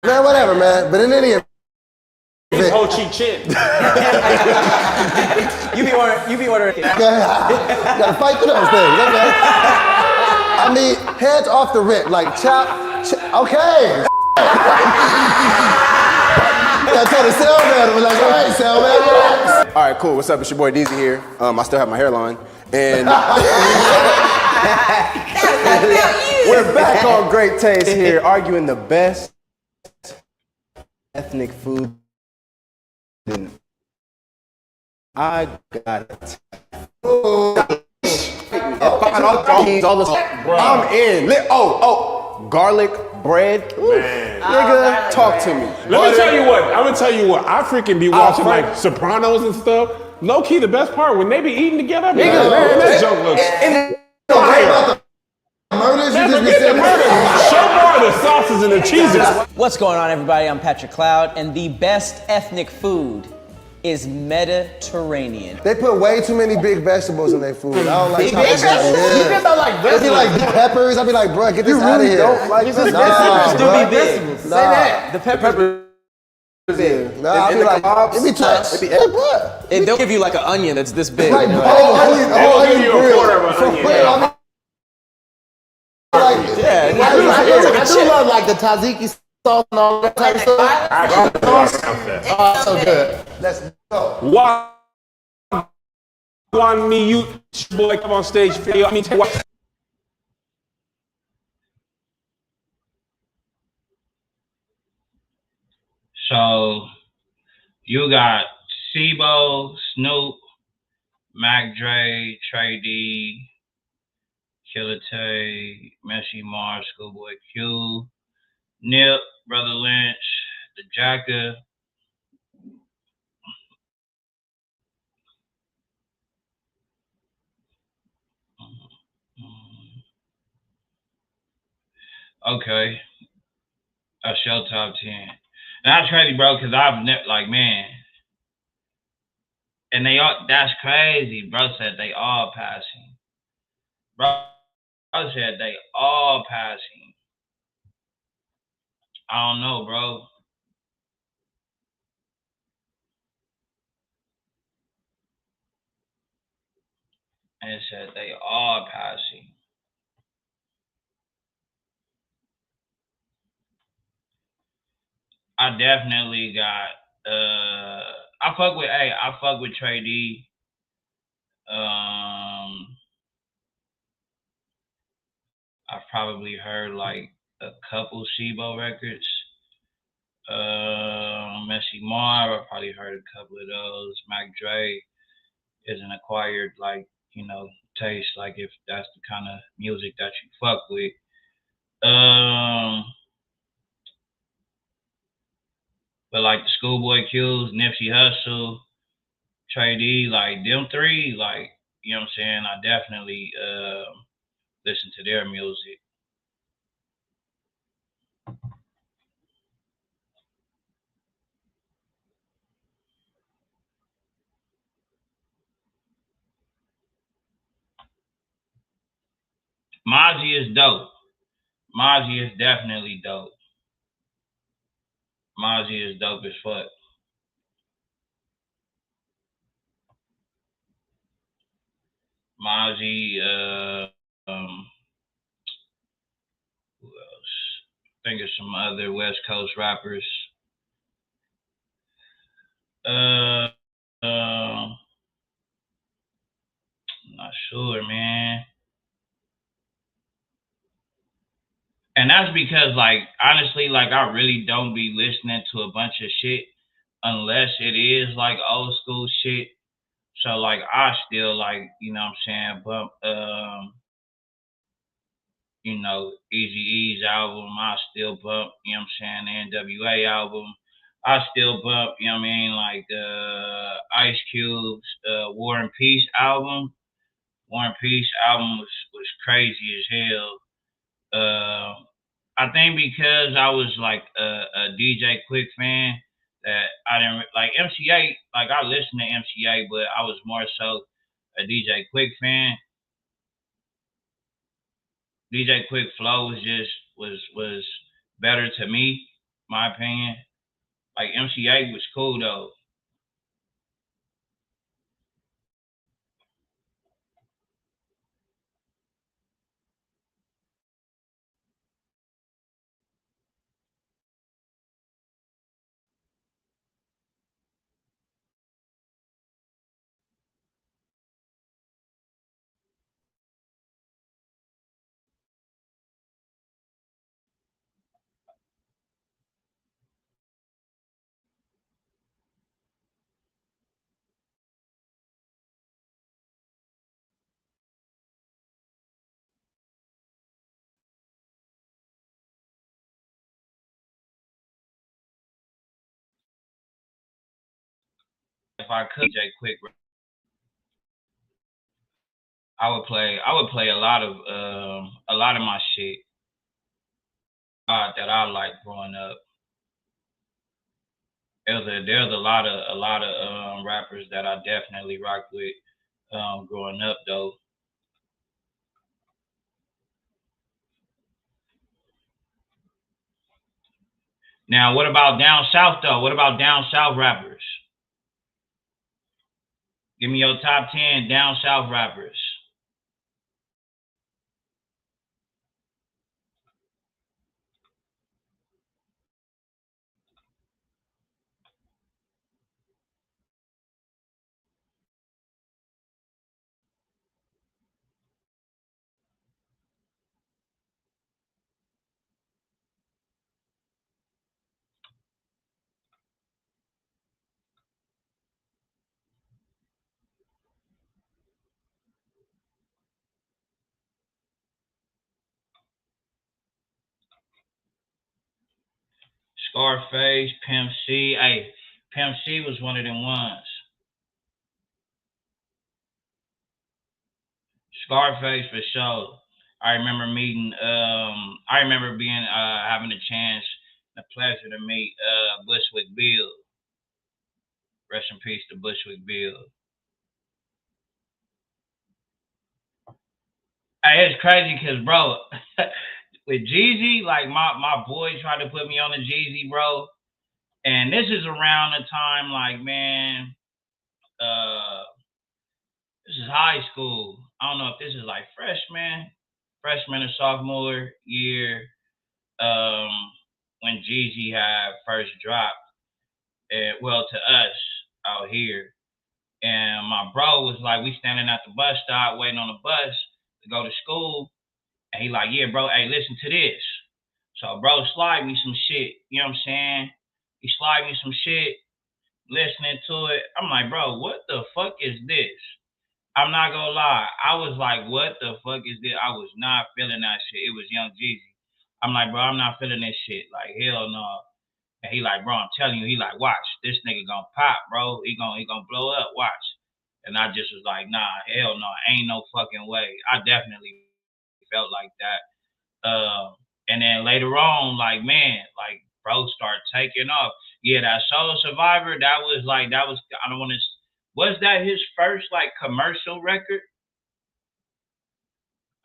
Man, whatever, man. But in any event, Ho Chi Chin. You be ordering. you gotta fight for those things. Okay. I mean, heads off the rip, like chop. Okay. I told the cellman, I was like, all right, cellman, relax. All right, cool. What's up? It's your boy Deezy here. I still have my hairline. And we're back on Great Taste here, arguing the best ethnic food. And I got it. I'm in. Garlic bread. Nigga, talk to me. Let me tell you what. I'm gonna tell you what. I freaking be watching like Sopranos and stuff. Low key, the best part when they be eating together. Man, that joke looks fire. Murders, you Man, just be forget the sitting murder. Show more of the sauces and the cheeses. What's going on, everybody? I'm Patrick Cloud, and the best ethnic food is Mediterranean. They put way too many big vegetables in their food. I don't like Big chopping vegetables? vegetables. You just don't like It'd be vegetables. like big peppers. I'd be like, bro, get this out of here. Don't like this. Nah, Still bro. be big. Say that. The pepper. Nah, I'd be like, it'd be touch. Hey, bro. They'll give you like an onion that's this big. Like, you know? whole They'll give you a grill. quarter of an For onion. real, I mean, like, Yeah, I do love like the tzatziki sauce and all that type of stuff. Oh, so good. let's go. Why? Want me, you boy, come on stage video. I mean, what? So you got Sibo, Snoop, Mac Dre, Trey D, Killer Tay, Messi Mars, Schoolboy Q, Nip, Brother Lynch, The Jacker. Okay, that's your top 10. And that's crazy, bro, because I've never, like, man. And they all, that's crazy. Bro said they all passing. Bro said they all passing. I don't know, bro. And it said they all passing. I definitely got I fuck with Trey D. I've probably heard like a couple Sibo records. Messi Mar, I probably heard a couple of those. Mac Dre is an acquired like, you know, taste, like if that's the kind of music that you fuck with. But like the Schoolboy Q's, Nipsey Hussle, Trey D, like them three, like, you know what I'm saying? I definitely listen to their music. Mozzie is dope. Mozzie is definitely dope. Mozzie is dope as fuck. Mozzie, who else? I think of some other West Coast rappers. I'm not sure, man. And that's because, like, honestly, like, I really don't be listening to a bunch of shit unless it is like old school shit. So like I still like, you know what I'm saying, bump you know, Eazy-E's album, I still bump, you know what I'm saying, the NWA album. I still bump, you know what I mean, like the Ice Cube's War and Peace album. War and Peace album was crazy as hell. I think because I was like a DJ Quick fan that I didn't like MCA. Like I listened to MCA, but I was more so a DJ Quick fan. DJ Quick flow was better to me. My opinion. Like MCA was cool though. If I could, J Quick, I would play a lot of my shit that I like growing up. There's a lot of rappers that I definitely rocked with growing up though. Now, what about down south though? What about down south rappers? Give me your top 10 down south rappers. Scarface, Pimp C. Hey, Pimp C was one of them ones. Scarface for sure. I remember meeting. I remember being having a chance, the pleasure to meet Bushwick Bill. Rest in peace to Bushwick Bill. Hey, it's crazy because bro, with Jeezy, like my boy tried to put me on the Jeezy, bro. And this is around the time, like, man, uh, this is high school. I don't know if this is like freshman or sophomore year, um, when Jeezy had first dropped. And well, to us out here. And my bro was like, we standing at the bus stop waiting on the bus to go to school. And he like, yeah, bro, hey, listen to this. So bro slide me some shit. You know what I'm saying? He slide me some shit, listening to it. I'm like, bro, what the fuck is this? I'm not gonna lie. I was like, what the fuck is this? I was not feeling that shit. It was Young Jeezy. I'm like, bro, I'm not feeling this shit. Like, hell no. And he like, bro, I'm telling you, he like, watch, this nigga gonna pop, bro. He gonna blow up, watch. And I just was like, nah, hell no, ain't no fucking way. I definitely felt like that. And then later on, like, man, like, bro started taking off. Yeah, that Solo Survivor, that was I don't want to. Was that his first like commercial record?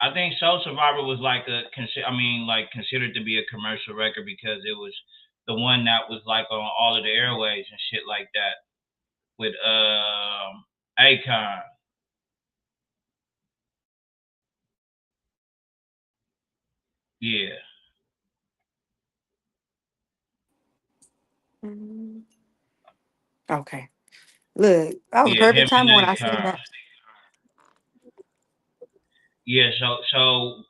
I think Soul Survivor was like like considered to be a commercial record because it was the one that was like on all of the airways and shit like that with Akon. Yeah, Mhm. Okay. Look, that was a yeah, him perfect time when and I seen Akon. that. Yeah, so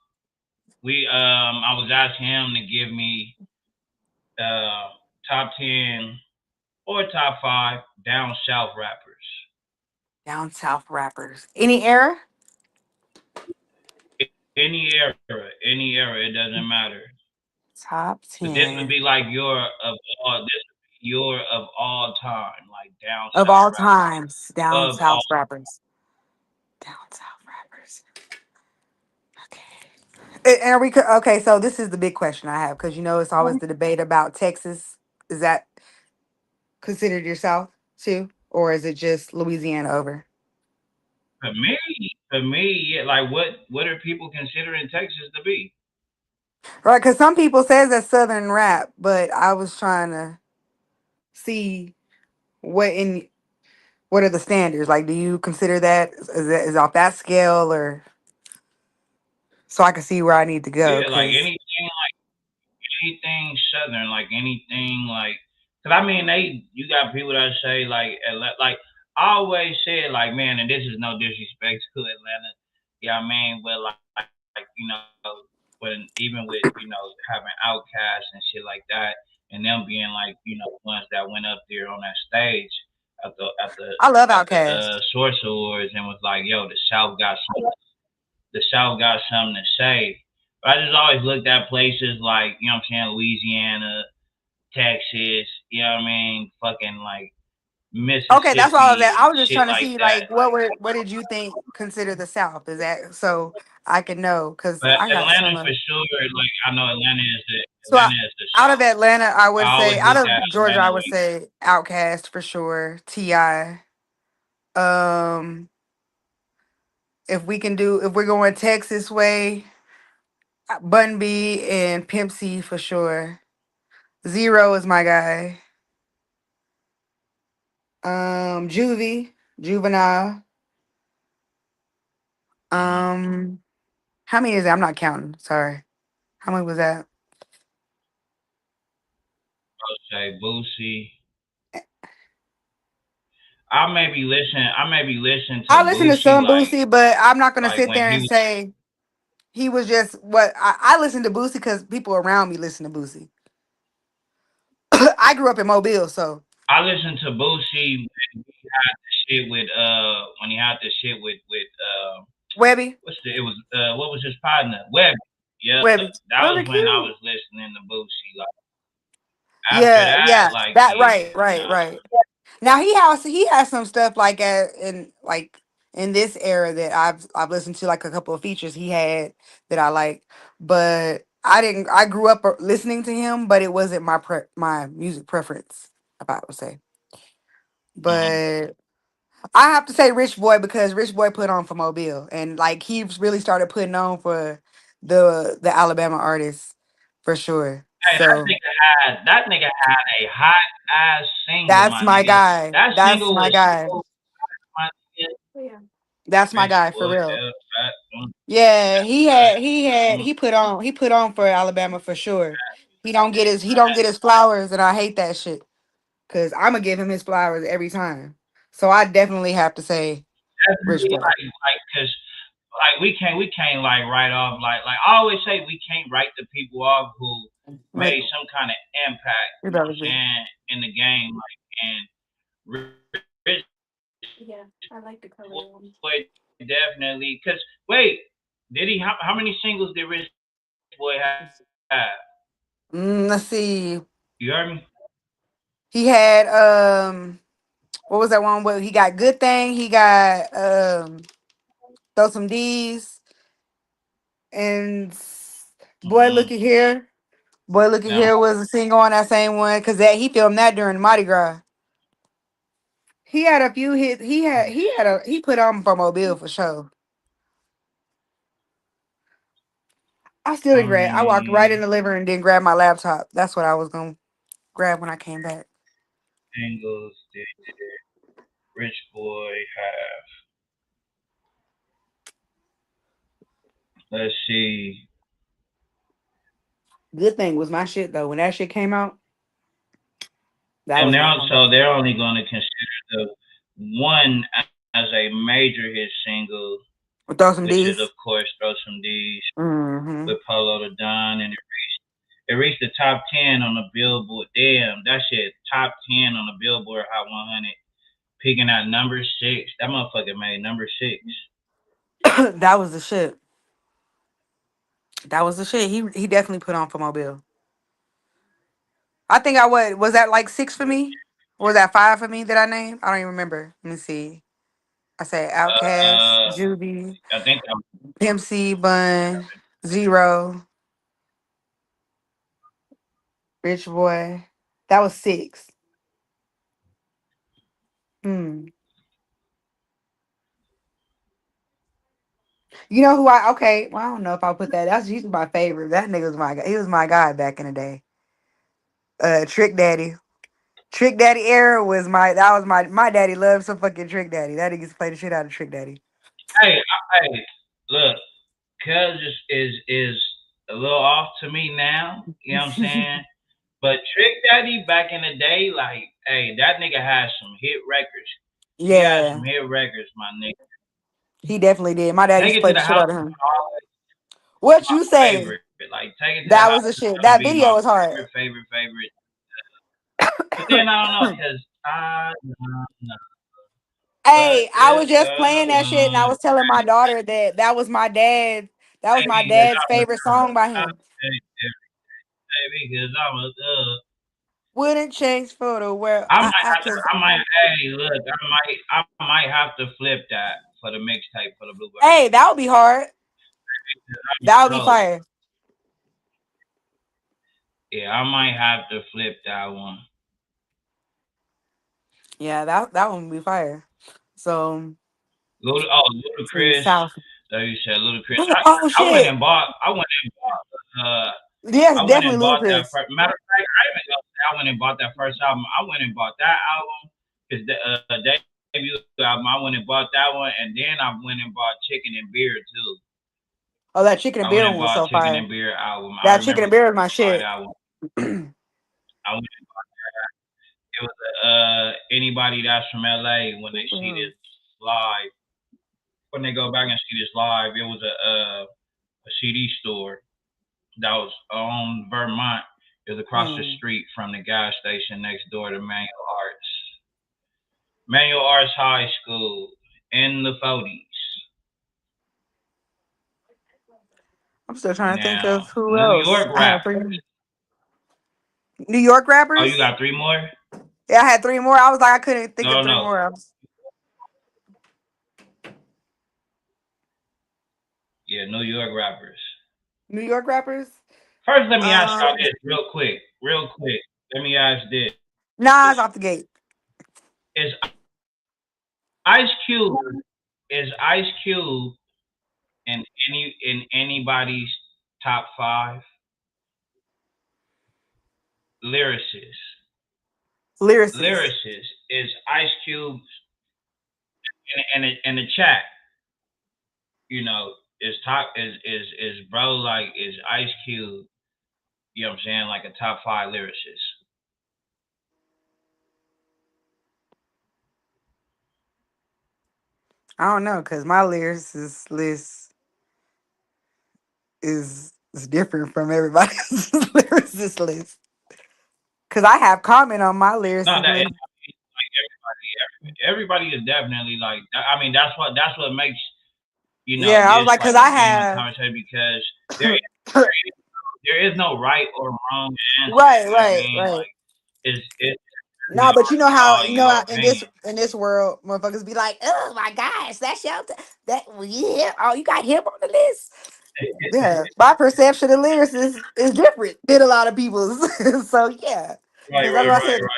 we I was asking him to give me uh top 10 or top 5 down south rappers. Down south rappers. Any era? Any era, it doesn't matter. Top But this would 10 be like your of all time, like down of south all rappers. times. Down Of all south rappers. Down south rappers. Okay. And are we okay? So this is the big question I have because you know it's always the debate about Texas. Is that considered your South too, or is it just Louisiana over? for me, yeah, like what are people considering Texas to be? Right, because some people says that's Southern rap, but I was trying to see what in what are the standards? Like, do you consider that is off that scale, or so I can see where I need to go? Yeah, like Because anything southern, like anything like, cause I mean you got people that say like like I always said like man, and this is no disrespect to Atlanta, yeah, I mean, but like when even with having outcasts and shit like that, and them being like ones that went up there on that stage at the at the I love at the Outkast. Source Awards and was like, yo, the South got something to say. But I just always looked at places like, you know what I'm saying, Louisiana, Texas, you know what I mean, fucking like Okay, that's why I was at. Mississippi I and was just shit trying to like see that. like what did you think consider the South? Is that so I can know? Because But I got Atlanta some. for sure, like I know So Atlanta is the out of South. Atlanta, I would I say always out looked at of Georgia, Atlanta I would like say Outkast for sure. Ti. Um, if we're going Texas way, Bun B and Pimp C for sure. Zero is my guy. Juvenile. Um, how many is that? I'm not counting. Sorry. How many was that? say Boosie. I may be listening to I listen to Boosie some like Boosie, but I'm not gonna sit when there he and was say he was just what I listen to Boosie because people around me listen to Boosie. I grew up in Mobile, so I listened to Boosie when he had the shit with Webby, it was what was his partner? Webby. Yep. Webby, That was Webby, when I cute. was listening to Boosie. Like after Yeah, that, yeah, like that yeah, right, right, nah. right. Now he has some stuff like in like in this era that I've listened to like a couple of features he had that I like, but I didn't. I grew up listening to him, but it wasn't my music preference. If I would say, Mm-hmm. but I have to say Rich Boy because Rich Boy put on for Mobile and like he really started putting on for the Alabama artists for sure. Hey, So that nigga had a hot ass single, that's my my nigga. guy. That That's single my was guy. so my nigga. That's my Rich guy for boy, real. yeah, that, Yeah, mm, he put on for Alabama for sure. He don't get his flowers and I hate that shit cuz I'm going to give him his flowers every time. So I definitely have to say Rich definitely Boy. like cause like we can't like write off like I always say we can't write the people off who Like made some kind of impact, you you know better what I'm be. saying, in the game. Like and Rich Boy definitely cause wait, did he how many singles did Rich Boy have? Let's see. You heard me? He had what was that one where he got Good Thing, he got Throw Some D's and Boy Mm-hmm. Looky Here. Boy Looky No. Here was a single on that same one cuz that he filmed that during Mardi Gras. He had a few hits. He put on for Mobile for sure. I still How didn't grab. I walked right in many the living room and didn't grab my laptop. That's what I was gonna grab when I came back. singles did Rich Boy have? Let's see. Good Thing was my shit though. When that shit came out, that And was they're my one. also they're only going to consider the one as a major hit single, Throw some which is D's. of course "Throw Some D's" Mm-hmm. with Polo the Don, and it reached the top 10 on the Billboard. Damn, that shit top 10 on the Billboard Hot 100, peaking at number six. That motherfucker made number six. That was the shit. That was the shit. He definitely put on for Mobile. I think I was that like six for me? Or was that five for me that I named? I don't even remember. Let me see. I said Outkast, Uh, Juvie, I think that Pimp C, Bun, Zero, Rich Boy. That was six. Hmm. You know who I? Okay, well I don't know if I'll put that. He's my favorite. That nigga was my guy. He was my guy back in the day. Trick Daddy. Trick Daddy era was my daddy loved some fucking Trick Daddy. That nigga used to play the shit out of Trick Daddy. Hey, look, Cuz is a little off to me now. You know what I'm saying? But Trick Daddy back in the day, like, hey, that nigga had some hit records. He had some Yeah, hit records, my nigga. he definitely did. My daddy Take used to it play to the the shit house out of him. was What my you say? favorite. Like, take it to the That was house the is shit. gonna That be my video was hard. favorite. But then I don't know, cause I know, but Hey, I was it's just playing that shit, and I alone. was telling my daughter that that was my dad. That was my Baby, cause dad's I'm a favorite song by thug. him. Baby, cause I'm a thug. Wouldn't change for the world. I might have to. Cause I might. Hey, look. I might have to flip that for the mixtape for the Blueberry. hey, that would be hard. That would be So fire. yeah, I might have to flip that one. Yeah, that one would be fire. So see, Ludacris. South. So you said Ludacris. Oh I went shit. and bought. I went and bought. Yes, I went and definitely bought that Ludacris. first. Matter of fact, I even gonna say I went and bought that first album. I went and bought that album because the debut album. I went and bought that one, and then I went and bought Chicken and Beer too. Oh, that chicken and I went beer and one was bought so Chicken fire. and Beer album. I That chicken remember and beer was my buy shit. that one. I went and bought that. It was anybody that's from LA when they see this live. When they go back and see this live, it was a CD store that was on Vermont. It was across the street from the gas station next door to Manual Arts. Manual Arts High School in the 40s. I'm still trying to think of Now, who New else. York I have rappers. three New York Oh, you rappers. got three more? Yeah, I had three more. I was like, I couldn't think of No, three no. more. Yeah, New York rappers. New York rappers. First, let me ask y'all Um, this real quick. Real quick. Let me ask this. Nas off the gate. Is Ice Cube is Ice Cube in anybody's top five lyricists? Lyricist. Lyricist is Ice Cube in the chat. You know, is top is bro like is Ice Cube? You know what I'm saying? Like a top five lyricist. I don't know, cause my lyricist list is different from everybody's lyricist list. Cause I have comment on my No, lyricist that list. like everybody is definitely like. I mean, that's what makes Yeah, I was this like, cause like a I genuine have conversation because there is no right or wrong answer. right, You know what I right, mean? right. Like it's No, but you know how all your in opinion. this world, motherfuckers be like, oh my gosh, that's your that yeah, oh you got him on the list. Yeah, my perception of lyrics is different than a lot of people's. So yeah, Right, because that's right, what I right, said. right,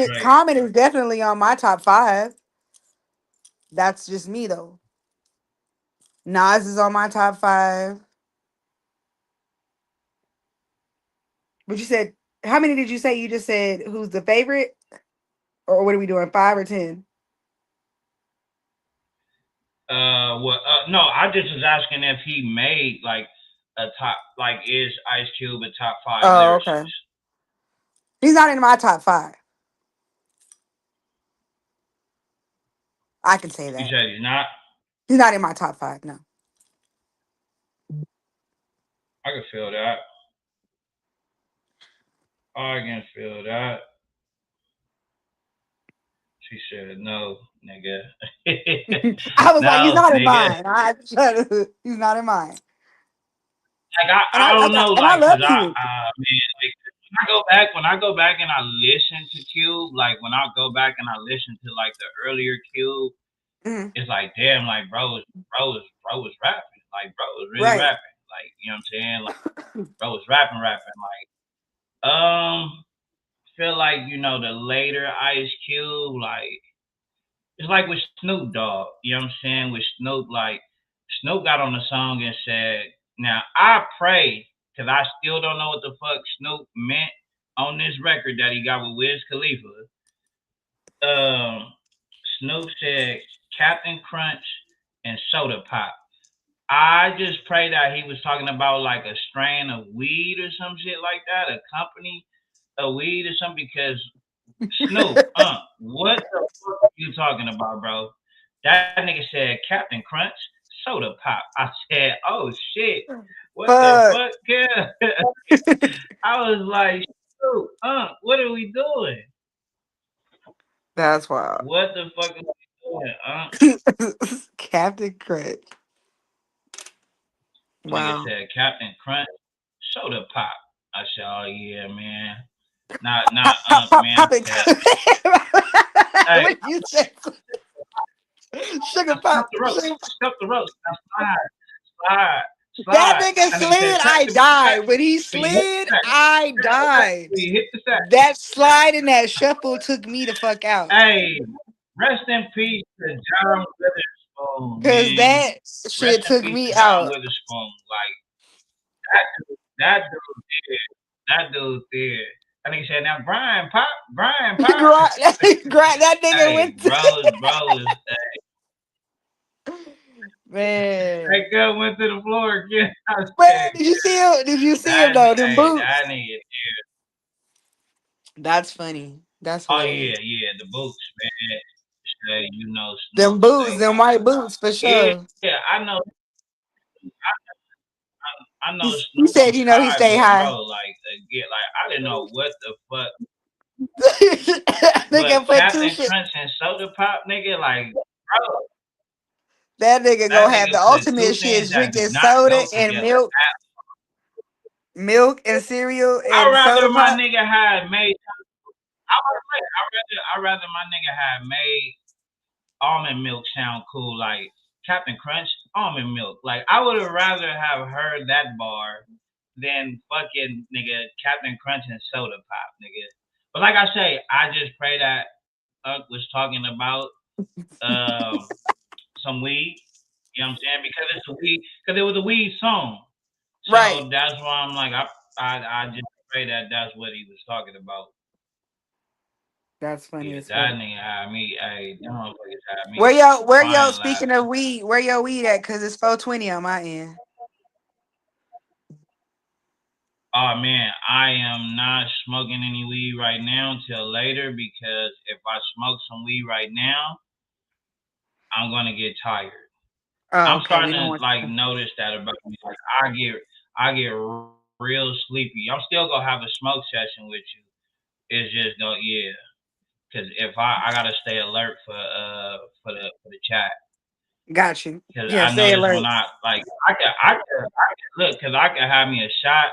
right. Common is definitely on my top five. That's just me though. Nas is on my top five. But you said how many did you say? You just said who's the favorite, or what are we doing? 5 or 10? Well, no, I just was asking if he made like a top, like is Ice Cube a top five Oh, okay. lyricist? He's not in my top five. I can say You that. said he's not. He's not in my top five. No. I can feel that. I can feel that. She said no, nigga. I was like, he's No, not in nigga. mine. He's not in mine. Like And I don't know, I like, love cause you. man, like, when I go back and I listen to Cube, like when I go back and I listen to like the earlier Cube, Mhm. it's like damn, like bro was rapping, like bro was really Right. rapping, like you know what I'm saying, like bro was rapping, like feel like the later Ice Cube, like it's like with Snoop Dogg, you know what I'm saying, with Snoop, like Snoop got on the song and said, "Now I pray, cause I still don't know what the fuck Snoop meant on this record that he got with Wiz Khalifa." Snoop said Captain Crunch and Soda Pop. I just pray that he was talking about like a strain of weed or some shit like that, a company of weed or something. Because Snoop, what the fuck are you talking about, bro? That nigga said Captain Crunch, Soda Pop. I said, oh shit, what the Fuck. fuck? Yeah. I was like, Snoop, what are we doing? That's wild. What the fuck are we doing, Captain Crunch. Nigga Wow. said Captain Crunch, Soda Pop. I said, oh yeah, man. Man. Pop it. Hey, What you say? Sugar stop pop. the rope. Sugar pop. Stop the rope. Now slide. That Slide. nigga That nigga said, slid, track I me, died. When he when you hit slid, the sack. I died. When you hit the sack. That slide and that shuffle took me the fuck out. Hey, rest in peace to John Witherspoon, Cause man. that Rest shit in took peace me to John out. Witherspoon. Like that dude did. That dude did. That nigga said, now Brian Pop. That nigga Hey, went bros. Man. That girl went to the floor again. I Man, said, did you see him? Did you see him that though? Them hey, boots. that nigga. That's funny. That's Oh hilarious. yeah, the boots, man. Say, you know, Them Snoop boots, say, them white boots for sure. yeah, I know, I know He Snoop said, was you know, he high, stay but high. bro, like, I didn't know what the fuck. But Nigga put two Captain shit. Crunch and Soda Pop, nigga, like, bro, That nigga that gonna have nigga the put two ultimate things shit, that do drinking not soda go and together. milk and cereal I'd and rather soda my pop. nigga had made. I'd rather my nigga had made almond milk sound cool, like Captain Crunch, almond milk. Like I would have rather have heard that bar than fucking nigga Captain Crunch and Soda Pop, nigga. But like I say, I just pray that Unc was talking about some weed. You know what I'm saying? Because it was a weed song. Right. So that's why I'm like, I just pray that that's what he was talking about. That's funny Yeah, as that fuck. nigga had me. Hey, them motherfuckers had Where me y'all crying speaking laughing. of weed, where your weed at? Cause it's 420 on my end. Oh man, I am not smoking any weed right now until later because if I smoke some weed right now, I'm gonna get tired. Oh, I'm okay. We starting don't to want like notice that about me. Like I get real sleepy. I'm still gonna have a smoke session with you. It's just no, yeah. Because if I gotta stay alert for the chat. got you. Because Yeah, I stay notice when alert. I could look because I could have me a shot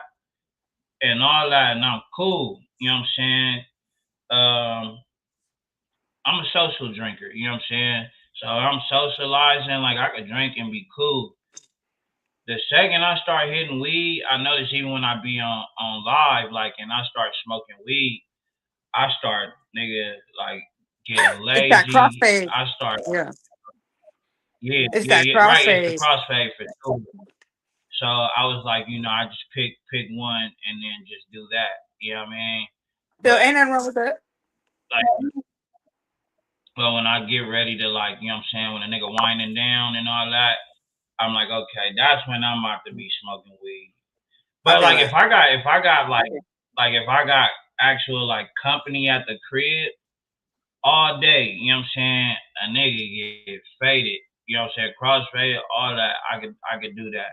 and all that, and I'm cool. You know what I'm saying? Um, I'm a social drinker. You know what I'm saying? So I'm socializing. Like I could drink and be cool. The second I start hitting weed, I notice even when I be on live, like, and I start smoking weed, I start nigga like getting It's that lazy. crossfade. I start Yeah. It's that yeah, right. It's the crossfade. crossfade for sure. So I was like, I just pick one and then just do that. You know what I mean? Still But ain't nothing wrong with that. like, well, when I get ready to like, you know what I'm saying, when a nigga winding down and all that, I'm like, okay, that's when I'm about to be smoking weed. I But feel like, that. if I got like if I got actual like company at the crib all day, you know what I'm saying, a nigga get faded. You know what I'm saying, crossfaded, all that. I could do that.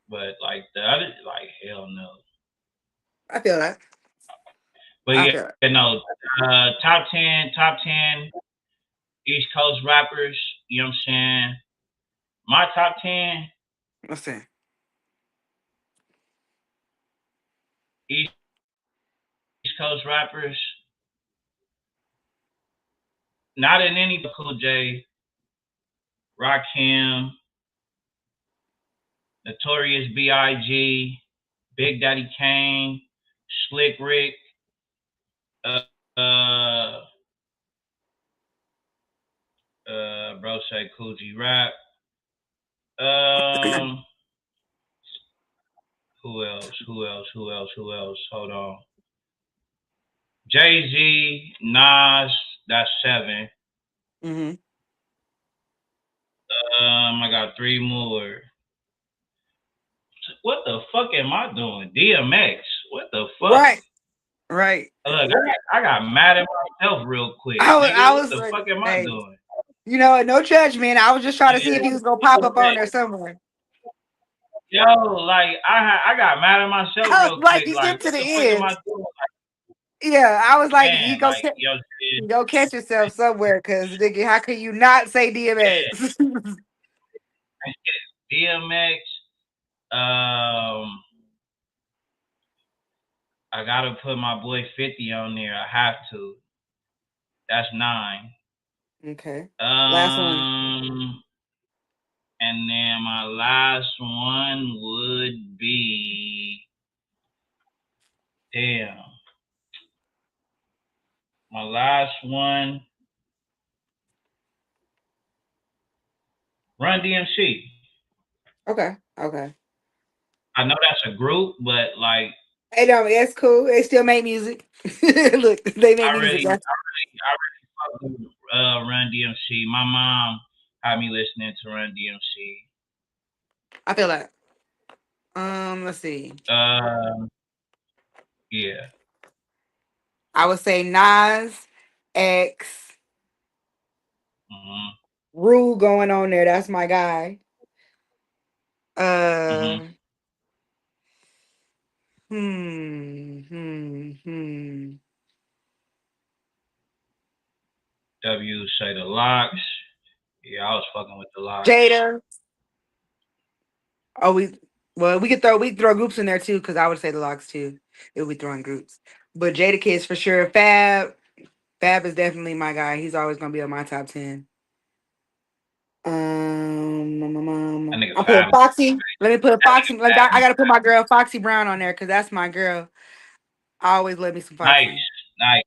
But like the other, like hell no. I feel that. But I yeah, feel that. top ten East Coast rappers. You know what I'm saying? My top 10 Let's see. East Coast rappers. Not in any Cool J, Rakim, Notorious B.I.G., Big Daddy Kane, Slick Rick, uh, uh, Bro say Coogee rap. Um, who else? Hold on. Jay-Z, Nas, that's 7. Mm-hmm. I got 3 more. What the fuck am I doing? DMX. What the fuck? Right. Look, I got mad at myself real quick, I nigga. What was the like, fuck am I hey, doing? you know, no judgment. I was just trying to see if he was gonna pop up on there somewhere. Yo, like I got mad at myself I was real like, quick. you Like, skipped to what the the fuck am end. I doing? Yeah, I was like, Man, like yo, shit, you go catch yourself somewhere, cause nigga, how can you not say DMX? DMX. I gotta put my boy 50 on there. I have to. That's 9. Okay. Last one. And then my last one would be damn. My last one, Run DMC. Okay. I know that's a group, but like Hey, no, that's cool. They still make music. Look, they make I music. really fuck with Run DMC. My mom had me listening to Run DMC. I feel that. Let's see. Yeah. I would say Nas, X, Mhm. Rule going on there. That's my guy. Mhm. Uh, hmm. W say the locks. Yeah, I was fucking with the locks. Jada. Oh, we could throw groups in there too, because I would say the Locks too. If we throwing groups, but Jada Kids for sure. Fab is definitely my guy. He's always gonna be on my top 10. That nigga I'm putting Fab. Foxy. Let me put That nigga Foxy. Like Fab. I gotta put my girl Foxy Brown on there because that's my girl. I always love me some Nice, Foxy. nice,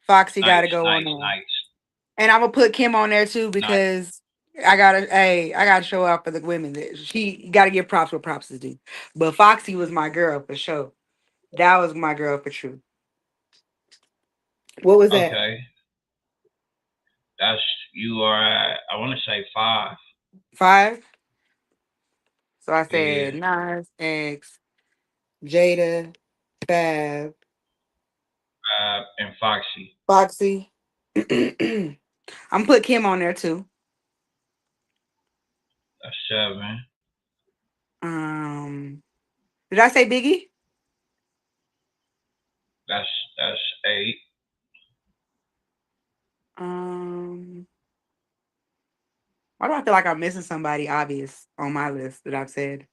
Foxy gotta nice, go on nice, there, nice, and I'm gonna put Kim on there too nice. because I gotta show up for the women. She gotta give props where props is due. But Foxy was my girl for sure. That was my girl for true. What was that? Okay. That's you are at, I want to say 5. 5. So I Yeah. said Nas, X, Jada, Fab, And Foxy. Foxy. I'm put Kim on there too. That's 7. Um, did I say Biggie? That's 8. Um, why do I feel like I'm missing somebody obvious on my list that I've said?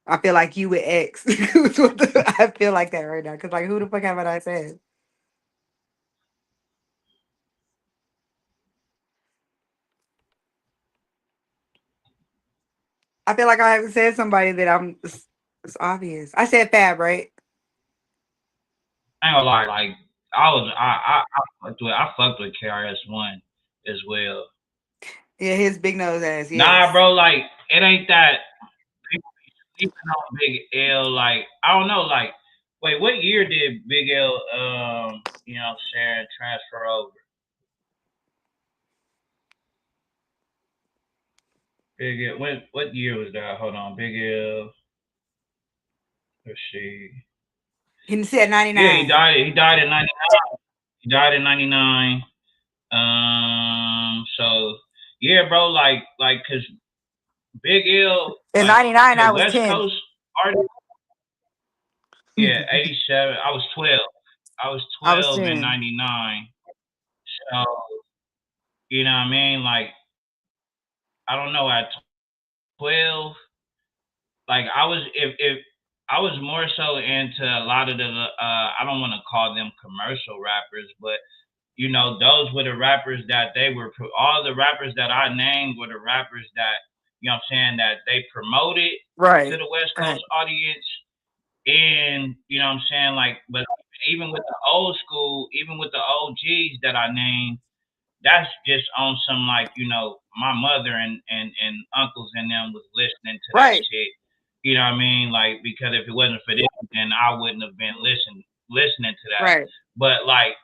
I feel like you with X. I feel like that right now because like who the fuck haven't I said? I feel like I haven't said somebody that it's obvious. I said Fab, right? I ain't gonna lie, like I fucked with KRS-One as well. Yeah, his big nose ass. Nah, Yes. bro, like it ain't that people be sleeping on Big L. Like I don't know, like wait, what year did Big L you know what I'm saying transfer over? Big L, what year was that? Hold on, Big L. Let's see. He said Yeah, 99. He died in '99. He died in '99. So yeah, bro, cause Big L, In like 99, the I was West 10. Coast artist. Yeah, '87. I was 12. I was I was 12 in 10. '99. So you know what I mean? Like I don't know at 12. Like I was if I was more so into a lot of the I don't want to call them commercial rappers, but you know, those were the rappers that they were, all the rappers that I named were the rappers that, you know what I'm saying, that they promoted to Right. the West Right. Coast audience. And, you know what I'm saying, like, but even with the old school, even with the OGs that I named, that's just on some like my mother and uncles and them was listening to that Right. shit. You know what I mean? Like because if it wasn't for them, then I wouldn't have been listening to that. Right. But like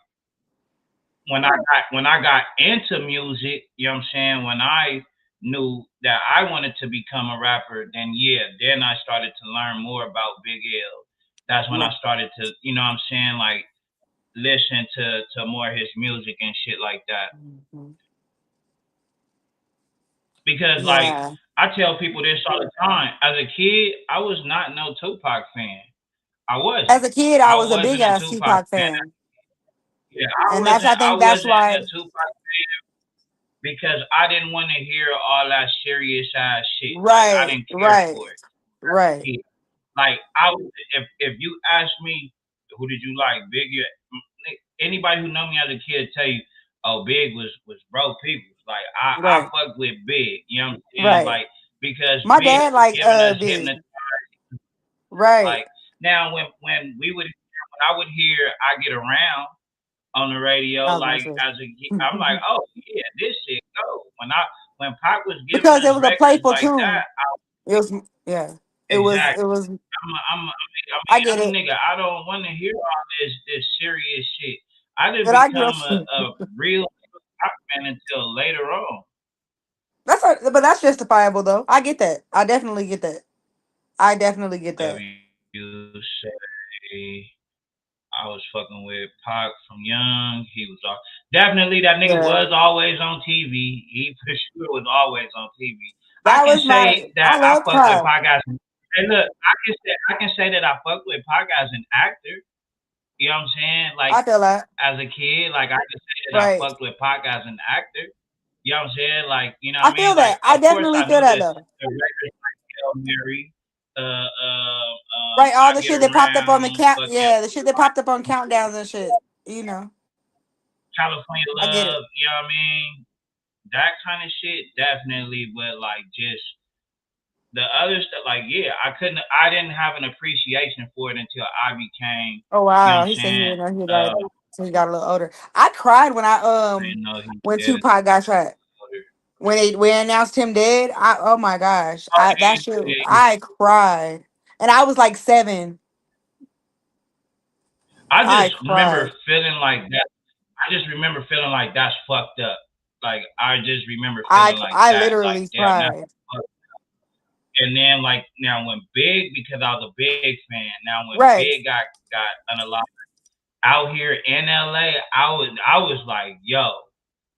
when I got into music, you know what I'm saying? When I knew that I wanted to become a rapper, then yeah, then I started to learn more about Big L. That's when I Right. started to, what I'm saying, like listen to more of his music and shit like that. Mhm. Because like Yeah. I tell people this all the time. As a kid, I was not no Tupac fan. I As wasn't. a kid, I I was a big wasn't a ass Tupac Tupac fan. fan, Yeah, and that's I I think that's wasn't a why. Tupac because I didn't want to hear all that serious ass shit. Like I Right. didn't care Right. for it. Right. Yeah. Like I was, if you ask me, who did you like, Biggie? Anybody who know me as a kid tell you, oh, Big was bro people's. Like I Right. fucked with Big. You know what I'm saying? Right. Like because My Big dad was like giving us big. hypnotism. Right. Like now when I would hear I Get Around on the radio, I was like gonna as a I'm like, say oh yeah, this shit go. When Pac was giving because us it was a records playful like that, tune. It was yeah. It was exactly. it was. I'm I a get young it, nigga. I don't want to hear all this serious shit. I didn't but I grew up. become a real rock fan until later on. But that's justifiable though. I get that. I definitely get that. I definitely get that. W say I was fucking with Pac from young. He was definitely that nigga Yeah, was always on TV. He for sure was always on TV. I that can was my. say that I I love fuck with Pop. Pac as and look, I can say that I fuck with Pac as an actor. You know what I'm saying? Like I feel that. as a kid, like I can say that I Right. fucked with Pac as an actor. You know what I'm saying? Like, you know what I I mean? feel Like, that. I of course definitely I feel knew that though. the records like Hail Mary, Right. All I the Get shit that popped up on the Around, count. fucking Yeah, the shit that popped up on countdowns and shit. You know. California I get it. Love, you know what I mean? That kind of shit, definitely, but like just the other stuff, like yeah, I didn't have an appreciation for it until I became, Oh you know what wow. I'm He said he saying? didn't know he got Uh, so he got a little older. I cried when I didn't know he when did it. Tupac got shot. When they announced him dead, I oh my gosh. Oh That yeah, shit yeah, yeah. I cried. And I was like 7. I I just remember cried. feeling like that. I just remember feeling like that's fucked up. Like I just remember I feeling like I that. Like literally damn, that's cried. fucked. And then like now when Big, because I was a Big fan. Now when Right. Big got unalive out here in LA, I was like, yo,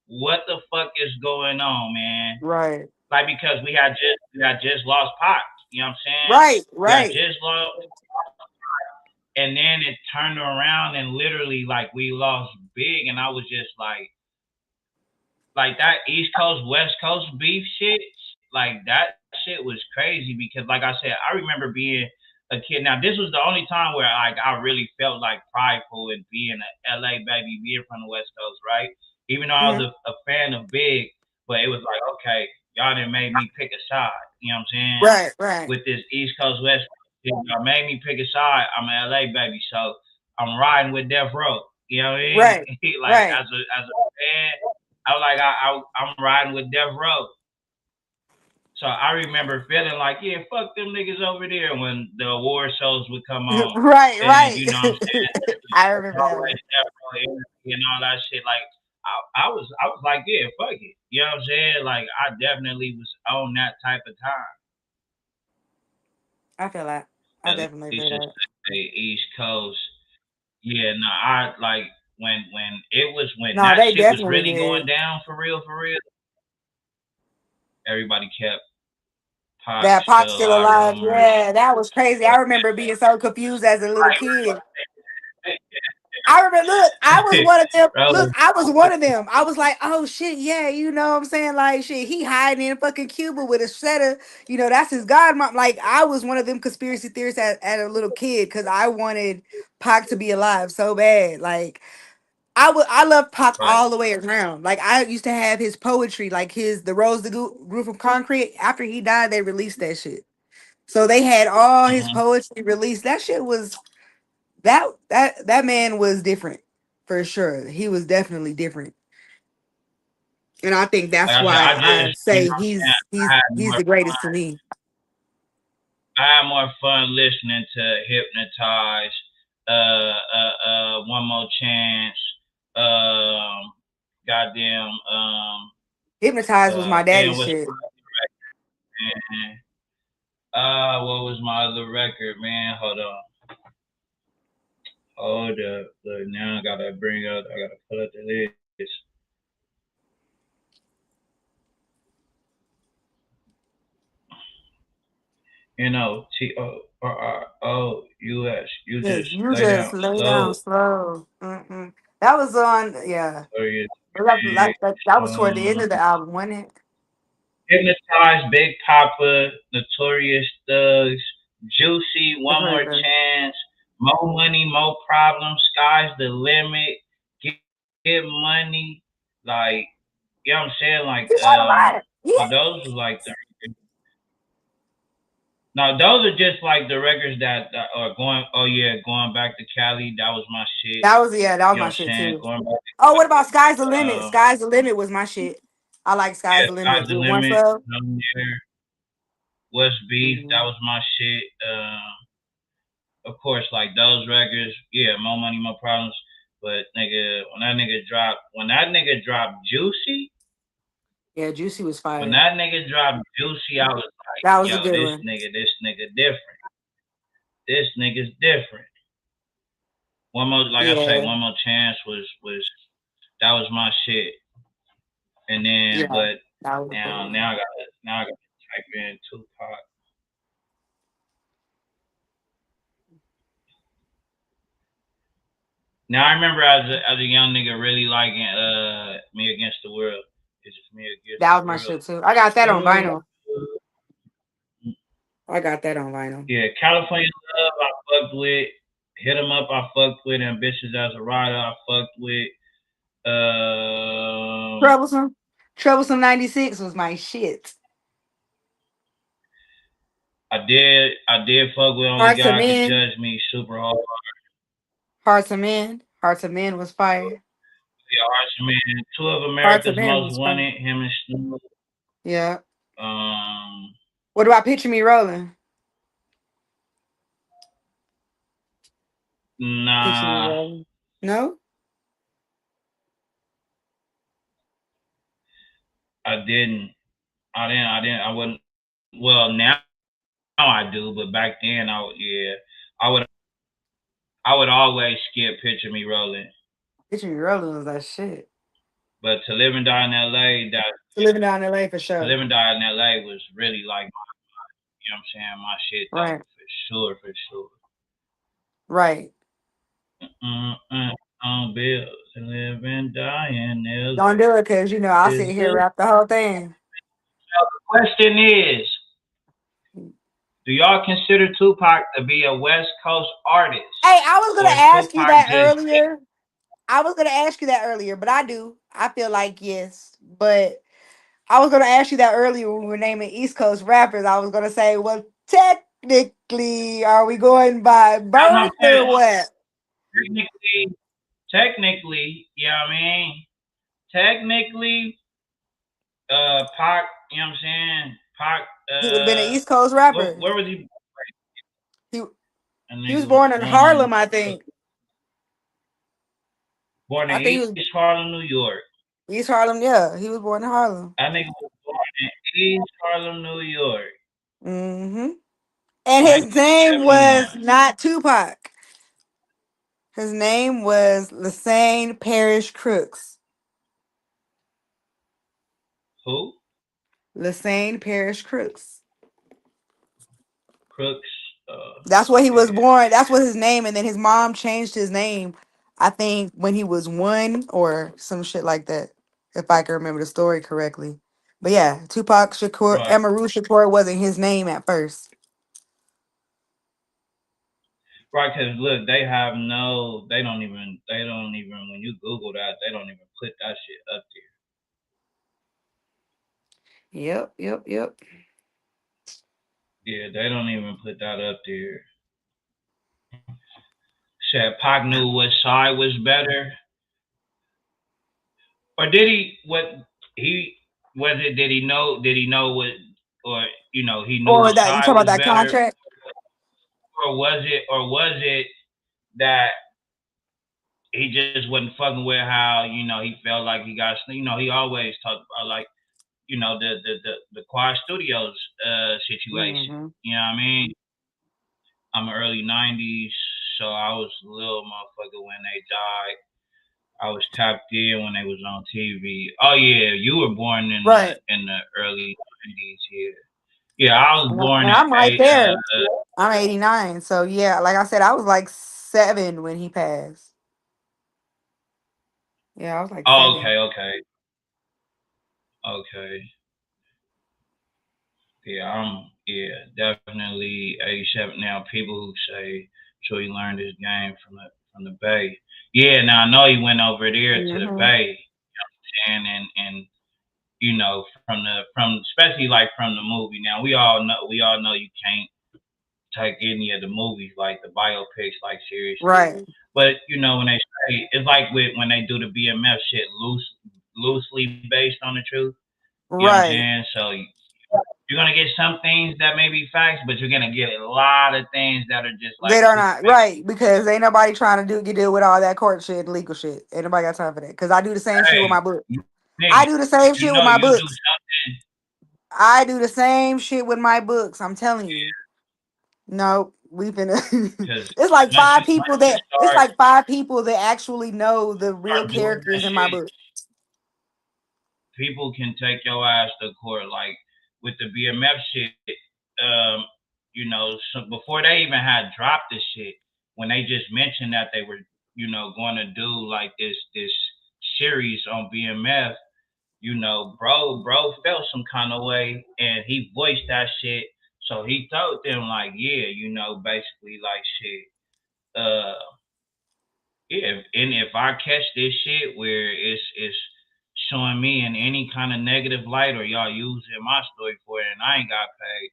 what the fuck is going on, man? Right. Like because we had just lost Pac. You know what I'm saying? Right. We had Right. just lost, and then it turned around and literally like we lost Big, and I was just like that East Coast West Coast beef shit, like that shit was crazy because like I said, I remember being a kid. Now this was the only time where like I really felt like prideful in being a LA baby, being from the West Coast, right? Even though I was Mhm. a fan of Big, but it was like, okay, y'all didn't make me pick a side. You know what I'm saying? Right. Right. With this East Coast West Coast, y'all made me pick a side. I'm an LA baby, so I'm riding with Death Row. You know what I mean? Right. Like Right. as a fan, I was like I'm riding with Death Row. So I remember feeling like, yeah, fuck them niggas over there when the award shows would come on, Right. and Right. you know what I'm saying, I remember that always one. Death Row energy and all that shit. Like I was like, yeah, fuck it. You know what I'm saying? Like I definitely was on that type of time. I feel that. I At definitely least feel it's that. the East Coast. Yeah, no, I like when No, that they shit was definitely really did. going down for real, for real. Everybody kept Pac That Pop still still alive alive. rumors. Yeah, that was crazy. I remember being so confused as a little kid. I remember, look, I was one of them. Look, Bro, I was one of them. I was like, oh shit, yeah, you know what I'm saying? Like, shit, he hiding in fucking Cuba with a setter. You know, that's his godmom. Like, I was one of them conspiracy theorists at a little kid because I wanted Pac to be alive so bad. Like, I love Pac right. all the way around. Like, I used to have his poetry, like The Rose Grew from Concrete. After he died, they released that shit. So they had all his Hmm. poetry released. That shit was that man was different for sure. He was definitely different. And I think that's Like I said, why I I just, you know say what I'm saying, he's I had he's more the greatest to fun. me. I had more fun listening to Hypnotize, One More Chance, goddamn, Hypnotized was my damn, daddy's what's shit. man? What was my other record, man? Hold on. Hold up. Look, now I gotta pull up the list. TORROUS. You Yes, just you lay just down lay down slow. slow. That was on, yeah. Notorious That was toward the end Big. of the album, wasn't it? Hypnotized, Big Papa, Notorious Thugs, Juicy, The One More paper. Chance, More Money, More Problems, Sky's the Limit, Get, get Money, like, you know what I'm saying? Like, You want a lot. so those was like the, now those are just like the records that are going, oh yeah, going back to Cali, that was my shit. That was You know my what I'm shit saying? too. Going back Oh, what about Sky's the to, Limit? Sky's the Limit was my shit. I like Sky's yeah, the Sky's Limit the with one Limit, flow. West Beef, that Mhm. was my shit. Of course, like those records, yeah, More Money, More Problems. But nigga, when that nigga dropped Juicy, Yeah, Juicy was when fire. that nigga dropped Juicy, I was like, That was a yo, good one. this nigga different. This nigga's different. One more, like I say, Yeah, One More Chance was that was my shit. And then, yeah, but that was a good now one. I gotta type in Tupac. Now I remember as a young nigga really liking Me Against the World. It's just Me Against That the was my World. shit too. I got that on Oh, vinyl. I got that on vinyl. yeah, California Love I fucked with. Hit 'em Up I fucked with. Ambitious as a Rider I fucked with. Um, Troublesome. Troublesome 96 was my shit. I did fuck with Only Hearts of God Could Men. Judge Me super hard. Hearts of Men. Hearts of Men was fire. Yeah, Arch Man. Two of Hearts of America's Men Most was fire. Wanted. Him and Snoop. Yeah. Um, What about Picture Me Rolling? Picture Me nah, Rolling. No? I didn't. I wouldn't. Well, now I do, but back then yeah, I would I would always skip Picture Me Rolling. Picture Me Rolling was that shit. But To Live and Die in LA, Living Down LA for To sure. Live and Die in LA was really like, you know what I'm saying, my shit though, Right. for sure. Right. On bills to live and die in Don't LA. do it because, I'll sit Is here and the rap the whole thing. question is, do y'all consider Tupac to be a West Coast artist? Hey, I was going Or to is ask you Tupac that just earlier. But I do. I feel like yes. But I was going to ask you that earlier when we were naming East Coast rappers. I was going to say, well, technically, are we going by that's what I'm birth or saying? what? Technically, yeah, I mean, technically, Pac, you know what I'm saying? Pac, He would have been an East Coast rapper. where was he? He, A he was nigga was born in born in Harlem, I think. I think he was East Harlem, New York. East Harlem, yeah. He was born in Harlem. That nigga was born in East Harlem, New York, Hmm. And his name was 1971. not Tupac. His name was Lassane Parish Crooks. Who? Lassane Parish Crooks. Crooks. That's what he was Yeah. born. That's what his name. And then his mom changed his name, I think, when he was one or some shit like that, if I can remember the story correctly. But yeah, Tupac Shakur, Right. Amaru Shakur wasn't his name at first. Right, because look, they don't even, when you Google that, they don't even put that shit up Yep, yep, yep. there. Yeah, they don't even put that up there. Said Pac knew what side was better. Or did he, what, he was it? Did he know? Did he know what? Or he knew Or his that you side talking about was that better, contract? or was it? Or was it that he just wasn't fucking with how he felt like he got? He always talked about like the Quad Studios situation. Mm-hmm. You know what I mean? I'm early '90s, so I was a little motherfucker when they died. I was tapped in when they was on TV. Oh yeah, you were born in Right. the early '90s. Yeah, yeah. I was born And in I'm right eight. there. I'm 89. So yeah, like I said, I was like 7 when he passed. Yeah, I was like Oh, 7. okay, okay, okay. Yeah, definitely 87. Now people who say so he learned his game from the Bay. Yeah, now I know he went over there to the Mm-hmm. Bay, and from especially like from the movie. Now we all know you can't take any of the movies like the biopics like seriously. Right. But when they say it's like when they do the BMF shit loosely based on the truth. You know what I'm Right. saying? So you're gonna get some things that may be facts, but you're gonna get a lot of things that are just like They are not superficial. right because ain't nobody trying to deal with all that court shit, legal shit. Ain't nobody got time for that. Because I do the same shit with Hey, my book. nigga, I do the same shit with my you do books. something I do the same shit with my books. I'm telling you. No, we finna. because It's like five people once you that. It's like 5 people that actually know the real start doing that characters in my shit, book. people can take your ass to court. Like with the BMF shit, um, so before they even had dropped the shit, when they just mentioned that they were, going to do like this series on BMF, bro felt some kind of way, and he voiced that shit. So he told them like, yeah, basically like shit. Uh, yeah, and if I catch this shit where it's showing me in any kind of negative light, or y'all using my story for it, and I ain't got paid,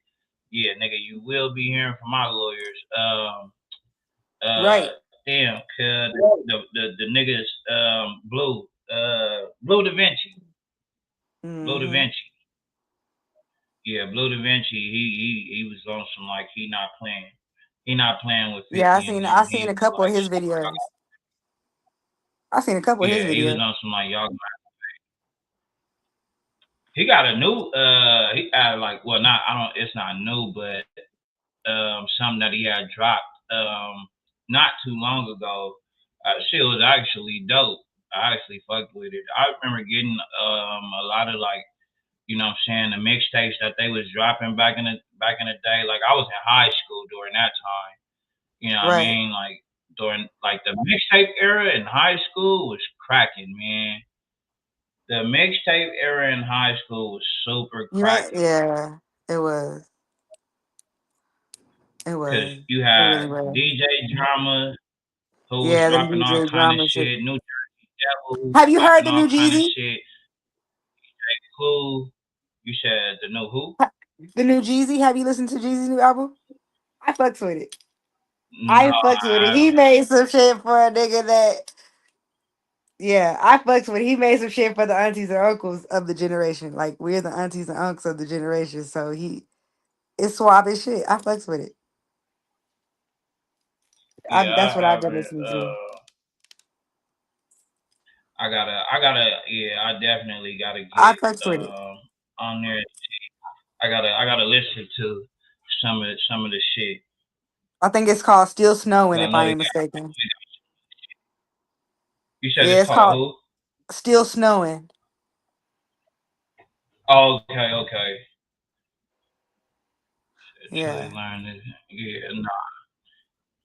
yeah, nigga, you will be hearing from my lawyers. Uh, Right. damn, cause the niggas, Blue Da Vinci, Blue Da Hmm. Vinci. Yeah, Blue Da Vinci, he was on some like he not playing with Yeah, 50 and I them. seen He a was couple of like, his videos. I seen a couple of his yeah, he was videos. on some like y'all. He got a new he had like well not I don't it's not new but something that he had dropped not too long ago. Shit was actually dope. I actually fucked with it. I remember getting a lot of like what I'm saying, the mixtapes that they was dropping back in the day. Like I was in high school during that time. You know what I Right. mean? Like during like the mixtape era in high school was cracking, man. The mixtape era in high school was super You ain't. cracking Yeah. It was. It because was. you It had really was. DJ Drama who was Yeah, them dropping all DJ kind of drama shit. shit, New Jersey Devil who was Have you heard dropping the all new kind of Jeezy? shit. Clue, you said the new who? The new Jeezy. Have you listened to Jeezy's new album? I fucks with it. No, I fucks with I it. He haven't. made some shit for a nigga that. Yeah, I fucks with it. He made some shit for the aunties and uncles of the generation. Like we're the aunties and uncles of the generation. So it's suave as shit. I fucks with it. Yeah, That's I what I've been haven't. listening to. Yeah, I definitely gotta I get fucks with it. on there. I gotta listen to some of the shit. I think it's called Still 'Cause Snowing, I if know I they ain't got. mistaken. You said Yeah, it's it's called called who? Still Snowing. Oh, okay, okay. Truly Yeah. learned it. Yeah, no.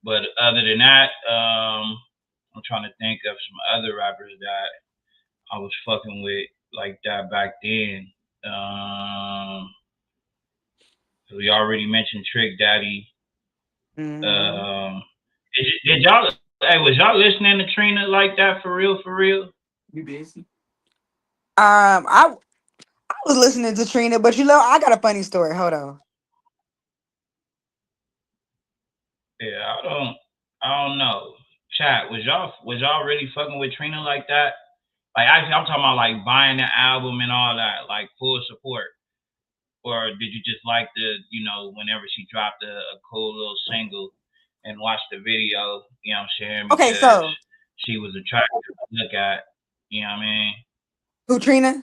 But other than that, I'm trying to think of some other rappers that I was fucking with like that back then. We already mentioned Trick Daddy. Hmm. Um, did y'all? Hey, was y'all listening to Trina like that for real? For real? I was listening to Trina, but I got a funny story. Hold on. Yeah, I don't know. Chat, was y'all really fucking with Trina like that? Like actually, I'm talking about like buying the album and all that, like full support. Or did you just like the, whenever she dropped a cool little single and watch the video, you know what I'm saying? Okay, Because so she was attractive to look at, you know what I mean? who, Trina?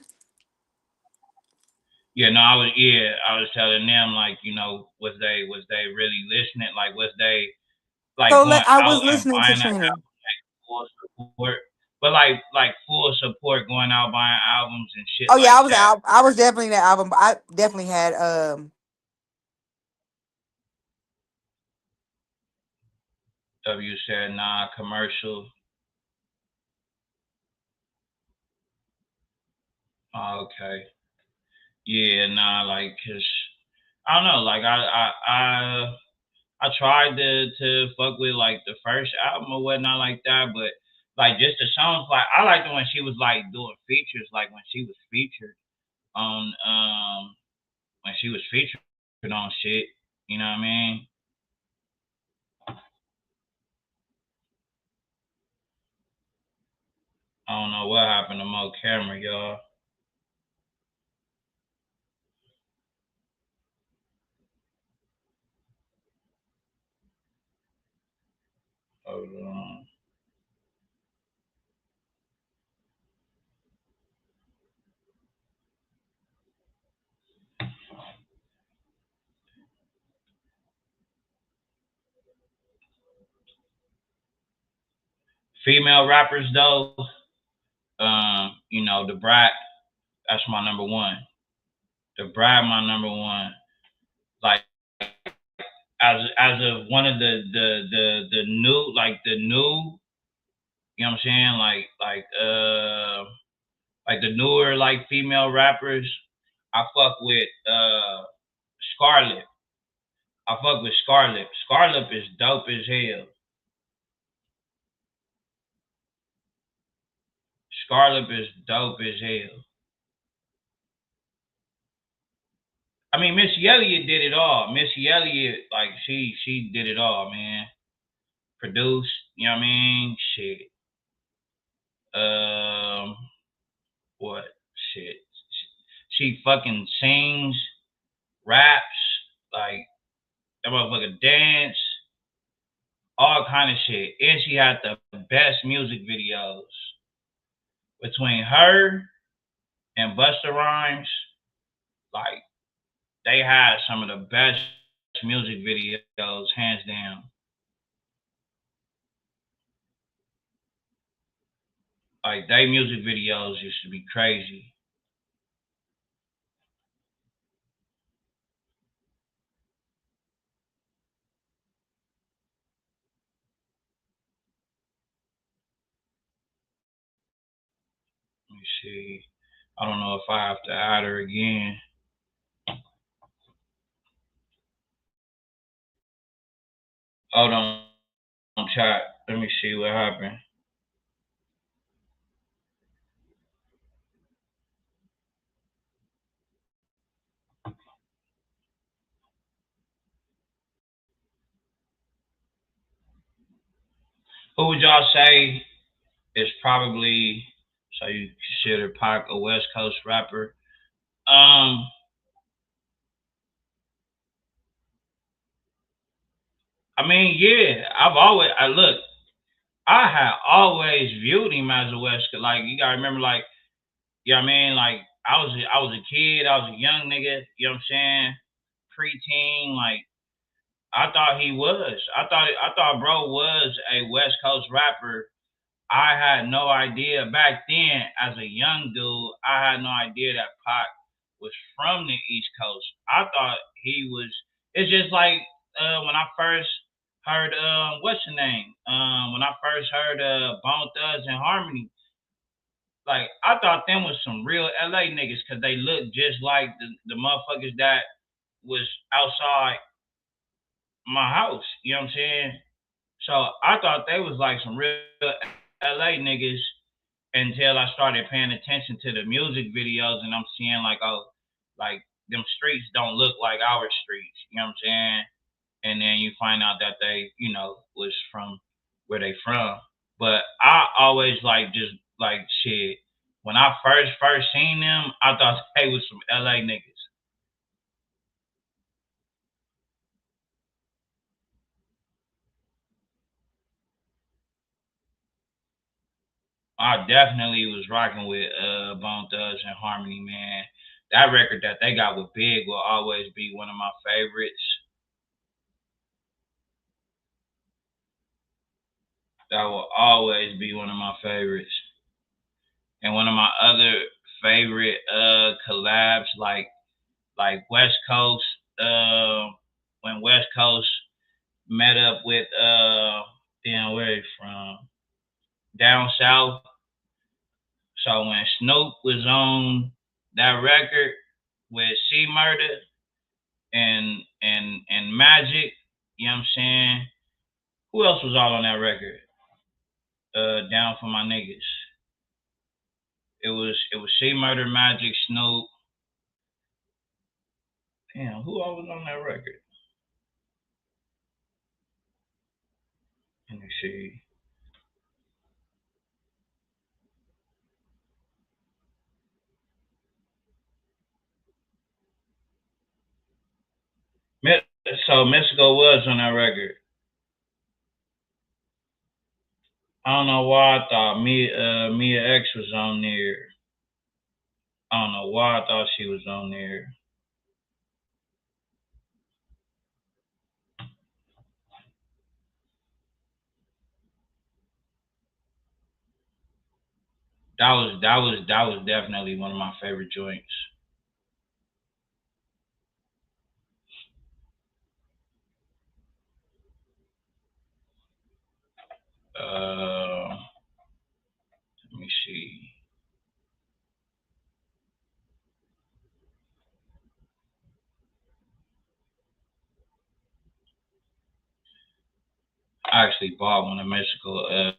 Yeah, no, I was telling them like, was they really listening? Like, was they like So going I was out and listening to buying that Trina. full support? But like full support, going out buying albums and shit Oh yeah, like that. I was definitely that album. I definitely had W said nah, commercial. Oh, okay. Yeah, nah, like, cause I don't know, like I tried to fuck with like the first album or whatnot like that, but like just the songs, like I liked it when she was like doing features, like when she was featured on when she was featured on shit. You know what I mean? I don't know what happened to Mo Camera, y'all. Hold on. Female rappers though, the Brat, that's my number one. The Brat, my number one. Like as of one of the new, you know what I'm saying, like the newer like female rappers, I fuck with Scarlett. I fuck with Scarlett. Scarlett is dope as hell. Scarlett is dope as hell. I mean, Missy Elliott did it all. Missy Elliott, like she did it all, man. Produced, you know what I mean? Shit. Um, what? Shit. She fucking sings, raps, like that motherfucker dance, all kind of shit. And she had the best music videos. Between her and Busta Rhymes, like they had some of the best music videos, hands down. Like they music videos used to be crazy. Let me see. I don't know if I have to add her again. Hold on, chat. Let me see what happened. Who would y'all say is probably, so you consider Pac a West Coast rapper? Um, I mean, yeah, I look, I had always viewed him as a West Coast. Like you gotta remember, like, you know what I mean? Like I was a kid, I was a young nigga. You know what I'm saying? Preteen, like I thought he was. I thought bro was a West Coast rapper. I had no idea back then as a young dude. I had no idea that Pac was from the East Coast. I thought he was. It's just like when I first heard what's the name? When I first heard Bone Thugs and Harmony, like I thought them was some real LA niggas because they looked just like the motherfuckers that was outside my house. You know what I'm saying? So I thought they was like some real LA niggas until I started paying attention to the music videos and I'm seeing like, oh, like them streets don't look like our streets. You know what I'm saying? And then you find out that they, was from where they from. But I always like just like shit. When I first seen them, I thought they was some LA niggas. I definitely was rocking with Bone Thugs and Harmony, man. That record that they got with Big will always be one of my favorites. That will always be one of my favorites. And one of my other favorite collabs, like West Coast, when West Coast met up with damn, where he from? Down South. So when Snoop was on that record with C Murder and Magic, you know what I'm saying? Who else was all on that record? Down for my niggas. It was C Murder, Magic, Snoop. Damn, who all was on that record? Let me see. So Mexico was on that record. I don't know why I thought Mia X was on there. I don't know why I thought she was on there. That was definitely one of my favorite joints. Let me see. I actually bought one of Mexico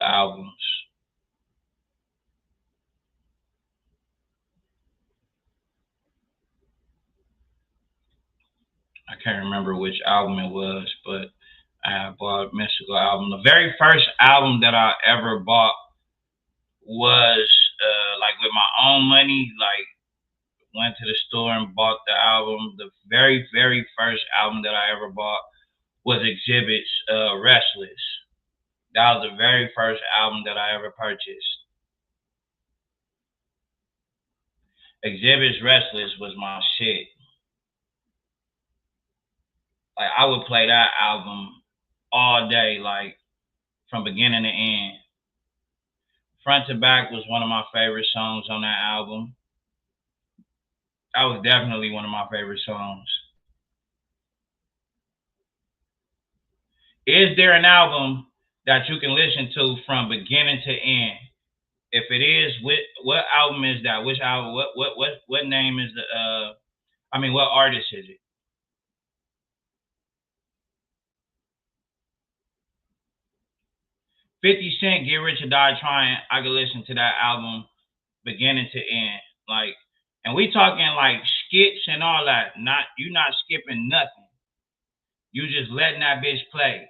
albums. I can't remember which album it was, but I bought a Mexico album. The very first album that I ever bought was like with my own money, like went to the store and bought the album. The very, very first album that I ever bought was Exhibit's Restless. That was the very first album that I ever purchased. Exhibit's Restless was my shit. Like I would play that album all day, like from beginning to end. Front to Back was one of my favorite songs on that album. That was definitely one of my favorite songs. Is there an album that you can listen to from beginning to end? If it is, what album is that? Which album? What name is the? What artist is it? 50 Cent, Get Rich or Die Trying. I could listen to that album beginning to end. Like, and we talking like skits and all that. You not skipping nothing. You just letting that bitch play.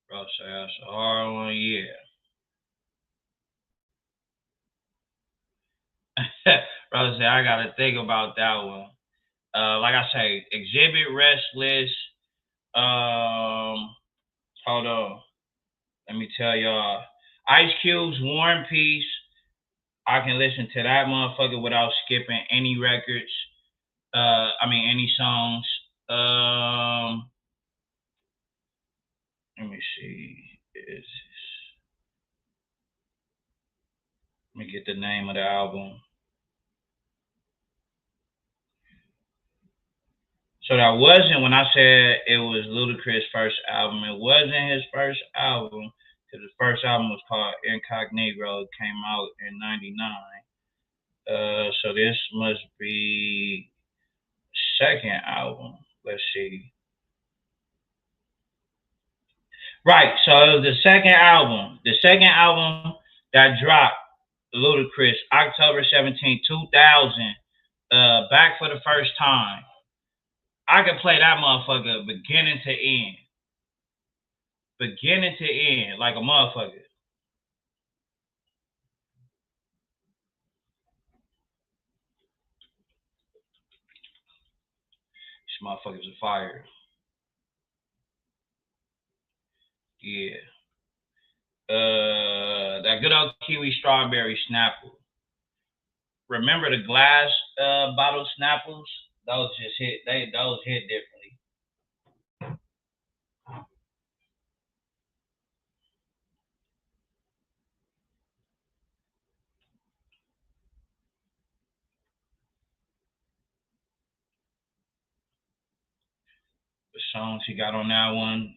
Bro, say that's a hard one, yeah. Bro, say I gotta think about that one. Like I say, Exhibit, Restless. Hold on. Let me tell y'all. Ice Cube's War and Peace. I can listen to that motherfucker without skipping any records. Any songs. Let me see. Let me get the name of the album. So that wasn't when I said it was Ludacris' first album. It wasn't his first album, because his first album was called Incognito. It came out in '99. So this must be second album. Let's see. Right. So it was the second album. The second album that dropped, Ludacris, October 17, 2000. Back for the first time. I could play that motherfucker beginning to end. Beginning to end, like a motherfucker. These motherfuckers are fire. Yeah. That good old kiwi strawberry Snapple. Remember the glass bottle Snapples? Those just hit. Those hit differently. The songs he got on that one.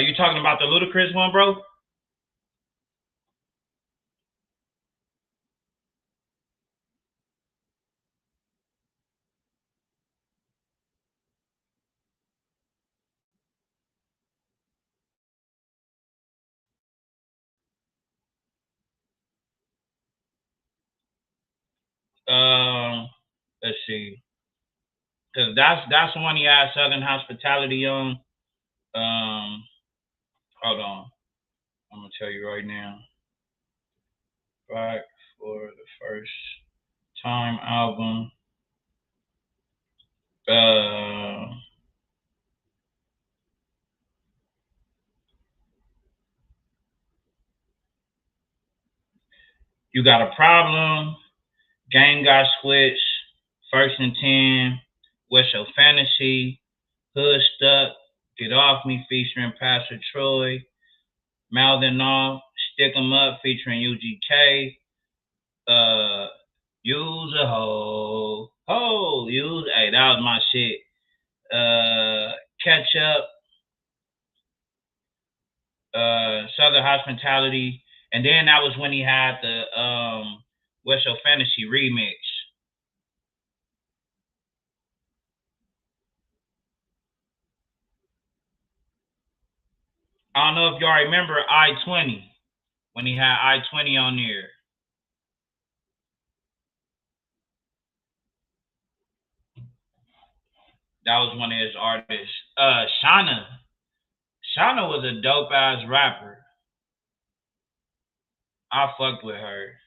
You talking about the Ludacris one, bro? Let's see, cause that's the one he had Southern Hospitality on. Hold on, I'm gonna tell you right now. Back for the first time album. You got a problem. Game got switched. First and 10. What's your fantasy? Hood stuck. Get off me featuring Pastor Troy. Mouthing off. Stick 'em up featuring UGK. Use a hoe. Ho, use. Hey, that was my shit. Catch up. Southern Hospitality. And then that was when he had the What's Your Fantasy remix. I don't know if y'all remember I-20 when he had I-20 on there. That was one of his artists. Shauna. Shauna was a dope ass rapper. I fucked with her.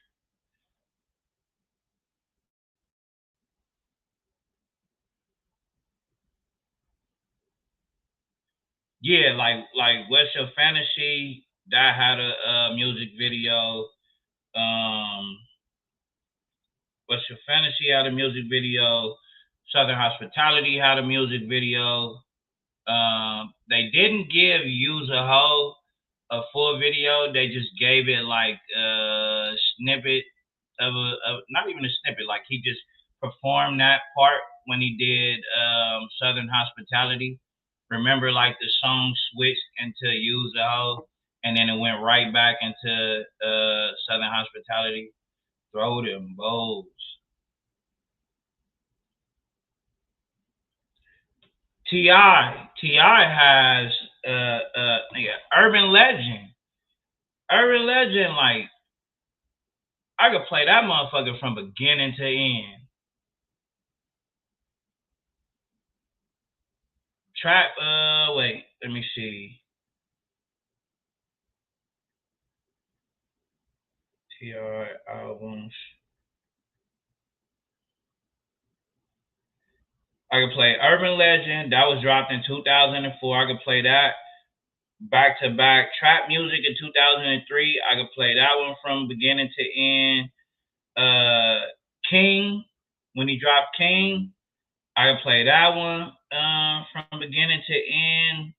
Yeah, like What's Your Fantasy? That had a music video. What's Your Fantasy had a music video. Southern Hospitality had a music video. They didn't give Use a Hoe a full video. They just gave it like a snippet of not even a snippet. Like he just performed that part when he did Southern Hospitality. Remember, like the song switched into Use a Hoe, and then it went right back into Southern Hospitality. Throw them bows. Ti has Urban Legend. Urban Legend, like I could play that motherfucker from beginning to end. Trap. Wait, let me see. Ti albums. I could play Urban Legend. That was dropped in 2004. I could play that back to back. Trap Music in 2003. I could play that one from beginning to end. King, when he dropped King, I could play that one from beginning to end.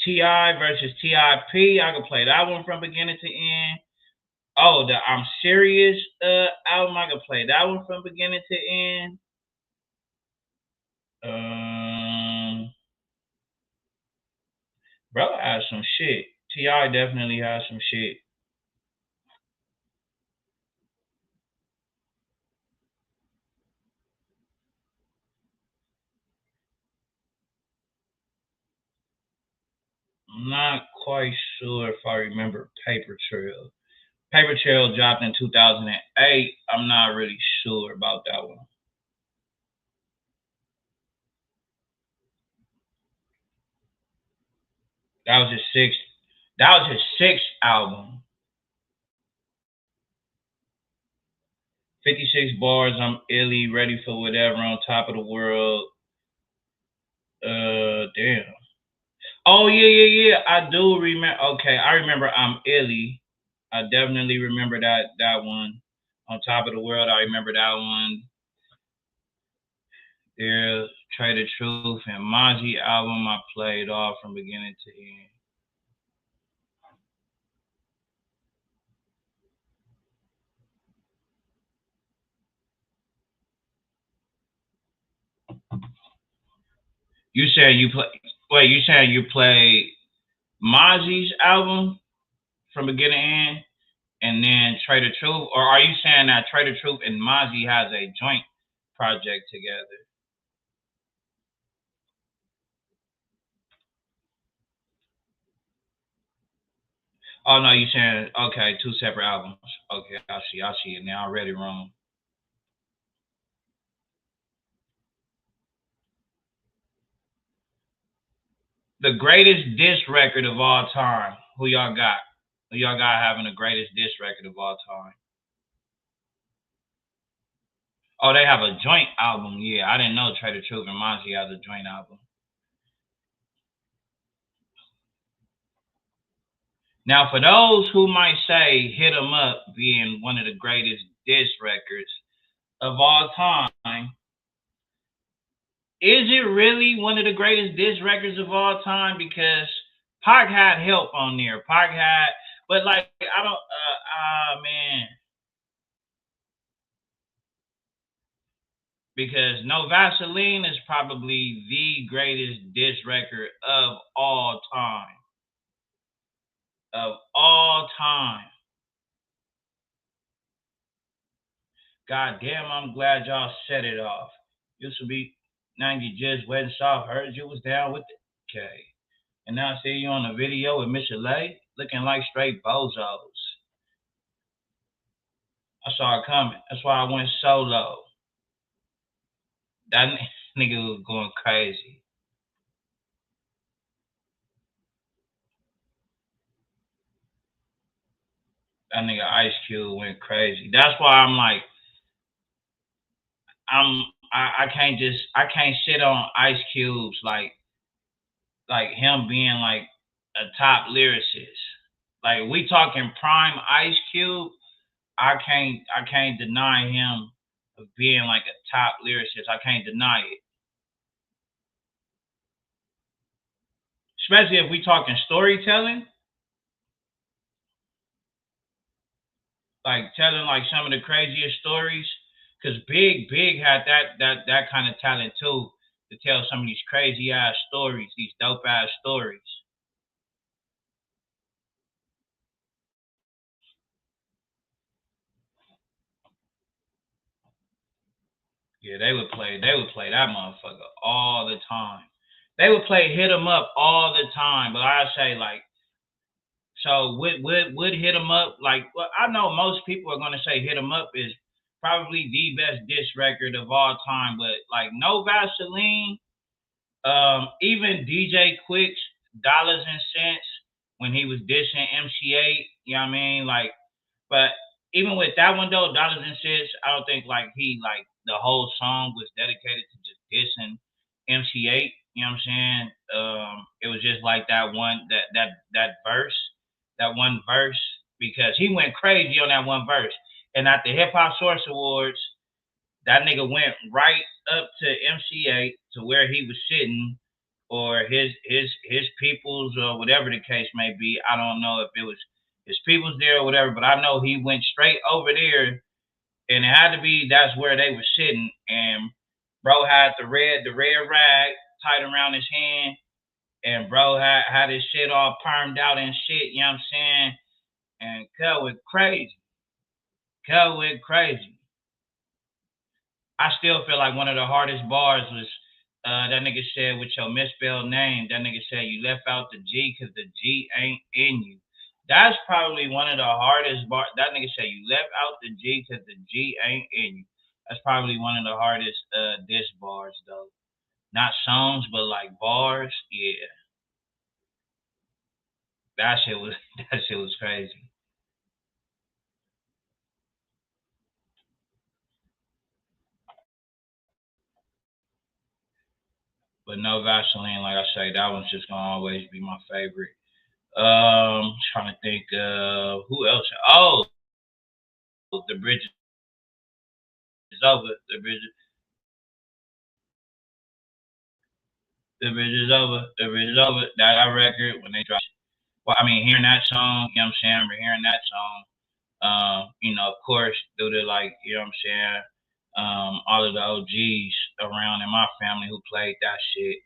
Ti versus Tip. I could play that one from beginning to end. Oh, the I'm Serious album. I could play that one from beginning to end. Bro has some shit. Ti definitely has some shit. I'm not quite sure if I remember Paper Trail. Paper Trail dropped in 2008. I'm not really sure about that one. That was his sixth. That was his sixth album. 56 bars. I'm illy, ready for whatever. On top of the world. Damn. Oh yeah. I do remember. Okay, I remember. I'm illy. I definitely remember that one. On top of the world. I remember that one. There's Trade the Truth and Maji album. I played off from beginning to end. You saying you play? Wait, you saying you play Maji's album from beginning to end, and then Trade the Truth, or are you saying that Trade the Truth and Maji has a joint project together? Oh no, you saying okay, two separate albums. Okay, I see it now. I read it wrong. The greatest diss record of all time. Who y'all got? Who y'all got having the greatest diss record of all time? Oh, they have a joint album. Yeah, I didn't know Trade the Truth and Maji has a joint album. Now, for those who might say Hit 'Em Up being one of the greatest diss records of all time, is it really one of the greatest diss records of all time? Because Pac had help on there. Pac had, but like, I don't, man. Because No Vaseline is probably the greatest diss record of all time. Of all time. God damn, I'm glad y'all set it off. Used to be 90 just wet and soft. Heard you was down with the K. And now I see you on the video with Miss Lay looking like straight bozos. I saw it coming. That's why I went solo. That nigga was going crazy. That nigga Ice Cube went crazy. That's why I'm like, I can't sit on Ice Cube's like him being like a top lyricist. Like we talking prime Ice Cube, I can't deny him of being like a top lyricist. I can't deny it. Especially if we talking storytelling. Like telling like some of the craziest stories. Cause Big had that kind of talent too, to tell some of these crazy ass stories, these dope ass stories. Yeah, they would play that motherfucker all the time. They would play Hit 'Em Up all the time, but I say like, so would Hit 'Em Up, like, well, I know most people are gonna say Hit 'Em Up is probably the best diss record of all time, but like No Vaseline, even DJ Quick's Dollars and Cents when he was dissing MC8, you know what I mean? Like, but even with that one though, Dollars and Cents, I don't think like he like the whole song was dedicated to just dissing MC8. You know what I'm saying? It was just like that one that verse, that one verse, because he went crazy on that one verse. And at the Hip Hop Source Awards, that nigga went right up to MC8 to where he was sitting, or his peoples, or whatever the case may be. I don't know if it was his peoples there or whatever, but I know he went straight over there, and it had to be that's where they were sitting. And bro had the red rag tied around his hand, and bro had his shit all permed out and shit. You know what I'm saying? And Cut went crazy. Cut went crazy. I still feel like one of the hardest bars was That nigga said with your misspelled name, that nigga said you left out the G because the G ain't in you. That's probably one of the hardest bars. That nigga said you left out the G because the G ain't in you. That's probably one of the hardest diss bars though. Not songs, but like bars. Yeah, that shit was that shit was crazy. But no Vaseline, like I say, that one's just gonna always be my favorite. Trying to think who else. Oh, the bridge is over. The bridge is over. The bridge is over. That record when they dropped. Well, I mean, hearing that song, you know what I'm saying? But hearing that song, you know, of course, due to like, you know what I'm saying, all of the OGs around in my family who played that shit.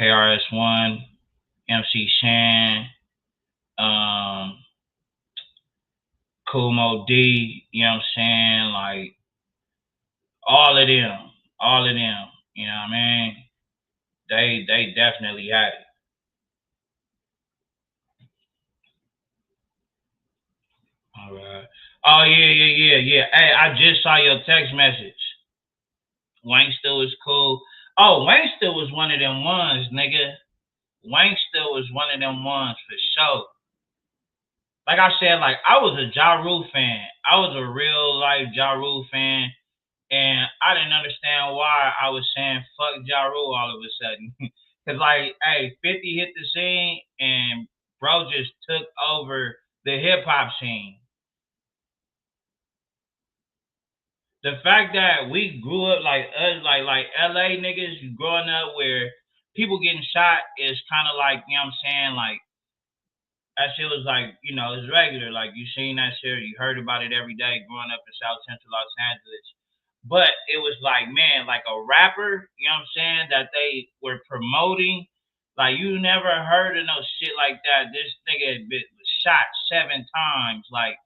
KRS-One, MC Shan, Kool Mo D, you know what I'm saying? Like, all of them, you know what I mean? They definitely had it. All right. Oh yeah. Hey, I just saw your text message. Wankster was cool. Oh, Wankster was one of them ones, nigga. Wankster was one of them ones for sure. Like I said, like I was a Ja Rule fan. I was a real life Ja Rule fan. And I didn't understand why I was saying fuck Ja Rule all of a sudden. Cause like, hey, 50 hit the scene and bro just took over the hip hop scene. The fact that we grew up like us, like LA niggas growing up where people getting shot is kind of like, you know what I'm saying, like that shit was like, you know, it's regular. Like you seen that shit, you heard about it every day growing up in South Central Los Angeles. But it was like, man, like a rapper, you know what I'm saying, that they were promoting. Like you never heard of no shit like that. This nigga had been shot 7 times, like,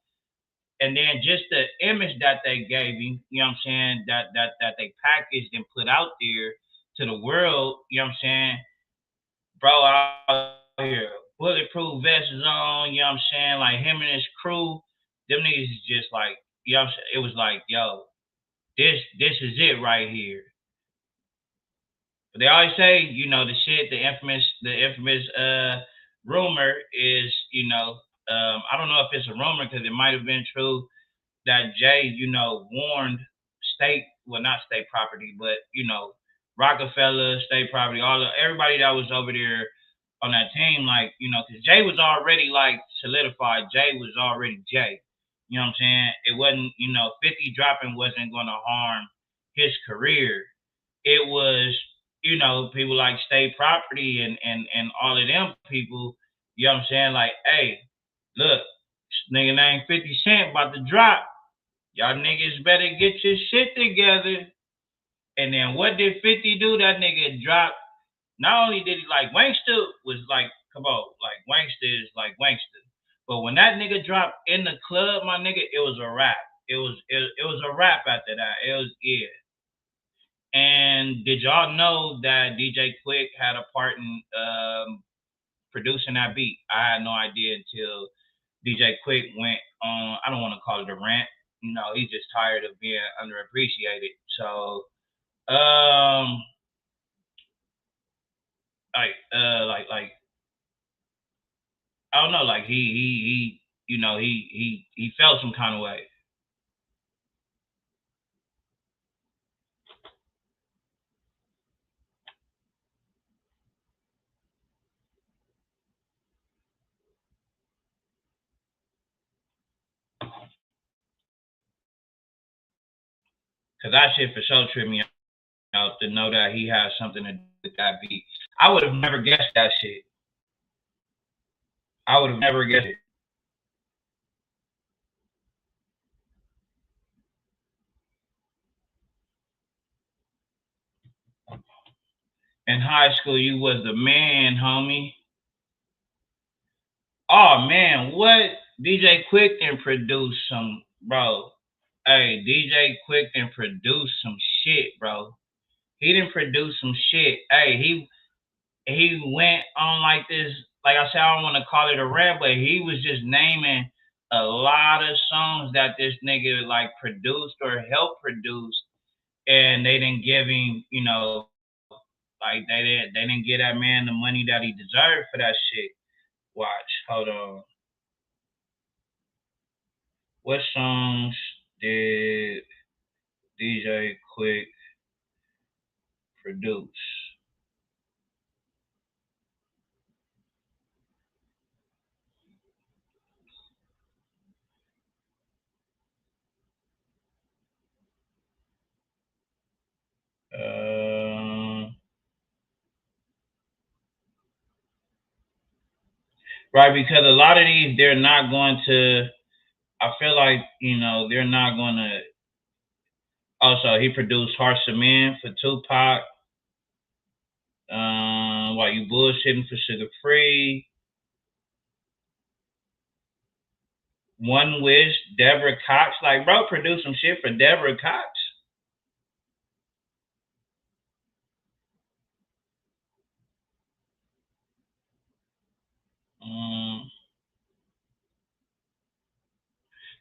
and then just the image that they gave him, you know what I'm saying, that they packaged and put out there to the world, you know what I'm saying, bro, out here, bulletproof vests on, you know what I'm saying, like him and his crew, them niggas is just like, you know what I'm saying, it was like, yo, this is it right here. But they always say, you know, the infamous rumor is, you know, I don't know if it's a rumor because it might have been true that Jay, you know, warned not state property, but you know, Rockefeller, state property, everybody that was over there on that team, like, you know, because Jay was already like solidified. Jay was already Jay. You know what I'm saying? It wasn't, you know, 50 dropping wasn't going to harm his career. It was, you know, people like state property and all of them people, you know what I'm saying? Like, hey, look, this nigga named 50 Cent about to drop. Y'all niggas better get your shit together. And then what did 50 do? That nigga dropped. Not only did he like Wankster was like, come on, like Wankster is like Wankster. But when that nigga dropped in the club, my nigga, it was a rap. It was a rap after that. It was yeah. And did y'all know that DJ Quick had a part in producing that beat? I had no idea until DJ Quick went on. I don't want to call it a rant. You know, he's just tired of being underappreciated. So, like I don't know, like he you know he felt some kind of way. Cause that shit for sure tripped me out to know that he has something to do with that beat. I would have never guessed that shit. I would have never guessed it. In high school, you was the man, homie. Oh man, what DJ Quick and produced some, bro. Hey, DJ Quick and produce some shit, bro. He didn't produce some shit. Hey, he went on like this. Like I said, I don't want to call it a rap, but he was just naming a lot of songs that this nigga like produced or helped produce, and they didn't give him, like they didn't give that man the money that he deserved for that shit. Watch, hold on. What songs did DJ Quick produce? Right, because a lot of these they're not going to. I feel like they're not going to. Also, he produced "Hearts of Men" for Tupac. While you bullshitting for Sugar Free. One Wish, Deborah Cox. Like, bro, produced some shit for Deborah Cox.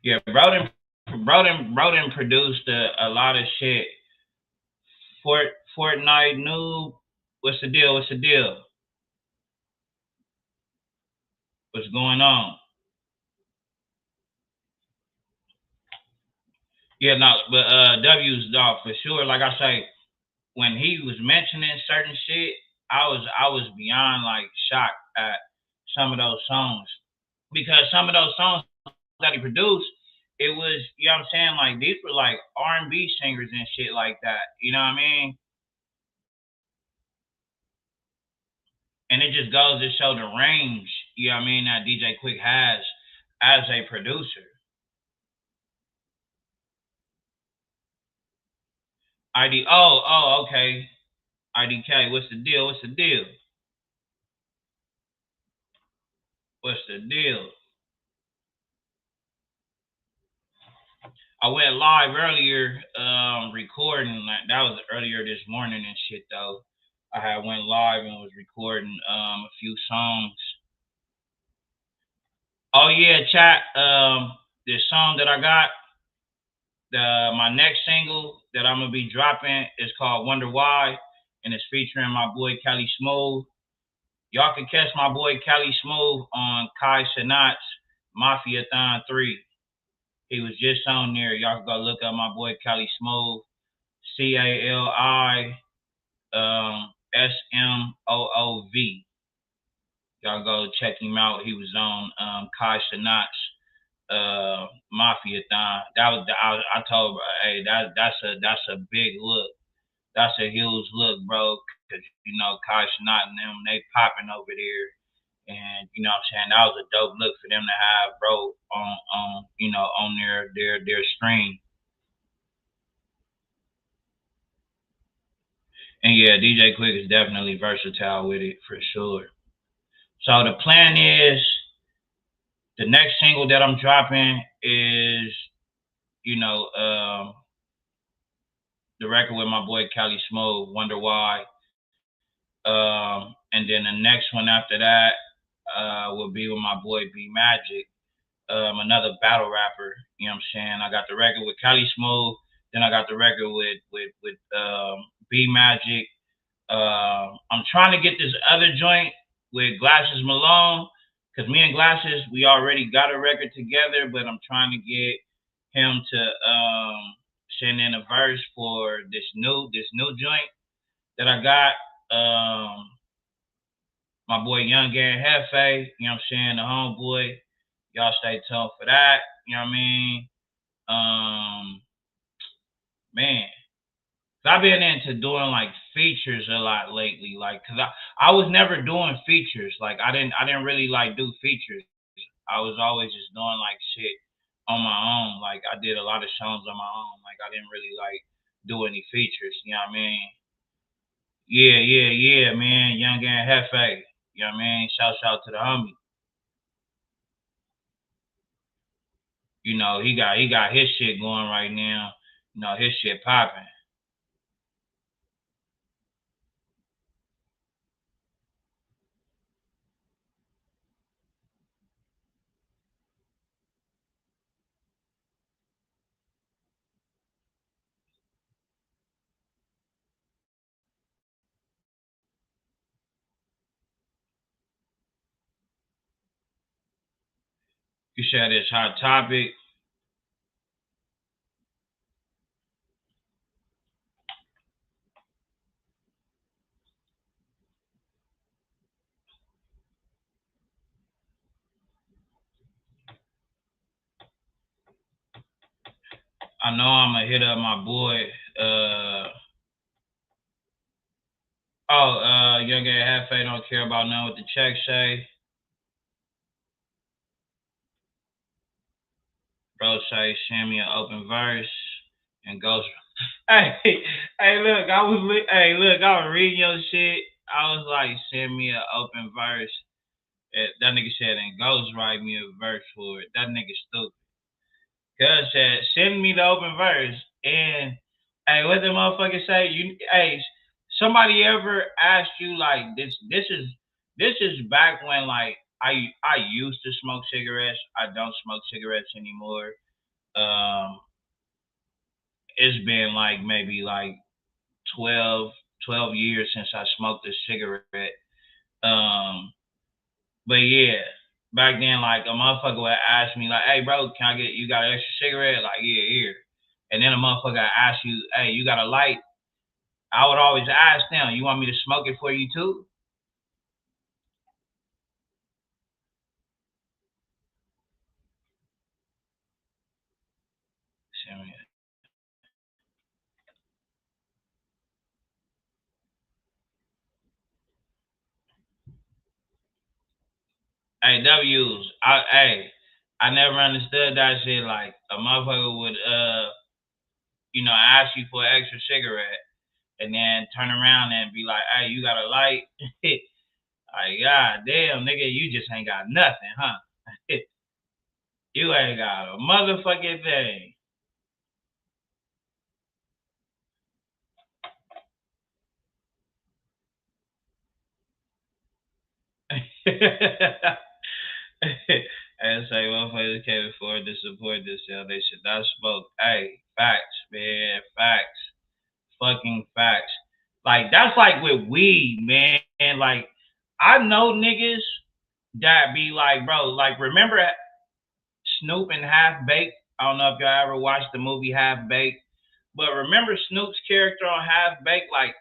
Yeah, Broden produced a lot of shit. Fortnite Noob. What's the deal? What's the deal? What's going on? Yeah, no, but W's dog for sure. Like I say, when he was mentioning certain shit, I was beyond like shocked at some of those songs, because some of those songs that he produced, it was, you know what I'm saying, like these were like R&B singers and shit like that. You know what I mean? And it just goes to show the range, you know what I mean, that DJ Quick has as a producer. Okay. IDK, what's the deal? What's the deal? What's the deal? I went live earlier, recording. Like, that was earlier this morning and shit though. I had went live and was recording a few songs. Oh yeah, chat. This song that I got, my next single that I'm gonna be dropping is called Wonder Why, and it's featuring my boy Cali Smooth. Y'all can catch my boy Cali Smooth on Kai Sinat's Mafia-thon 3. He was just on there. Y'all can go look up my boy Cali Smooth, CALI SMOOV. Y'all go check him out. He was on Kai Sinat's Mafia-thon. That was I told, hey, that's a big look. That's a huge look, bro. Cause Kai Sinat and them, they popping over there. And you know what I'm saying, that was a dope look for them to have, bro, on their stream. And yeah, DJ Quick is definitely versatile with it for sure. So the plan is, the next single that I'm dropping is, the record with my boy Cali Smooth, Wonder Why. And then the next one after that will be with my boy B Magic, another battle rapper. You know what I'm saying? I got the record with Cali Smooth, then I got the record with B Magic. I'm trying to get this other joint with Glasses Malone, because me and Glasses, we already got a record together, but I'm trying to get him to send in a verse for this new joint that I got. My boy Young and Hefe, you know what I'm saying, the homeboy. Y'all stay tuned for that. You know what I mean? Man, I've been into doing like features a lot lately, like, cause I was never doing features. Like I didn't really like do features. I was always just doing like shit on my own. Like I did a lot of songs on my own. Like I didn't really like do any features. You know what I mean? Yeah, man. Young and Hefe. You know what I mean? Shout out to the homie. you know, he got his shit going right now. You know, his shit popping. You said this hot topic. I know I'm gonna hit up my boy. Young Gay Hefe don't care about nothing what the check say. Bro say send me an open verse and goes. Hey, look, I was reading your shit. I was like, send me an open verse. That nigga said, and Ghost write me a verse for it. That nigga stupid. Cuz said, send me the open verse. And hey, what the motherfucker say? Somebody ever asked you like this is back when like I used to smoke cigarettes. I don't smoke cigarettes anymore. It's been like maybe like 12 years since I smoked a cigarette. But yeah, back then, like a motherfucker would ask me, like, "Hey, bro, can I get you got an extra cigarette?" Like, yeah, here. And then a motherfucker ask you, "Hey, you got a light?" I would always ask them, "You want me to smoke it for you too?" Hey, W's, I never understood that shit. Like a motherfucker would, ask you for an extra cigarette, and then turn around and be like, "Hey, you got a light?" Like, God damn, nigga, you just ain't got nothing, huh? You ain't got a motherfucking thing. And say motherfuckers can't afford to support this, they should not smoke. Hey, facts, man, facts, fucking facts. Like that's like with weed, man. Like I know niggas that be like, bro, like remember Snoop and Half Baked? I don't know if y'all ever watched the movie Half Baked, but remember Snoop's character on Half Baked? Like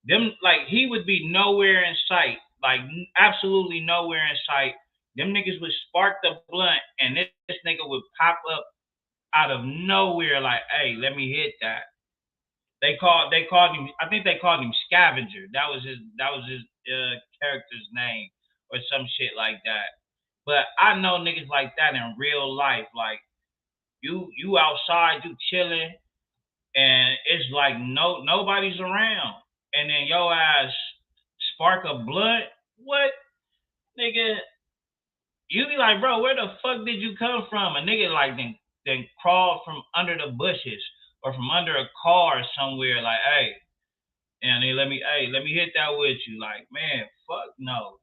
them, like he would be nowhere in sight, like absolutely nowhere in sight. Them niggas would spark the blunt, and this nigga would pop up out of nowhere, like, "Hey, let me hit that." They called him. I think they called him Scavenger. That was his character's name or some shit like that. But I know niggas like that in real life. Like you outside, you chilling, and it's like nobody's around, and then your ass spark a blunt. What, nigga? You be like, bro, where the fuck did you come from? A nigga like then crawled from under the bushes or from under a car somewhere. Like, hey, and they let me hit that with you. Like, man, fuck no.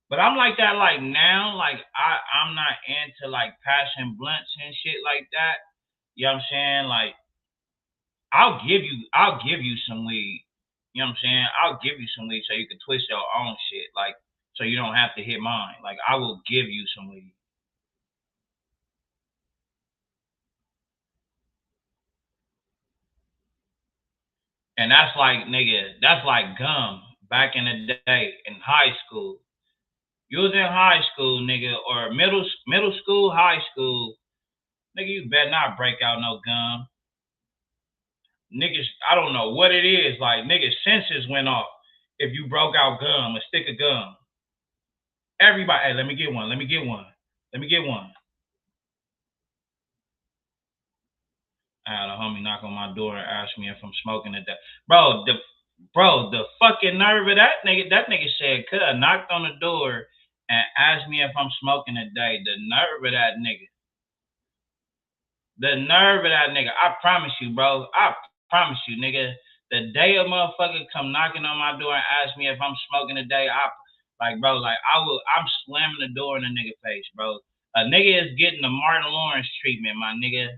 But I'm like that like now, like I'm not into like passing blunts and shit like that. You know what I'm saying? Like I'll give you some weed. You know what I'm saying? I'll give you some weed so you can twist your own shit. Like so you don't have to hit mine. Like I will give you some weed. And that's like nigga, that's like gum back in the day in high school. You was in high school, nigga, or middle school, high school, nigga, you better not break out no gum. Niggas, I don't know what it is. Like niggas' senses went off if you broke out gum, a stick of gum. Everybody, hey, let me get one. Let me get one. Let me get one. I had a homie knock on my door and ask me if I'm smoking at that. The fucking nerve of that nigga. That nigga said, "Cuz," knocked on the door and asked me if I'm smoking today. The nerve of that nigga. The nerve of that nigga. I promise you, bro. I promise you, nigga. The day a motherfucker come knocking on my door and ask me if I'm smoking today, I'm slamming the door in a nigga face, bro. A nigga is getting the Martin Lawrence treatment, my nigga.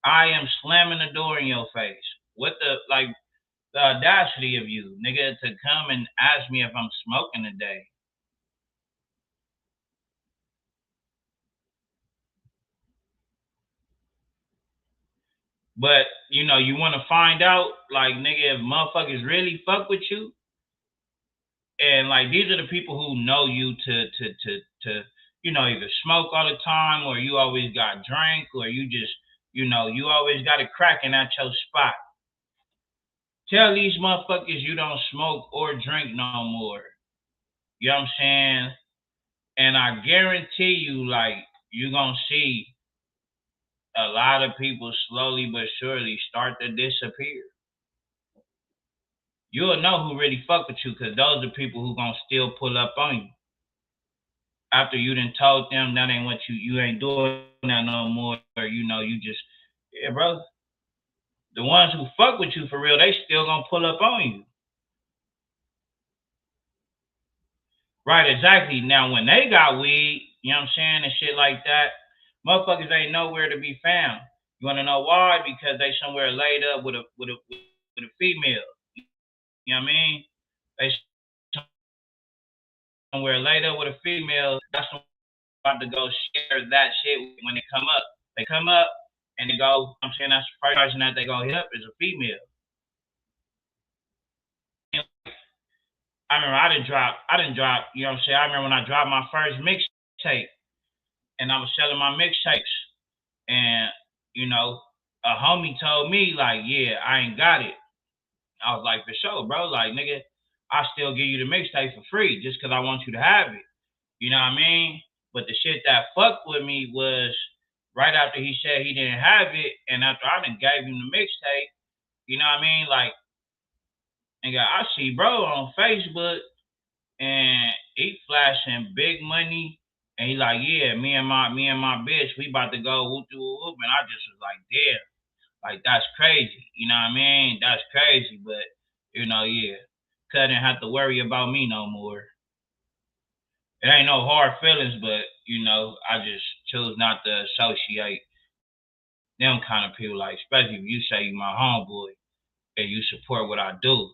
I am slamming the door in your face. What the audacity of you, nigga, to come and ask me if I'm smoking today. But you know, you want to find out, like, nigga, if motherfuckers really fuck with you, and like these are the people who know you to you know, either smoke all the time, or you always got drink, or you just, you know, you always got it cracking at your spot. Tell these motherfuckers you don't smoke or drink no more. You know what I'm saying? And I guarantee you, like, you're gonna see a lot of people slowly but surely start to disappear. You'll know who really fuck with you, because those are people who gonna still pull up on you. After you done told them that ain't what you ain't doing that no more, or you know, you just, yeah, bro. The ones who fuck with you for real, they still gonna pull up on you. Right, exactly. Now when they got weed, you know what I'm saying, and shit like that, motherfuckers ain't nowhere to be found. You wanna know why? Because they somewhere laid up with a female. You know what I mean? They somewhere laid up with a female. That's about to go share that shit when they come up. They come up and they go, I'm saying that's the first person that they go hit up is a female. I remember I didn't drop, you know what I'm saying? I remember when I dropped my first mixtape and I was selling my mixtapes, and, you know, a homie told me, like, yeah, I ain't got it. I was like, for sure, bro. Like, nigga, I still give you the mixtape for free just because I want you to have it. You know what I mean? But the shit that fucked with me was right after he said he didn't have it, and after I done gave him the mixtape, you know what I mean? Like, nigga, I see bro on Facebook, and he flashing big money, and he like, yeah, me and my bitch, we about to go whoop whoop, and I just was like, damn, like that's crazy. You know what I mean? That's crazy, but you know, yeah, couldn't have to worry about me no more. It ain't no hard feelings, but you know, I just choose not to associate them kind of people, like, especially if you say you my homeboy and you support what I do.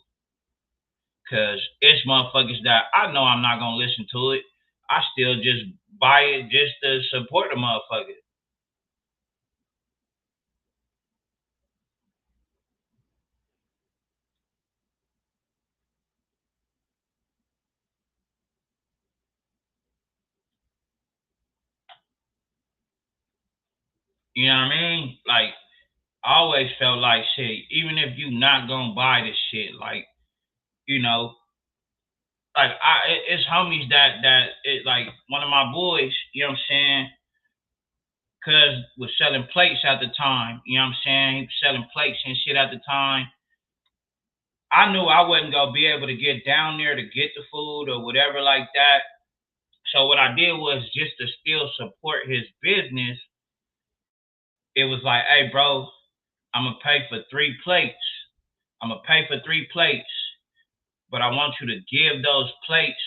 Cause it's motherfuckers that I know I'm not gonna listen to it. I still just buy it just to support the motherfucker. You know what I mean? Like, I always felt like shit, even if you not gonna buy this shit, like, you know, like it's homies that it, like one of my boys, you know what I'm saying? Cuz was selling plates at the time, you know what I'm saying? He was selling plates and shit at the time. I knew I wasn't gonna be able to get down there to get the food or whatever like that. So what I did was, just to still support his business, it was like, hey bro, I'm gonna pay for 3 plates. I'm gonna pay for 3 plates, but I want you to give those plates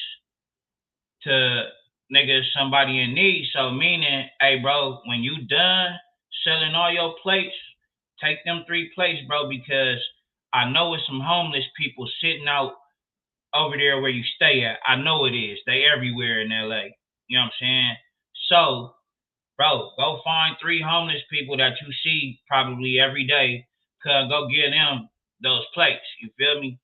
to niggas, somebody in need. So meaning, hey bro, when you done selling all your plates, take them 3 plates, bro, because I know it's some homeless people sitting out over there where you stay at. I know it is. They everywhere in LA. You know what I'm saying? So, bro, go find 3 homeless people that you see probably every day. Go give them those plates. You feel me?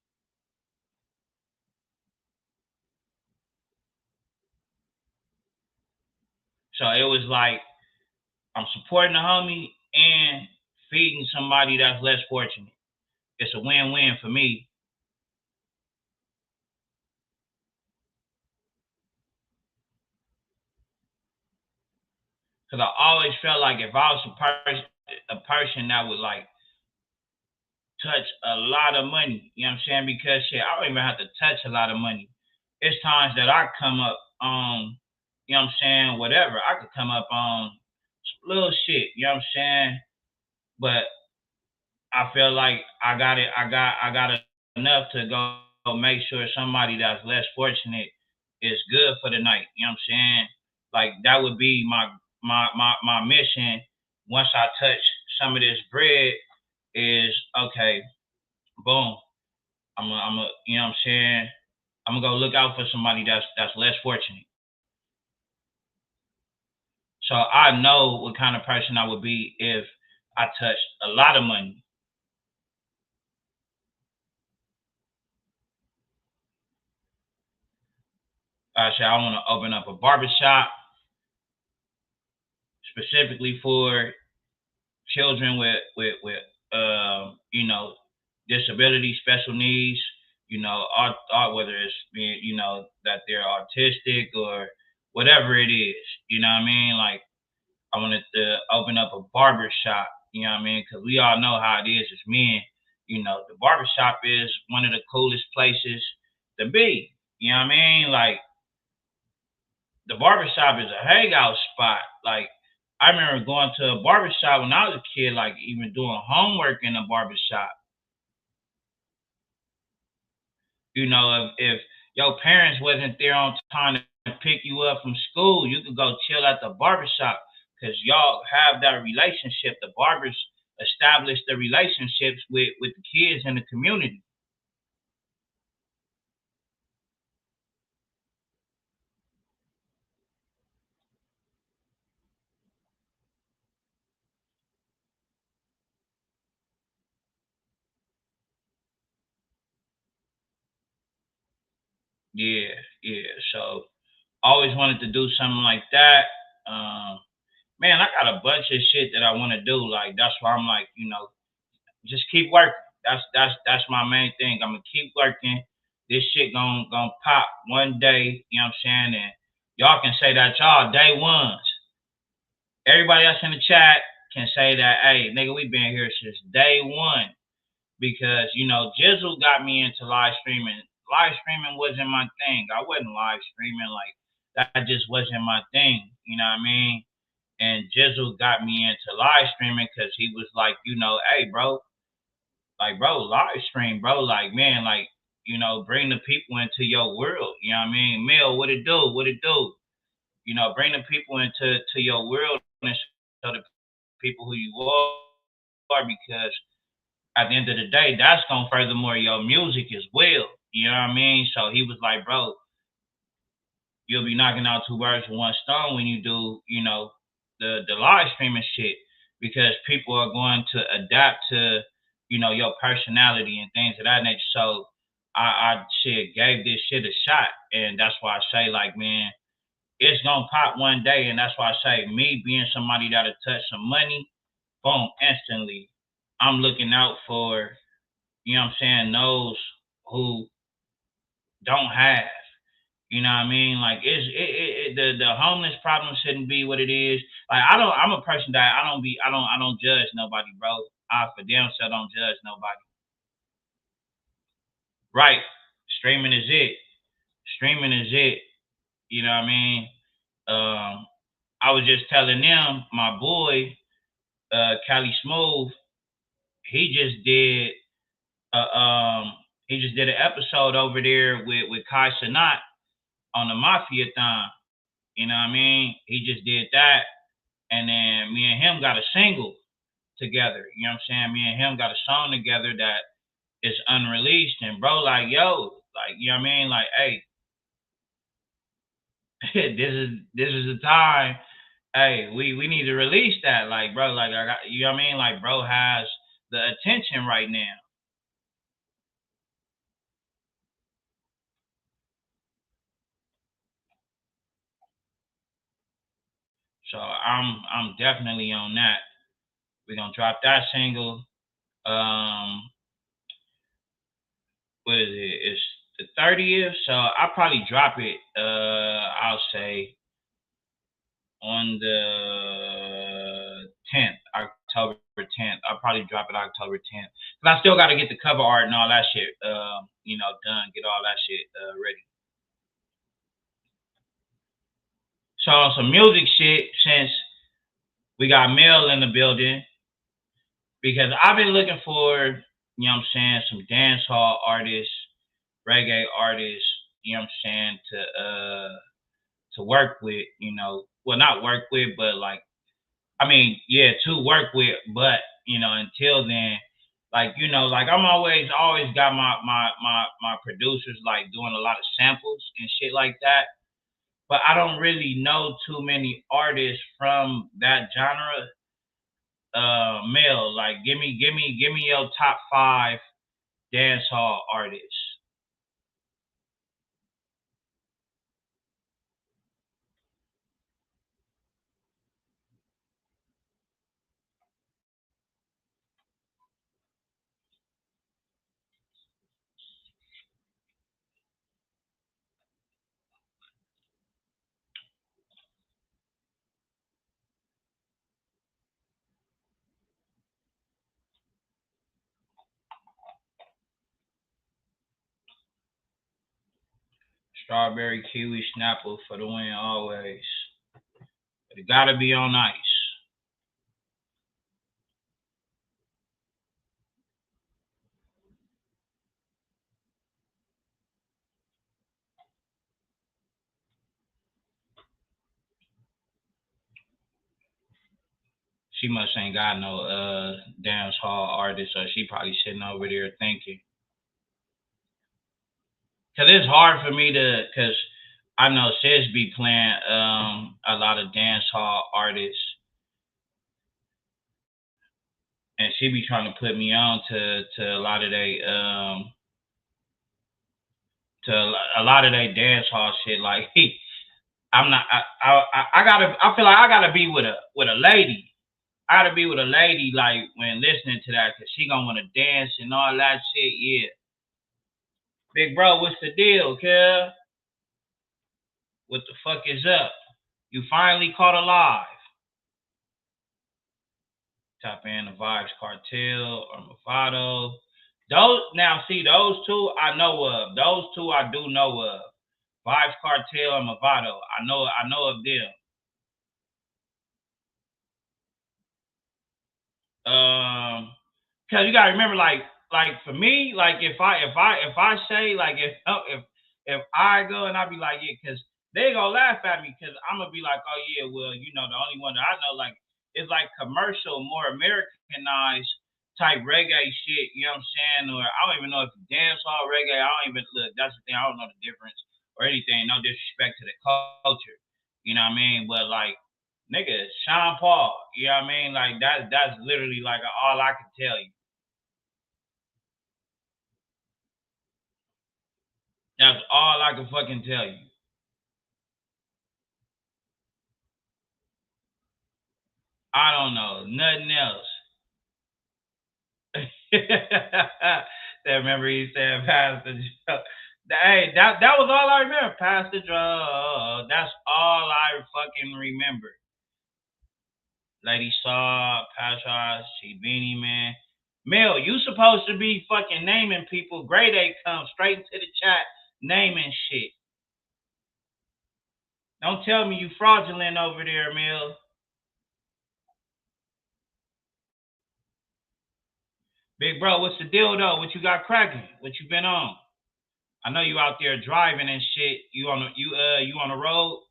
So it was like, I'm supporting the homie and feeding somebody that's less fortunate. It's a win-win for me. Cause I always felt like if I was a person that would like touch a lot of money, you know what I'm saying? Because shit, I don't even have to touch a lot of money. It's times that I come up on, you know what I'm saying, whatever. I could come up on some little shit, you know what I'm saying? but I feel like I got enough to go make sure somebody that's less fortunate is good for the night. You know what I'm saying? Like that would be my mission once I touch some of this bread is okay, boom. You know what I'm saying? I'm gonna go look out for somebody that's less fortunate. So I know what kind of person I would be if I touched a lot of money. I said I want to open up a barbershop specifically for children with you know, disability, special needs. You know, whether it's being, you know, that they're autistic or whatever it is. You know what I mean? Like I wanted to open up a barber shop. You know what I mean? Because we all know how it is as men. You know, the barber shop is one of the coolest places to be. You know what I mean? Like the barbershop is a hangout spot. Like I remember going to a barbershop when I was a kid, like even doing homework in a barbershop. You know, if your parents wasn't there on time to pick you up from school, you could go chill at the barbershop because y'all have that relationship. The barbers establish the relationships with the kids in the community. Yeah, yeah. So always wanted to do something like that. Man, I got a bunch of shit that I want to do. Like that's why I'm like, you know, just keep working. That's my main thing. I'm gonna keep working. This shit gonna pop one day. You know what I'm saying? And y'all can say that y'all day ones. Everybody else in the chat can say that, hey, nigga, we been here since day one. Because, you know, Jizzle got me into live streaming. Live streaming wasn't my thing. I wasn't live streaming like that just wasn't my thing. You know what I mean? And Jizzle got me into live streaming because he was like, you know, hey, bro, like, bro, live stream, bro, like, man, like, you know, bring the people into your world. You know what I mean? Mill, what it do? What it do? You know, bring the people into your world and show the people who you are because at the end of the day, that's gonna furthermore your music as well. You know what I mean? So he was like, bro, you'll be knocking out two birds with one stone when you do, you know, the live streaming shit because people are going to adapt to, you know, your personality and things of that nature. So I shit gave this shit a shot, and that's why I say like, man, it's gonna pop one day, and that's why I say me being somebody that'll touch some money, boom, instantly. I'm looking out for, you know what I'm saying, those who don't have. You know what I mean? Like the homeless problem shouldn't be what it is. Like I'm a person that I don't judge nobody, bro. I for damn sure don't judge nobody. Right. Streaming is it. Streaming is it. You know what I mean? I was just telling them, my boy, Cali Smooth, he just did he just did an episode over there with Kai Sanat on the Mafia thon. You know what I mean? He just did that. And then me and him got a single together. You know what I'm saying? Me and him got a song together that is unreleased. And bro, like, yo, like, you know what I mean? Like, hey, this is the time. Hey, we need to release that. Like, bro, like I got, you know what I mean? Like, bro has the attention right now. So I'm definitely on that. We're gonna drop that single. What is it? It's the 30th, so I'll probably drop it. I'll say on the 10th, October 10th. I'll probably drop it October 10th. But I still got to get the cover art and all that shit, you know, done. Get all that shit ready. So on some music shit, since we got Mel in the building, because I've been looking for, you know what I'm saying, some dance hall artists, reggae artists, you know what I'm saying, to work with, you know, well not work with, but like I mean, yeah, to work with, but you know, until then, like you know, like I'm always got my producers like doing a lot of samples and shit like that. But I don't really know too many artists from that genre. Male, like give me your top 5 dance hall artists. Strawberry, kiwi, Snapple for the win always. But it gotta be on ice. She must ain't got no dance hall artist, so she probably sitting over there thinking. Cause it's hard for me to, cause I know Sis be playing a lot of dance hall artists, and she be trying to put me on to a lot of they to a lot of they dance hall shit. Like I'm not, I gotta, I feel like I gotta be with a lady. I gotta be with a lady like when listening to that, cause she gonna wanna dance and all that shit. Yeah, big bro, what's the deal, kid? What the fuck is up? You finally caught alive. Tap in the Vibes Cartel or Movado. Those now see those two I know of. Those two I do know of. Vibes Cartel and Movado. I know of them. Cause you gotta remember, like for me, like if I say like if I go and I be like yeah, cause they gonna laugh at me, cause I'm gonna be like oh yeah, well you know the only one that I know like is like commercial, more Americanized type reggae shit. You know what I'm saying? Or I don't even know if it's dance hall reggae. I don't even look. That's the thing. I don't know the difference or anything. No disrespect to the culture. You know what I mean? But like nigga, Sean Paul, you know what I mean? Like that's literally like all I can tell you. That's all I can fucking tell you. I don't know nothing else. That remember he said pass the drug. Hey, that was all I remember. Pass the drug. That's all I fucking remember. Lady Saw, Pasha, she Beanie Man. Mill, you supposed to be fucking naming people. Grade A comes straight into the chat naming shit. Don't tell me you fraudulent over there, Mill. Big bro, what's the deal though? What you got cracking? What you been on? I know you out there driving and shit. You on the road?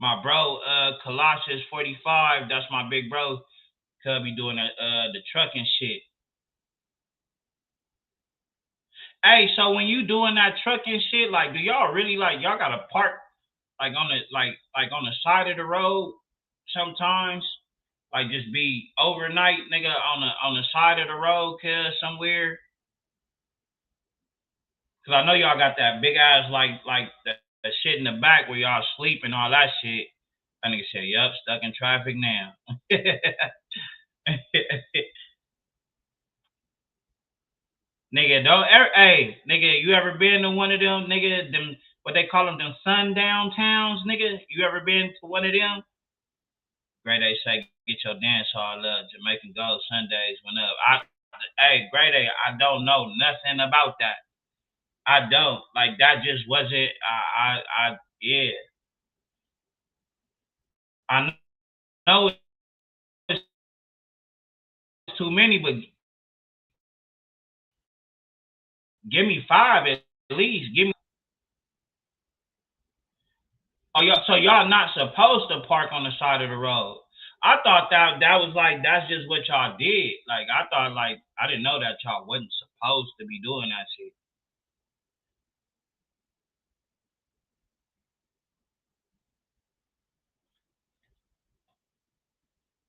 My bro, Colossus 45. That's my big bro. Could be doing the trucking shit. Hey, so when you doing that trucking shit, like, do y'all really like y'all gotta park like on the like on the side of the road sometimes? Like just be overnight, nigga, on the side of the road, cause somewhere. Cause I know y'all got that big ass like the shit in the back where y'all sleep and all that shit. That nigga said, "Yup, stuck in traffic now." Nigga, don't ever, hey, nigga, you ever been to one of them, nigga, them, what they call them sundown towns, nigga? You ever been to one of them? Great A say, get your dance hall up. Jamaican Gold Sundays went up. Hey, Great A, I don't know nothing about that. I don't. Like, that just wasn't, yeah. I know too many, but give me 5 at least. Give me. Oh, so y'all not supposed to park on the side of the road. I thought that was like, that's just what y'all did. Like, I thought, like, I didn't know that y'all wasn't supposed to be doing that shit.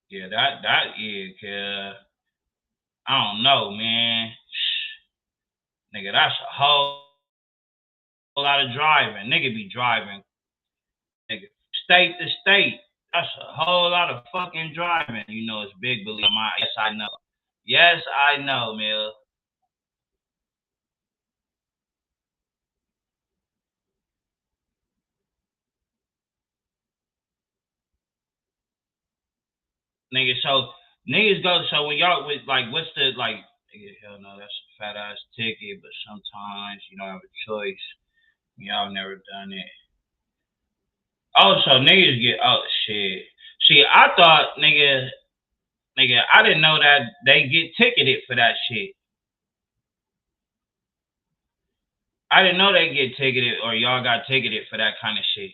Yeah, cause I don't know, man. Nigga, that's a whole lot of driving. Nigga be driving, nigga, state to state. That's a whole lot of fucking driving. You know, it's big believe my. Yes, I know. Yes, I know, Mill. Nigga, so niggas go. So when y'all with like, what's the like? Nigga, hell no, that's a fat ass ticket. But sometimes you don't have a choice. Y'all never done it. Oh, so niggas get shit. See, I thought nigga, I didn't know that they get ticketed for that shit. I didn't know they get ticketed or y'all got ticketed for that kind of shit.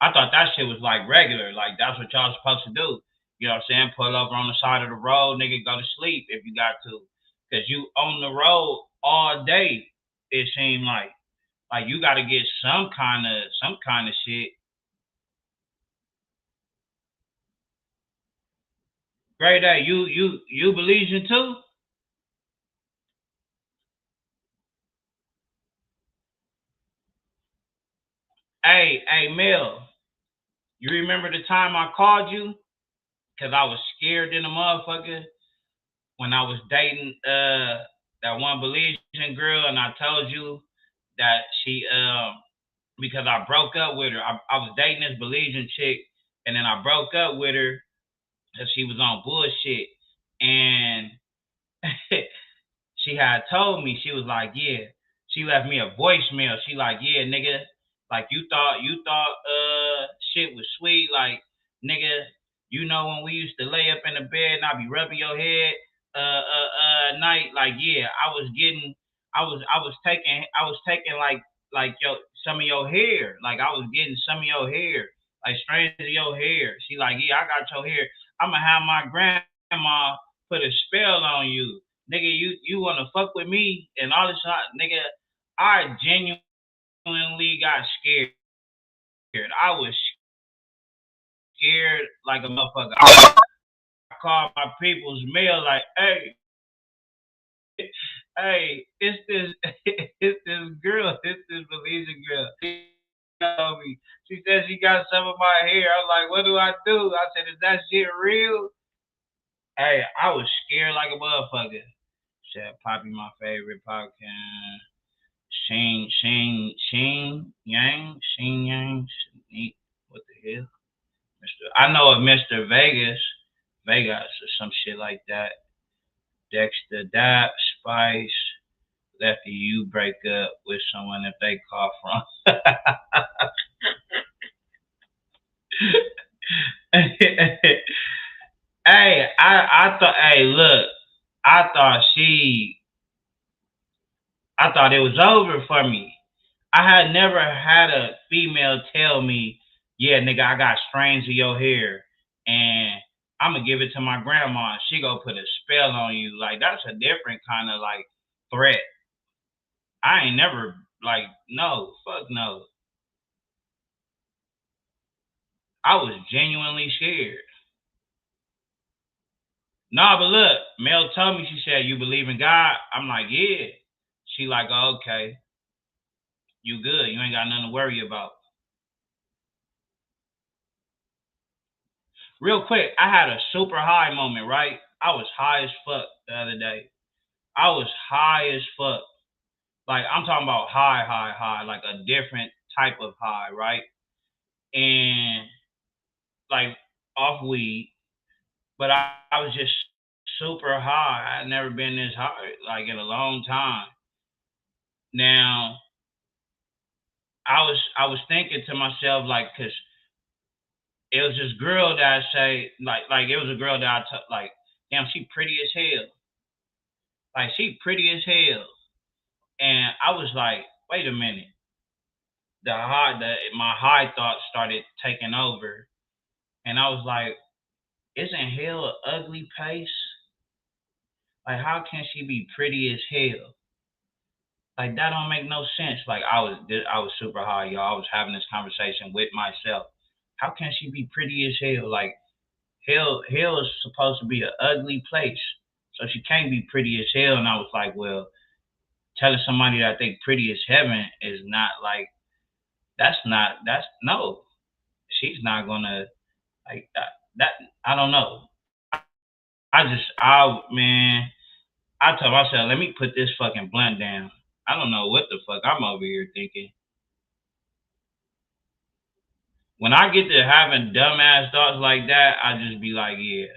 I thought that shit was like regular, like that's what y'all supposed to do. You know what I'm saying? Pull over on the side of the road, nigga, go to sleep if you got to. Cause you on the road all day, it seemed like. Like you gotta get some kind of shit. Great day, you Belizean too? Hey, Mel, you remember the time I called you? Cause I was scared in the motherfucker when I was dating that one Belizean girl, and I told you that she because I broke up with her. I was dating this Belizean chick, and then I broke up with her because she was on bullshit, and she had told me, she was like, yeah. She left me a voicemail. She like, yeah, nigga, like you thought shit was sweet, like nigga, you know when we used to lay up in the bed and I be rubbing your head at night, like yeah, I was taking like your some of your hair, like I was getting some of your hair, like strands of your hair. She like, yeah, I got your hair. I'ma have my grandma put a spell on you. Nigga, you wanna fuck with me and all this shit, nigga. I genuinely got scared. I was scared like a motherfucker. I called my people's mail like, hey, it's this it's this girl, it's this Belizean girl. She told me. She said she got some of my hair. I was like, what do I do? I said, is that shit real? Hey, I was scared like a motherfucker. Said Poppy my favorite podcast. Sheen Yang. What the hell? I know of Mr. Vegas or some shit like that. Dexter Dap, Spice, Lefty, you break up with someone if they call from. Hey, I thought, hey, look, I thought it was over for me. I had never had a female tell me, yeah, nigga, I got strands of your hair and I'm gonna give it to my grandma and she gonna put a spell on you. Like, that's a different kind of like threat. I ain't never, like, no, fuck no. I was genuinely scared. Nah, but look, Mel told me, she said, you believe in God? I'm like, yeah. She like, oh, okay, you good. You ain't got nothing to worry about. Real quick, I had a super high moment, right? I was high as fuck the other day. I was high as fuck. Like, I'm talking about high, like a different type of high, right? And like off weed, but I was just super high. I'd never been this high, like in a long time. Now, I was thinking to myself, like, cause it was this girl that I say, like it was a girl that I took, like, damn, she pretty as hell. Like, she pretty as hell. And I was like, wait a minute. My high thoughts started taking over. And I was like, isn't hell an ugly place? Like, how can she be pretty as hell? Like, that don't make no sense. Like, I was super high, y'all. I was having this conversation with myself. How can she be pretty as hell? Like, hell is supposed to be an ugly place. So she can't be pretty as hell. And I was like, well, telling somebody that they pretty as heaven is not like, that's no. She's not gonna like that. I don't know. Man, I told myself, let me put this fucking blunt down. I don't know what the fuck I'm over here thinking. When I get to having dumbass thoughts like that, I just be like, yeah.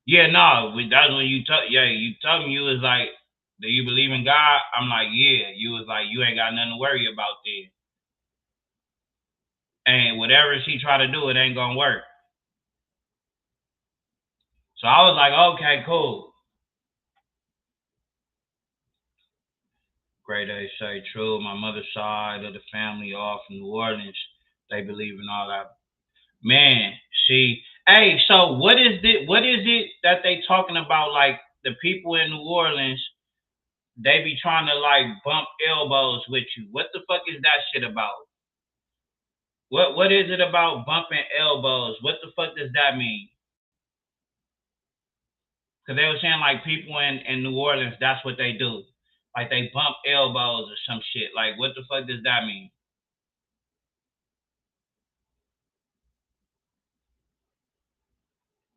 Yeah, no, that's when you told me you was like, do you believe in God? I'm like, yeah. You was like, you ain't got nothing to worry about then. And whatever she try to do, it ain't gonna work. So I was like, okay, cool. Great A say true. My mother's side of the family, all from New Orleans, they believe in all that. Man, see, hey, so what is it that they talking about? Like the people in New Orleans, they be trying to like bump elbows with you. What the fuck is that shit about? What is it about bumping elbows? What the fuck does that mean? Because they were saying like people in New Orleans, that's what they do. Like they bump elbows or some shit. Like what the fuck does that mean?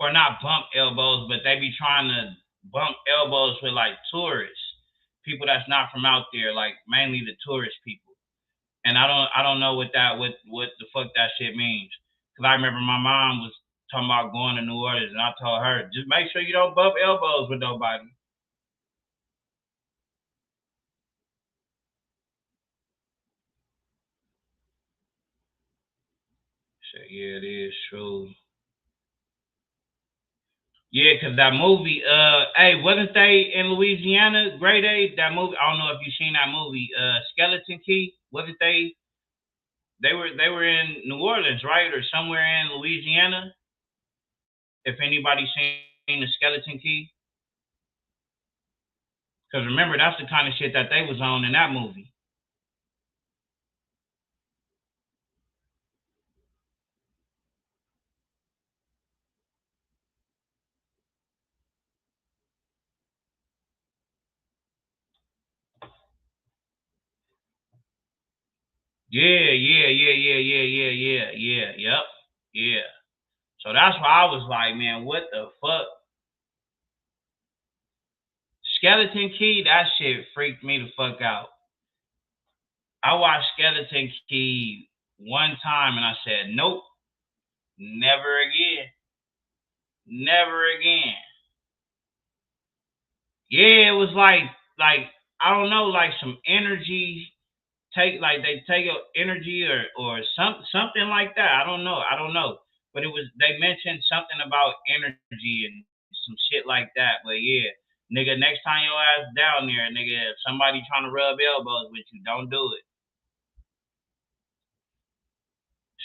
Or not bump elbows, but they be trying to bump elbows with like tourists, people that's not from out there, like mainly the tourist people. And I don't know what the fuck that shit means. Cause I remember my mom was talking about going to New Orleans, and I told her just make sure you don't bump elbows with nobody. So yeah, it is true. Yeah, cause that movie, hey, wasn't they in Louisiana? Grade A, that movie. I don't know if you seen that movie, Skeleton Key. Wasn't they? They were in New Orleans, right, or somewhere in Louisiana. If anybody's seen the Skeleton Key, because remember that's the kind of shit that they was on in that movie. Yep, yeah. So that's why I was like, man, what the fuck? Skeleton Key, that shit freaked me the fuck out. I watched Skeleton Key one time and I said, nope, never again. Never again. Yeah, it was like I don't know, like some energy they take your energy or something like that. I don't know. But they mentioned something about energy and some shit like that. But yeah, nigga, next time your ass down there, nigga, if somebody trying to rub elbows with you, don't do it.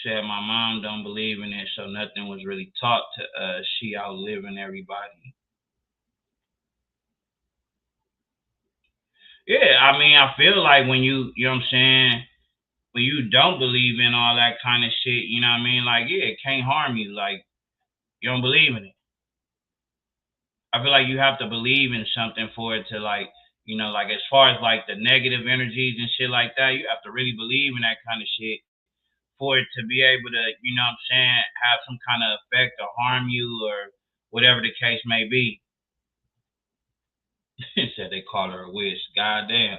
Said my mom don't believe in it, so nothing was really taught to us. She outliving everybody. Yeah, I mean, I feel like when you know what I'm saying, when you don't believe in all that kind of shit, you know what I mean? Like, yeah, it can't harm you. Like, you don't believe in it. I feel like you have to believe in something for it to like, you know, like as far as like the negative energies and shit like that, you have to really believe in that kind of shit for it to be able to, you know what I'm saying, have some kind of effect or harm you or whatever the case may be. Said they call her a witch. Goddamn.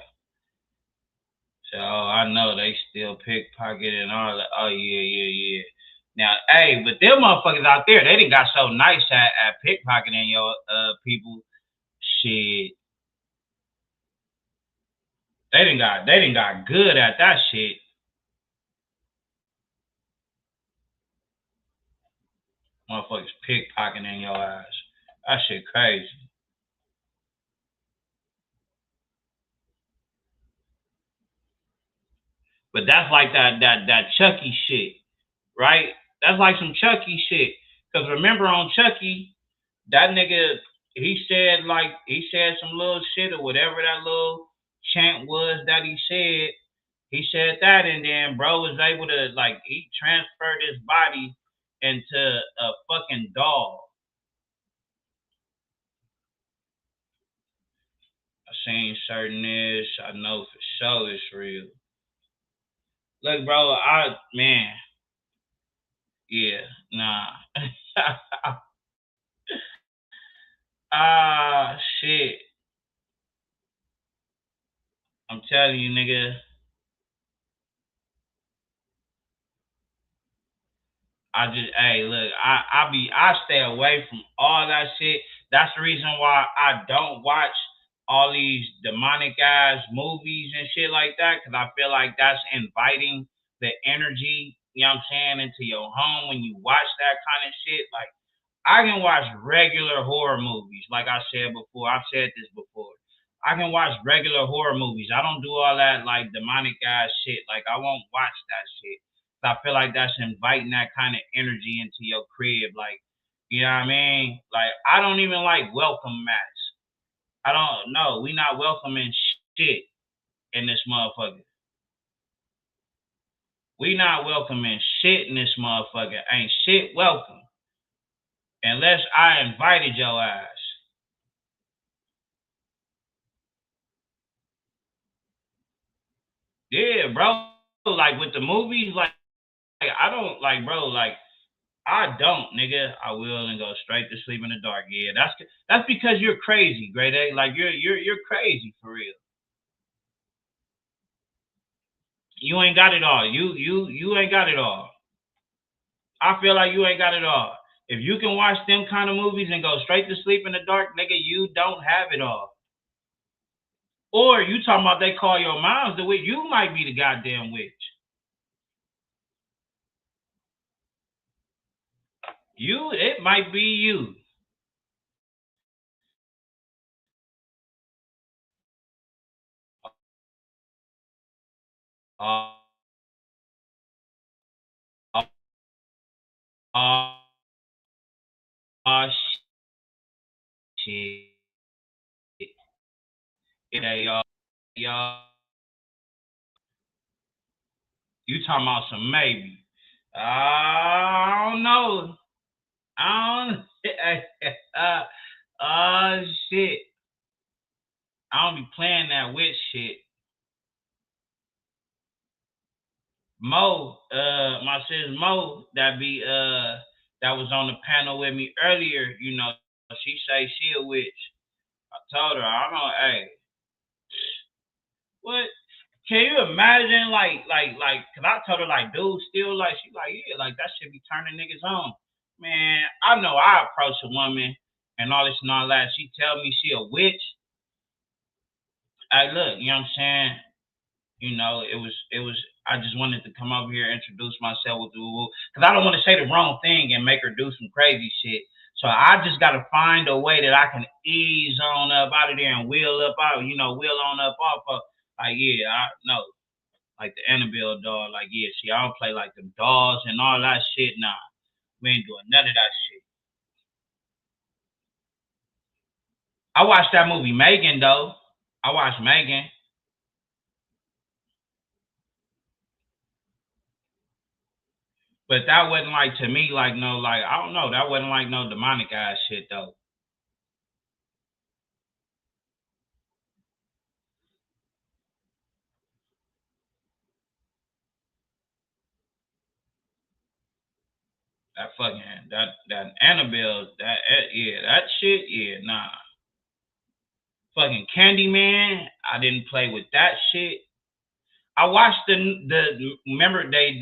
So I know they still pickpocket and all that. Oh yeah. Now, hey, but them motherfuckers out there, they done got so nice at pickpocketing your people. Shit. They done got good at that shit. motherfuckers pickpocketing your ass. That shit crazy. But that's like that Chucky shit, right? That's like some Chucky shit. Cause remember on Chucky, that nigga he said some little shit or whatever that little chant was that he said. He said that, and then bro was able to he transferred his body into a fucking doll. I seen certain this. I know for sure it's real. Look, bro, yeah, nah. Shit. I'm telling you, nigga. Hey, look, I stay away from all that shit. That's the reason why I don't watch all these demonic ass movies and shit like that, because I feel like that's inviting the energy, you know what I'm saying, into your home when you watch that kind of shit. Like, I can watch regular horror movies, like I said before. I've said this before. I can watch regular horror movies. I don't do all that like demonic ass shit. Like, I won't watch that shit. I feel like that's inviting that kind of energy into your crib. Like, you know what I mean? Like, I don't even like welcome mats. I don't know. We not welcoming shit in this motherfucker. We not welcoming shit in this motherfucker. Ain't shit welcome. Unless I invited your ass. Yeah, bro. Like with the movies, like I don't like, bro. Like I don't, nigga. I will and go straight to sleep in the dark. Yeah, that's because you're crazy, Grade A. Like you're crazy for real. You ain't got it all. You ain't got it all. I feel like you ain't got it all. If you can watch them kind of movies and go straight to sleep in the dark, nigga, you don't have it all. Or you talking about they call your moms the witch? You might be the goddamn witch. It might be you. Uh, uh, uh, shit. Yeah, y'all. You talking about some maybe? I don't know. I don't. Shit. I don't be playing that witch shit. Mo, my sis Mo, that was on the panel with me earlier. You know, she say she a witch. I told her, I don't. Hey, what? Can you imagine, cause I told her, like, dude, still, like, she like, yeah, like, that shit be turning niggas on. Man, I know I approach a woman and all this and all that. She tell me she a witch. Hey, look, you know what I'm saying? You know, I just wanted to come over here, introduce myself with the because I don't want to say the wrong thing and make her do some crazy shit. So I just got to find a way that I can ease on up out of there and wheel on up off of. Like, yeah, I know. Like the Annabelle doll. Like, yeah, see, I don't play like them dolls and all that shit. Nah, we ain't doing none of that shit. I watched that movie Megan, though. I watched Megan. But that wasn't like, to me, like, no, like, I don't know. That wasn't like no demonic ass shit, though. That Annabelle, that shit, yeah, nah. Fucking Candyman, I didn't play with that shit. I watched remember they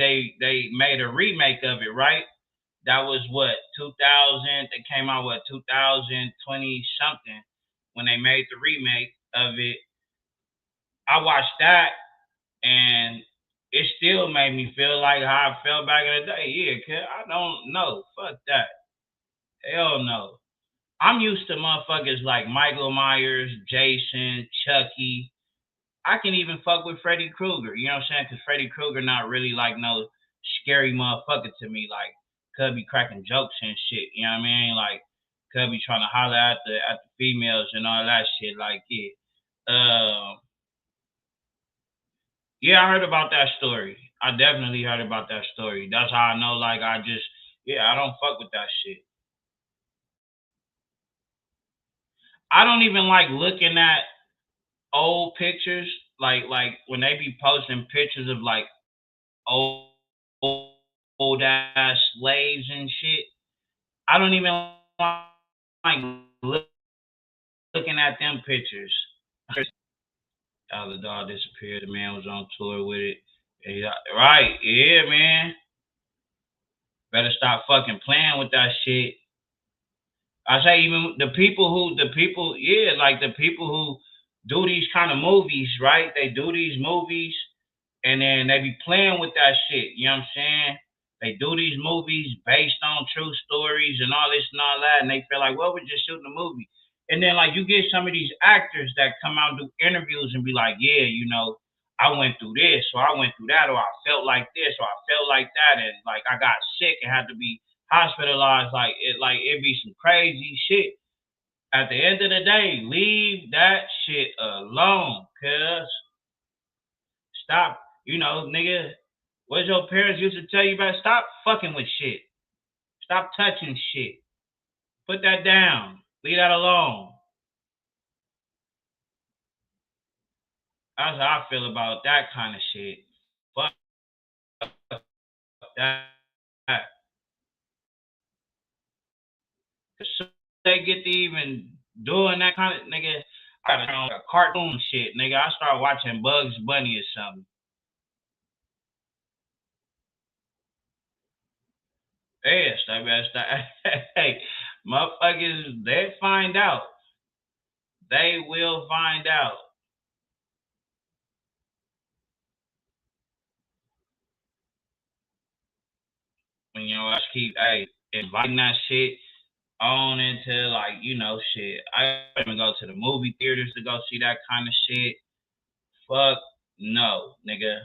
made a remake of it, right? That was what, 2000, they came out, what, 2020 something, when they made the remake of it. I watched that, and it still made me feel like how I felt back in the day. Yeah, kid, I don't know. Fuck that. Hell no. I'm used to motherfuckers like Michael Myers, Jason, Chucky. I can even fuck with Freddy Krueger. You know what I'm saying? Because Freddy Krueger not really like no scary motherfucker to me. Like, could be cracking jokes and shit. You know what I mean? Like, could be trying to holler at the females and all that shit. Like, yeah. Yeah, I heard about that story. I definitely heard about that story. That's how I know. Like, I don't fuck with that shit. I don't even like looking at old pictures, like when they be posting pictures of like old old ass slaves and shit. I don't even like looking at them pictures. How the dog disappeared. The man was on tour with it. Right? Yeah, man. Better stop fucking playing with that shit. I say even the people, yeah, like the people who do these kind of movies, right? They do these movies and then they be playing with that shit. You know what I'm saying? They do these movies based on true stories and all this and all that, and they feel like, well, we're just shooting a movie. And then like you get some of these actors that come out and do interviews and be like, yeah, you know, I went through this, or I went through that, or I felt like this, or I felt like that, and like I got sick and had to be hospitalized. Like it be some crazy shit. At the end of the day, leave that shit alone, cuz. Stop, you know, nigga. What your parents used to tell you about? Stop fucking with shit. Stop touching shit. Put that down. Leave that alone. That's how I feel about that kind of shit. Fuck that. So they get to even doing that kind of nigga. I gotta turn on a cartoon shit, nigga. I start watching Bugs Bunny or something. Hey, stop. Hey, motherfuckers, they find out. They will find out. When your ass keep inviting that shit on into like, you know, shit. I don't even go to the movie theaters to go see that kind of shit. Fuck no, nigga.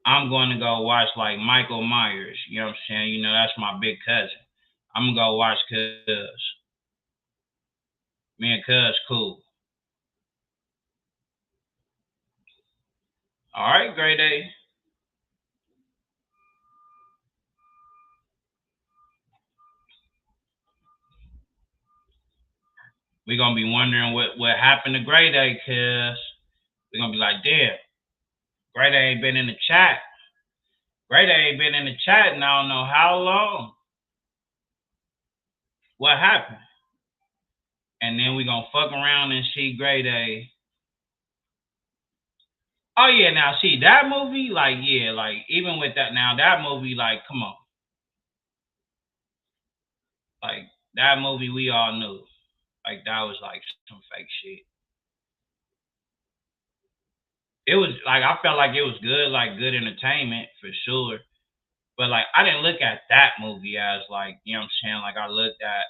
I'm going to go watch like Michael Myers. You know what I'm saying? You know, that's my big cousin. I'm gonna go watch Cuz. Me and Cuz cool. All right, great day. We're gonna be wondering what happened to Gray Day, Cuz. We're gonna be like, damn, Gray Day ain't been in the chat. Gray Day ain't been in the chat in I don't know how long. What happened? And then we gonna fuck around and see Gray Day. Oh yeah, now see that movie, like yeah, like even with that now, that movie, like, come on. Like that movie we all knew. Like that was like some fake shit. It was like I felt like it was good, like good entertainment for sure. But like I didn't look at that movie as like, you know what I'm saying? Like I looked at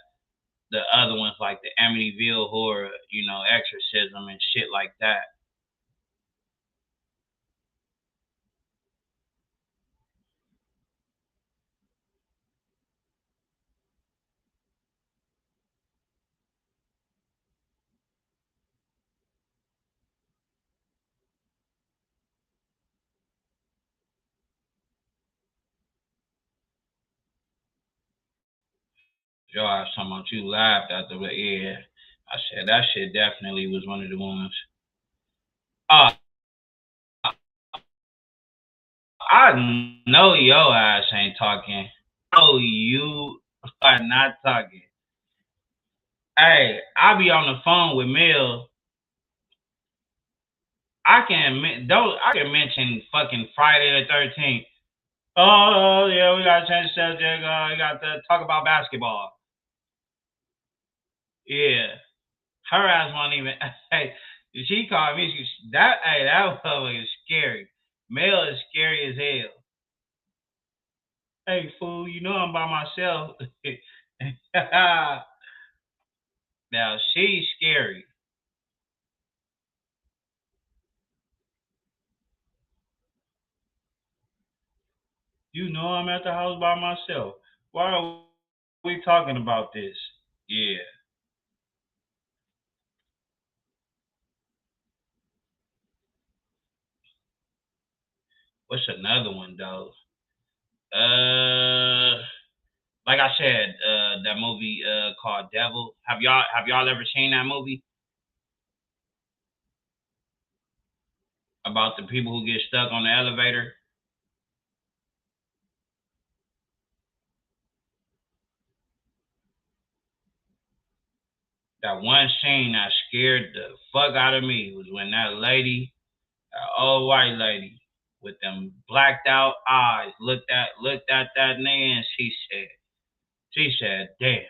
the other ones like the Amityville horror, you know, exorcism and shit like that. Your ass talking about you laughed at the yeah. I said that shit definitely was one of the ones. Uh I know your ass ain't talking. Oh, you are not talking. Hey, I be on the phone with Mill. I can mention fucking Friday the 13th. Oh yeah, we gotta change the subject. We got to talk about basketball. Yeah, her ass won't even. Hey, she called me. That motherfucker is scary. Mel is scary as hell. Hey, fool, you know I'm by myself. Now, she's scary. You know I'm at the house by myself. Why are we talking about this? Yeah. What's another one, though? Uh, like I said, that movie called Devil. Have y'all ever seen that movie about the people who get stuck on the elevator? That one scene that scared the fuck out of me was when that lady, that old white lady with them blacked out eyes, looked at that nigga and she said, "Damn,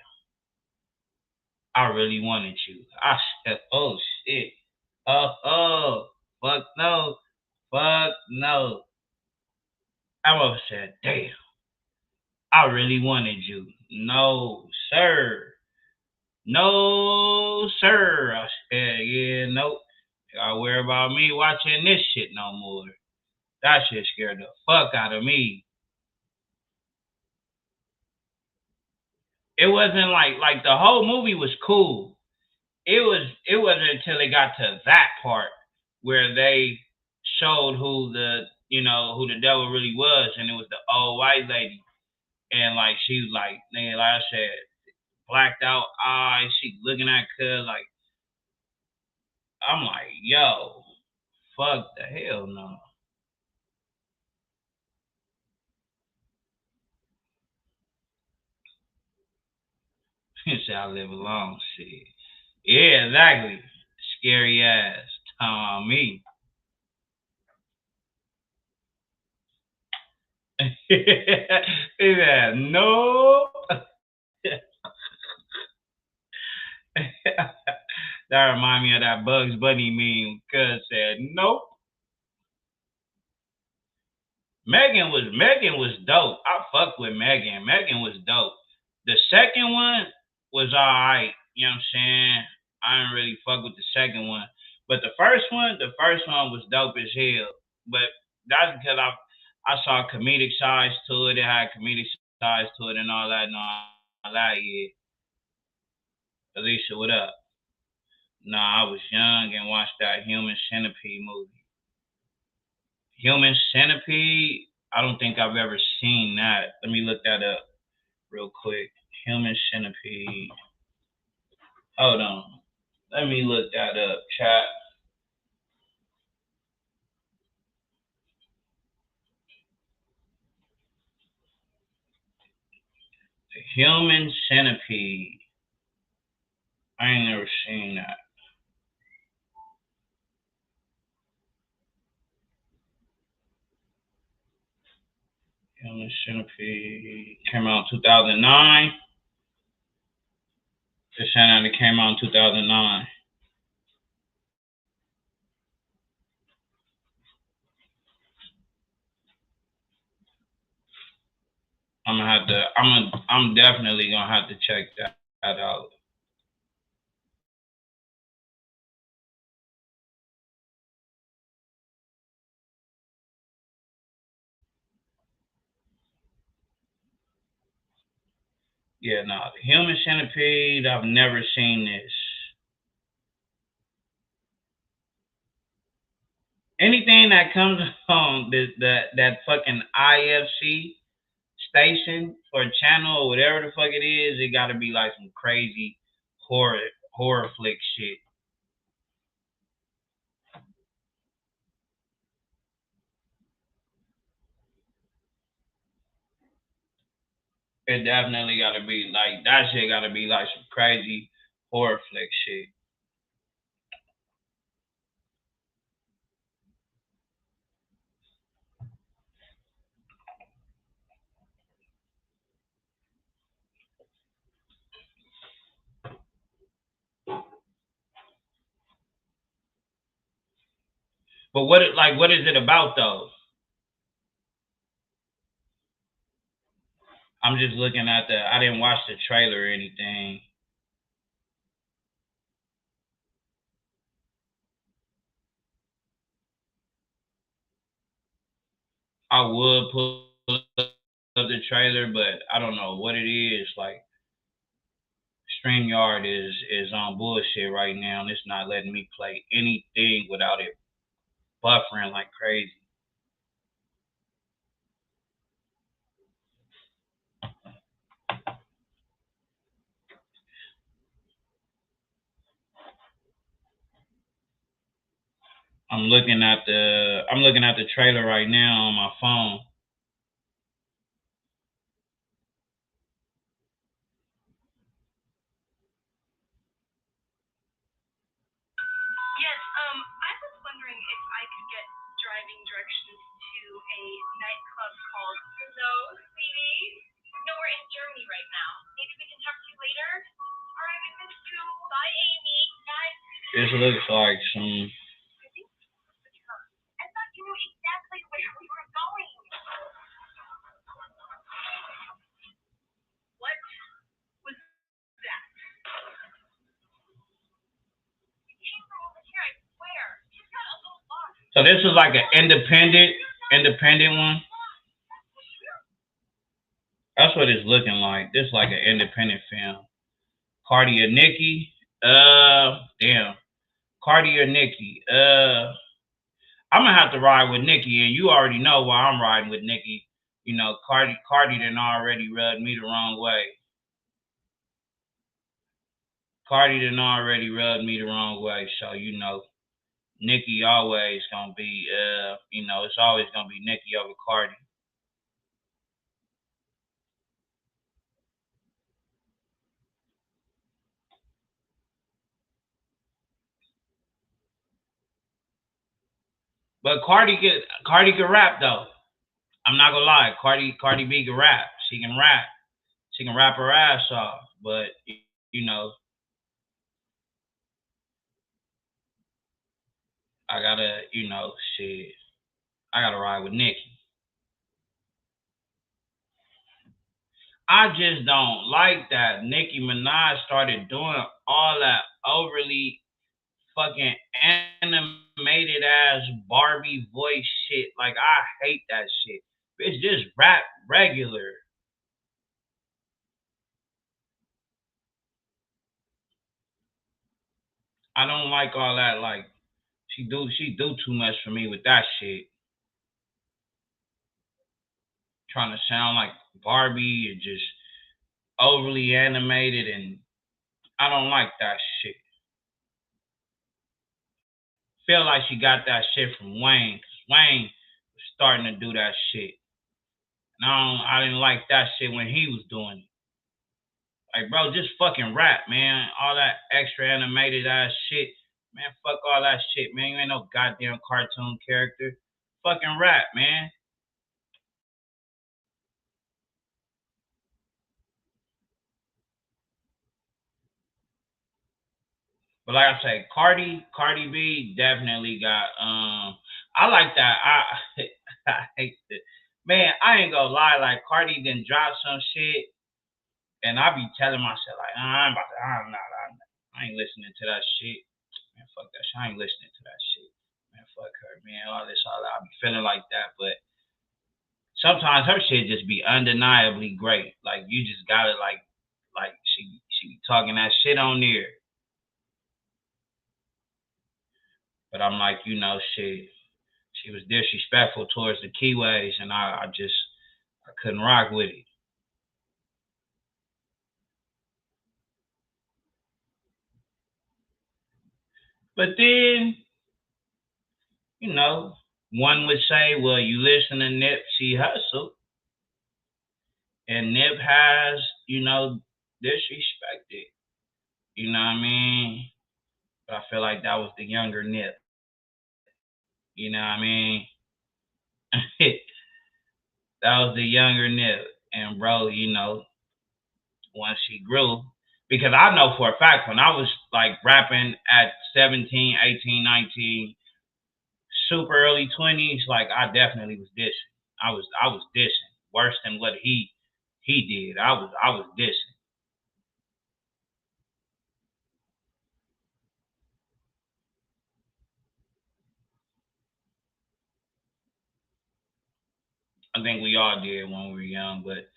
I really wanted you." I said, "Oh shit, oh, fuck no, fuck no." I almost said, "Damn, I really wanted you." No, sir. No, sir. I said, yeah, nope. Y'all worry about me watching this shit no more. That shit scared the fuck out of me. It wasn't like the whole movie was cool. It wasn't until it got to that part where they showed who the devil really was, and it was the old white lady. And like she was like, nigga, like I said, blacked out eyes, she looking at cuz like I'm like, yo, fuck the hell no. Shall live alone. Shit. Yeah, exactly. Scary ass Tommy. Yeah, no. That remind me of that Bugs Bunny meme. Cuz said nope. Megan was dope. I fuck with Megan. Megan was dope. The second one was alright. You know what I'm saying? I didn't really fuck with the second one. But the first one was dope as hell. But that's because I saw comedic sides to it. It had comedic sides to it and all that yeah. Alicia, what up? Nah, I was young and watched that Human Centipede movie. Human Centipede? I don't think I've ever seen that. Let me look that up real quick. Human Centipede. Hold on. Let me look that up, chat. The Human Centipede. I ain't never seen that. Human Centipede came out in 2009. This saying that it came out in 2009. I'm definitely gonna have to check that out. Yeah, no, the Human Centipede. I've never seen this. Anything that comes on that fucking IFC station or channel or whatever the fuck it is, it got to be like some crazy horror horror flick shit. It definitely got to be like that shit. Got to be like some crazy horror flick shit. But what is it about though? I'm just looking at I didn't watch the trailer or anything. I would pull up the trailer, but I don't know what it is. Like StreamYard is on bullshit right now, and it's not letting me play anything without it buffering like crazy. I'm looking at the trailer right now on my phone. Yes, I was wondering if I could get driving directions to a nightclub called Bleu, sweetie. No, we're in Germany right now. Maybe we can talk to you later. All right, I miss you. Bye, Amy. Bye. This looks like some. I thought you knew exactly where we were going. What was that? It came from over here, I swear. She's got a little lost. So this is like an independent one. That's what it's looking like. This is like an independent film. Cardi or Nicki? Damn. Cardi or Nicki? I'm gonna have to ride with Nicki, and you already know why I'm riding with Nicki. You know, Cardi done already rubbed me the wrong way. Cardi done already rubbed me the wrong way, so you know, Nicki always gonna be, it's always gonna be Nicki over Cardi. But Cardi can rap though. I'm not gonna lie, Cardi B can rap. She can rap. She can rap her ass off. But you know, I gotta, shit. I gotta ride with Nicki. I just don't like that Nicki Minaj started doing all that overly fucking animated ass Barbie voice shit. Like I hate that shit. Bitch, just rap regular. I don't like all that. Like she do too much for me with that shit. Trying to sound like Barbie and just overly animated, and I don't like that shit. Feel like she got that shit from Wayne. 'Cause Wayne was starting to do that shit. And I didn't like that shit when he was doing it. Like, bro, just fucking rap, man. All that extra animated ass shit. Man, fuck all that shit, man. You ain't no goddamn cartoon character. Fucking rap, man. But like I say, Cardi B definitely got I like that. I hate it. Man, I ain't gonna lie, like Cardi done dropped some shit and I be telling myself like, I ain't listening to that shit. Man, fuck that shit. I ain't listening to that shit. Man, fuck her, man. All that. I be feeling like that, but sometimes her shit just be undeniably great. Like you just gotta like she be talking that shit on there. But I'm like, shit. She was disrespectful towards the Keyways, and I couldn't rock with it. But then, one would say, well, you listen to Nipsey Hussle, and Nip has, disrespected. You know what I mean? But I feel like that was the younger Nip. You know what I mean? That was the younger Nip. And bro, once he grew, because I know for a fact when I was like rapping at 17, 18, 19, super early 20s, like I definitely was dissing. I was dissing worse than what he he did. I was dissing. I think we all did when we were young, but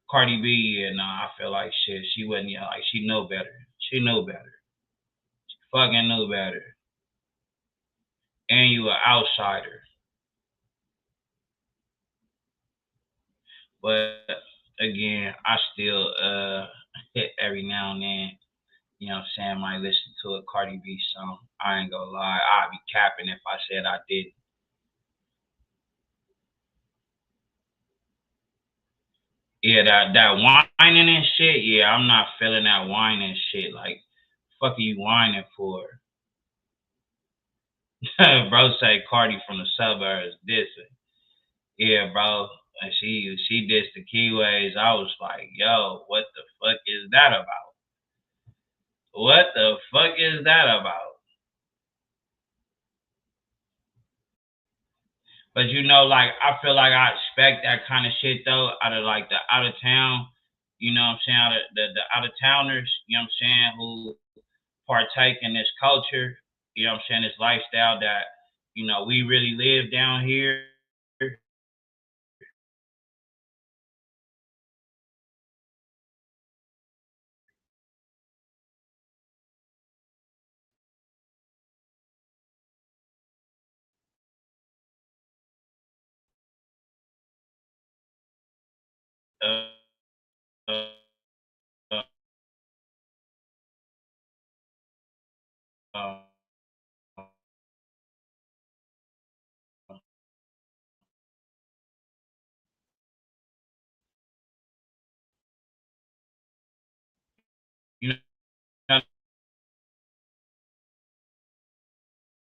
Cardi B, yeah, nah, I feel like shit. She wasn't, like, she know better. She knew better. She fucking knew better. And you an outsider. But again, I still every now and then, you know what I'm saying, might listen to a Cardi B song. I ain't gonna lie, I'd be capping if I said I didn't. Yeah, that whining and shit, yeah, I'm not feeling that whining shit. Like, fuck are you whining for? Bro say Cardi from the suburbs dissing. Yeah, bro. And she dissed the Keyways. I was like, yo, what the fuck is that about? What the fuck is that about? But you know, like, I feel like I expect that kind of shit though out of like the out of town, you know what I'm saying, out of the out of towners, you know what I'm saying, who partake in this culture, you know what I'm saying, this lifestyle that, you know, we really live down here. Uh, uh, uh, you know,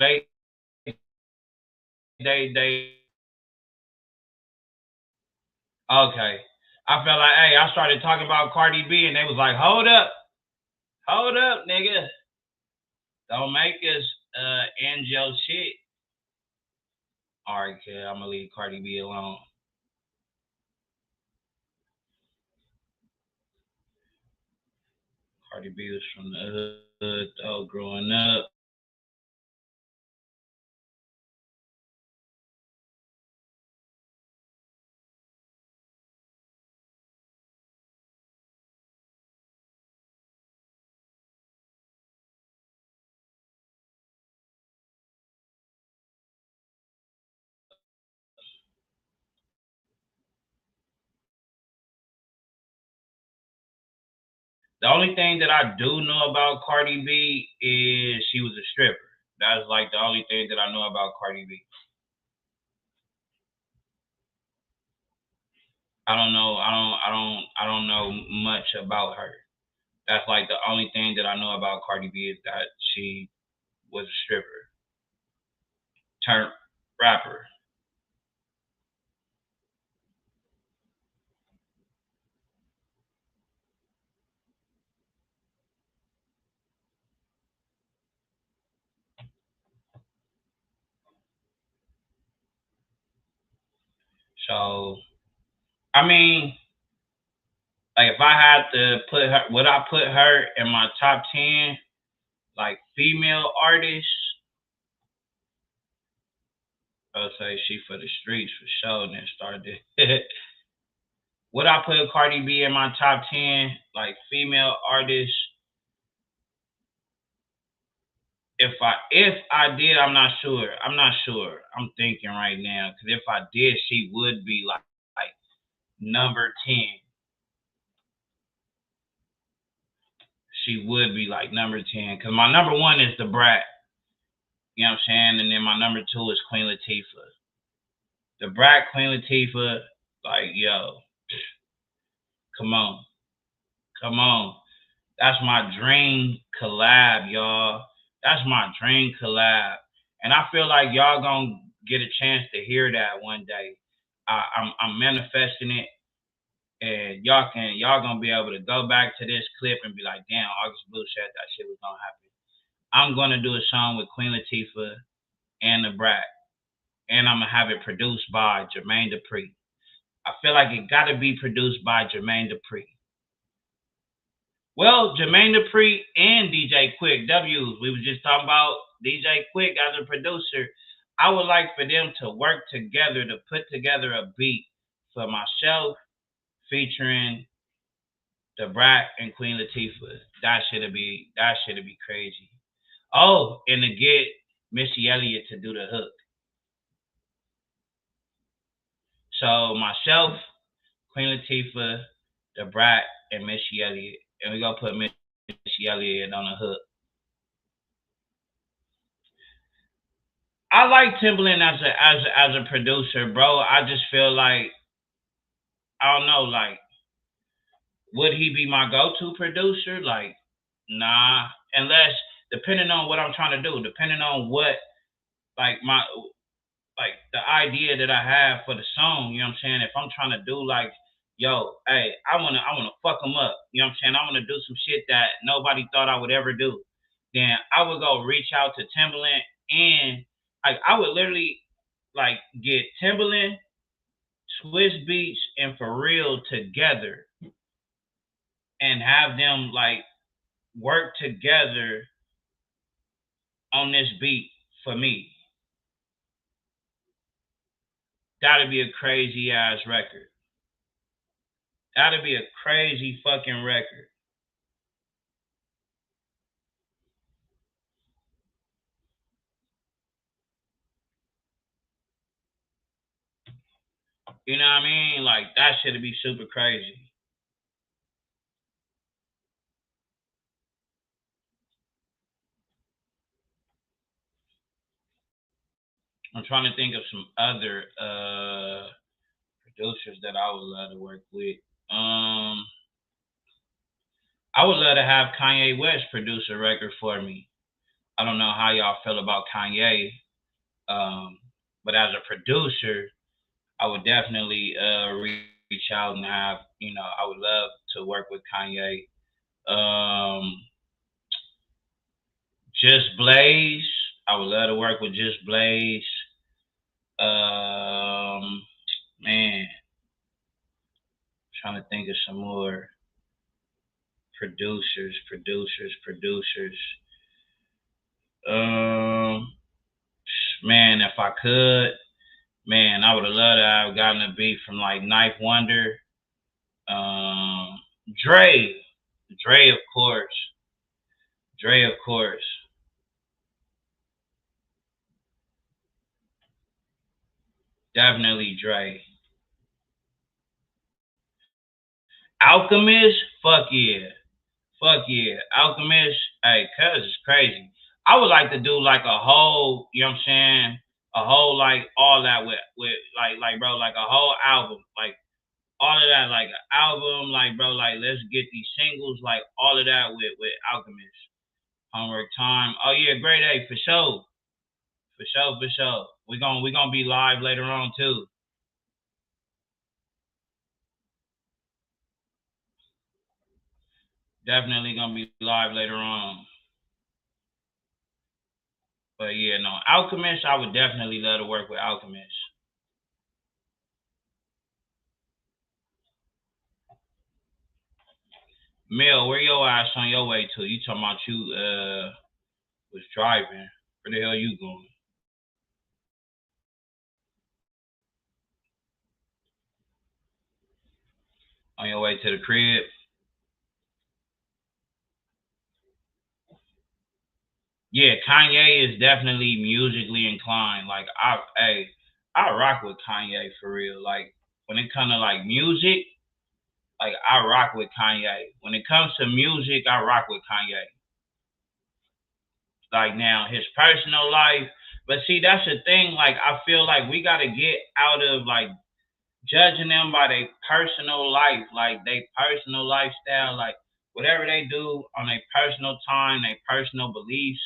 they they okay. I felt like, hey, I started talking about Cardi B, and they was like, hold up, nigga, don't make us end your shit. All right, kid, I'm gonna leave Cardi B alone. Cardi B was from the hood, though, growing up. The only thing that I do know about Cardi B is she was a stripper. That's like the only thing that I know about Cardi B. I don't know. I don't know much about her. That's like the only thing that I know about Cardi B is that she was a stripper turned rapper. So I mean, like if I had to put her, would I put her in my top 10 like female artists? I would say she for the streets for sure. Then started. Would I put Cardi B in my top 10 like female artists? If I did, I'm not sure. I'm not sure. I'm thinking right now because if I did, she would be like number 10. She would be like number 10 because my number one is the Brat. You know what I'm saying? And then my number two is Queen Latifah. The Brat, Queen Latifah, like, yo, come on. Come on. That's my dream collab, y'all. That's my dream collab. And I feel like y'all gonna get a chance to hear that one day. I'm manifesting it, and y'all gonna be able to go back to this clip and be like, damn, August Blue said that shit was gonna happen. I'm gonna do a song with Queen Latifah and the Brat, and I'm gonna have it produced by Jermaine Dupri. I feel like it got to be produced by Jermaine Dupri. Well, Jermaine Dupri and DJ Quick, W's. We was just talking about DJ Quick as a producer. I would like for them to work together to put together a beat for myself featuring Da Brat and Queen Latifah. That should be crazy. Oh, and to get Missy Elliott to do the hook. So myself, Queen Latifah, Da Brat, and Missy Elliott, and we gonna put Missy Elliott on the hook. I like Timbaland as a producer, bro. I just feel like I don't know, like, would he be my go-to producer? Like, nah. Unless depending on what I'm trying to do, depending on what like the idea that I have for the song, you know what I'm saying? If I'm trying to do like, yo, hey, I wanna fuck them up, you know what I'm saying? I wanna do some shit that nobody thought I would ever do. Then I would go reach out to Timbaland and like I would literally like get Timbaland, Swiss Beats, and For Real together and have them like work together on this beat for me. That'd be a crazy ass record. That'd be a crazy fucking record. You know what I mean? Like that should be super crazy. I'm trying to think of some other producers that I would love to work with. I would love to have Kanye West produce a record for me. I don't know how y'all feel about Kanye, but as a producer, I would definitely reach out and have, you know, I would love to work with Kanye. Just Blaze, I would love to work with Just Blaze. Man, trying to think of some more producers. Man, if I could, man, I would have loved to have gotten a beat from like Knife Wonder, Dre, of course, definitely Dre. Alchemist, fuck yeah. Alchemist, hey, cuz it's crazy. I would like to do like a whole, you know what I'm saying? A whole like all that with like bro, like a whole album. Like all of that, like an album, like bro, like let's get these singles, like all of that with Alchemist. Homework time. Oh yeah, great A for sure. For sure. We gonna be live later on too. Definitely gonna be live later on. But yeah, no, Alchemist, I would definitely love to work with Alchemist. Mel, where your ass on your way to? You talking about you was driving. Where the hell you going? On your way to the crib? Yeah, Kanye is definitely musically inclined. Like I rock with Kanye for real. Like when it comes to like music, like I rock with Kanye. When it comes to music, I rock with Kanye. Like now his personal life, but see that's the thing. Like I feel like we gotta get out of like judging them by their personal life, like their personal lifestyle, like whatever they do on their personal time, their personal beliefs,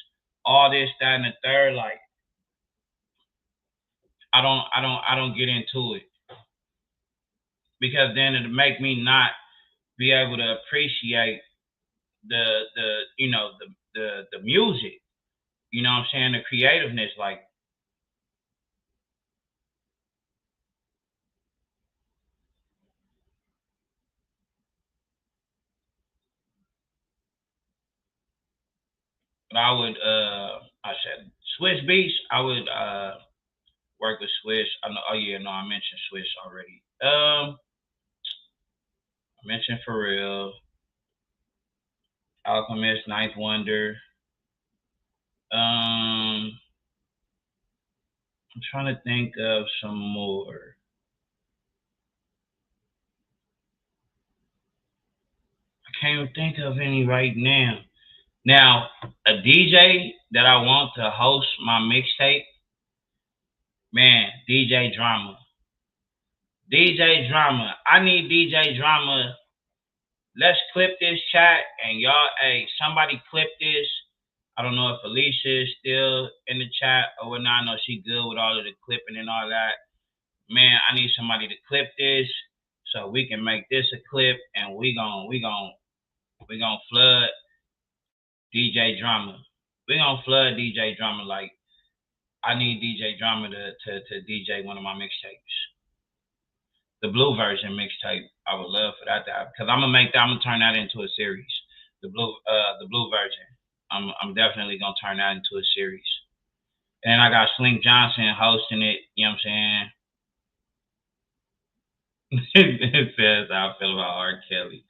all this, that, and the third. Like I don't get into it because then it'll make me not be able to appreciate the you know the music. You know what I'm saying? The creativeness, like But I would I said Swiss Beats. I would work with Swiss. I know. Oh yeah, no, I mentioned Swiss already. I mentioned Pharrell, Alchemist, Ninth Wonder. I'm trying to think of some more. I can't even think of any right now. Now, a DJ that I want to host my mixtape, man, DJ Drama. DJ Drama. I need DJ Drama. Let's clip this chat and y'all, hey, somebody clip this. I don't know if Alicia is still in the chat or whatnot. I know she good with all of the clipping and all that. Man, I need somebody to clip this so we can make this a clip and we gonna flood DJ Drama. We gonna flood DJ Drama. Like I need DJ Drama to DJ one of my mixtapes. The Blue version mixtape. I would love for that to happen because I'm gonna turn that into a series. The Blue version. I'm definitely gonna turn that into a series. And I got Slink Johnson hosting it. You know what I'm saying? It says how I feel about R. Kelly.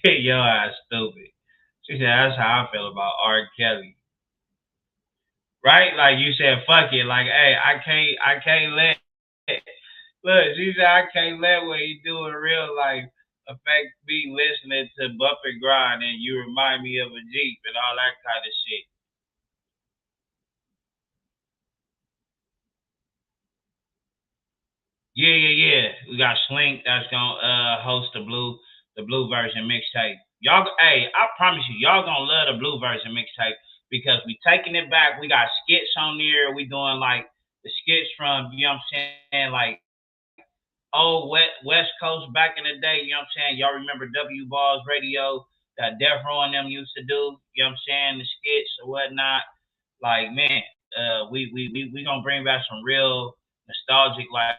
Yo, ass stupid. She said that's how I feel about R. Kelly. Right? Like you said, fuck it. Like, hey, I can't let look, she said I can't let what he do in real life affect me listening to Bump and Grind and you remind me of a Jeep and all that kind of shit. Yeah. We got Slink that's gonna host the blue version mixtape. Y'all, hey, I promise you, y'all gonna love the blue version mixtape because we taking it back. We got skits on there. We doing like the skits from, you know what I'm saying, like old West Coast back in the day, you know what I'm saying? Y'all remember W Balls Radio that Death Row and them used to do, you know what I'm saying, the skits or whatnot. Like, man, we gonna bring back some real nostalgic like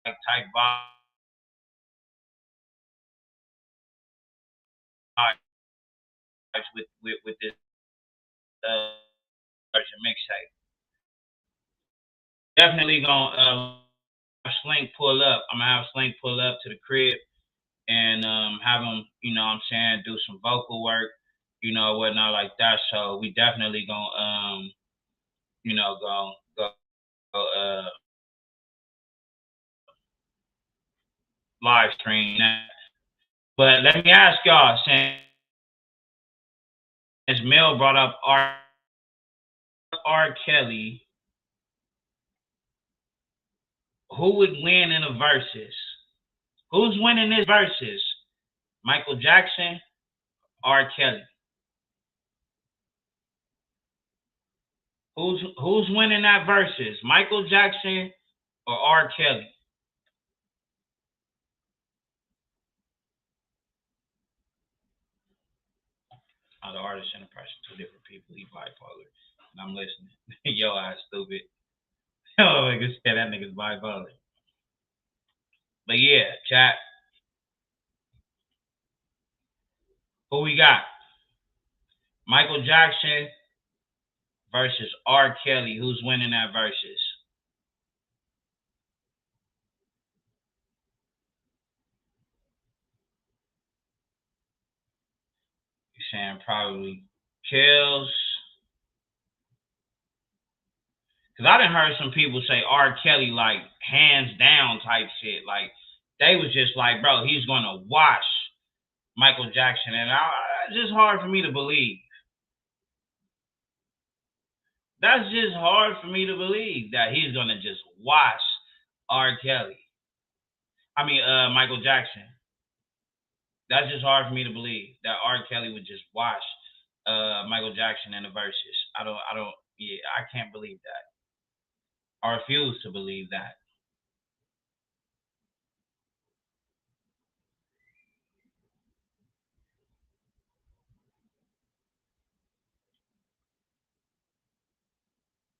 type vibes with this version mixtape. Definitely gonna Slink pull up. I'm gonna have Slink pull up to the crib and have him, you know what I'm saying, do some vocal work, you know, whatnot like that. So we definitely gonna you know, go live stream that. But let me ask y'all, since Mel brought up R. Kelly, who would win in a versus? Who's winning this versus? Michael Jackson, R. Kelly? Who's winning that versus? Michael Jackson or R. Kelly? The artist and the person, two different people. He bipolar, and I'm listening. Yo, I stupid. Oh, nigga said that nigga's bipolar. But yeah, chat. Who we got? Michael Jackson versus R. Kelly. Who's winning that versus? You saying probably Kills. Cause I done heard some people say R. Kelly like hands down type shit. Like they was just like, bro, he's gonna wash Michael Jackson, and it's just hard for me to believe. That's just hard for me to believe that he's gonna just wash R. Kelly. I mean, Michael Jackson. That's just hard for me to believe that R. Kelly would just wash Michael Jackson in the verses. I don't. Yeah, I can't believe that. I refuse to believe that.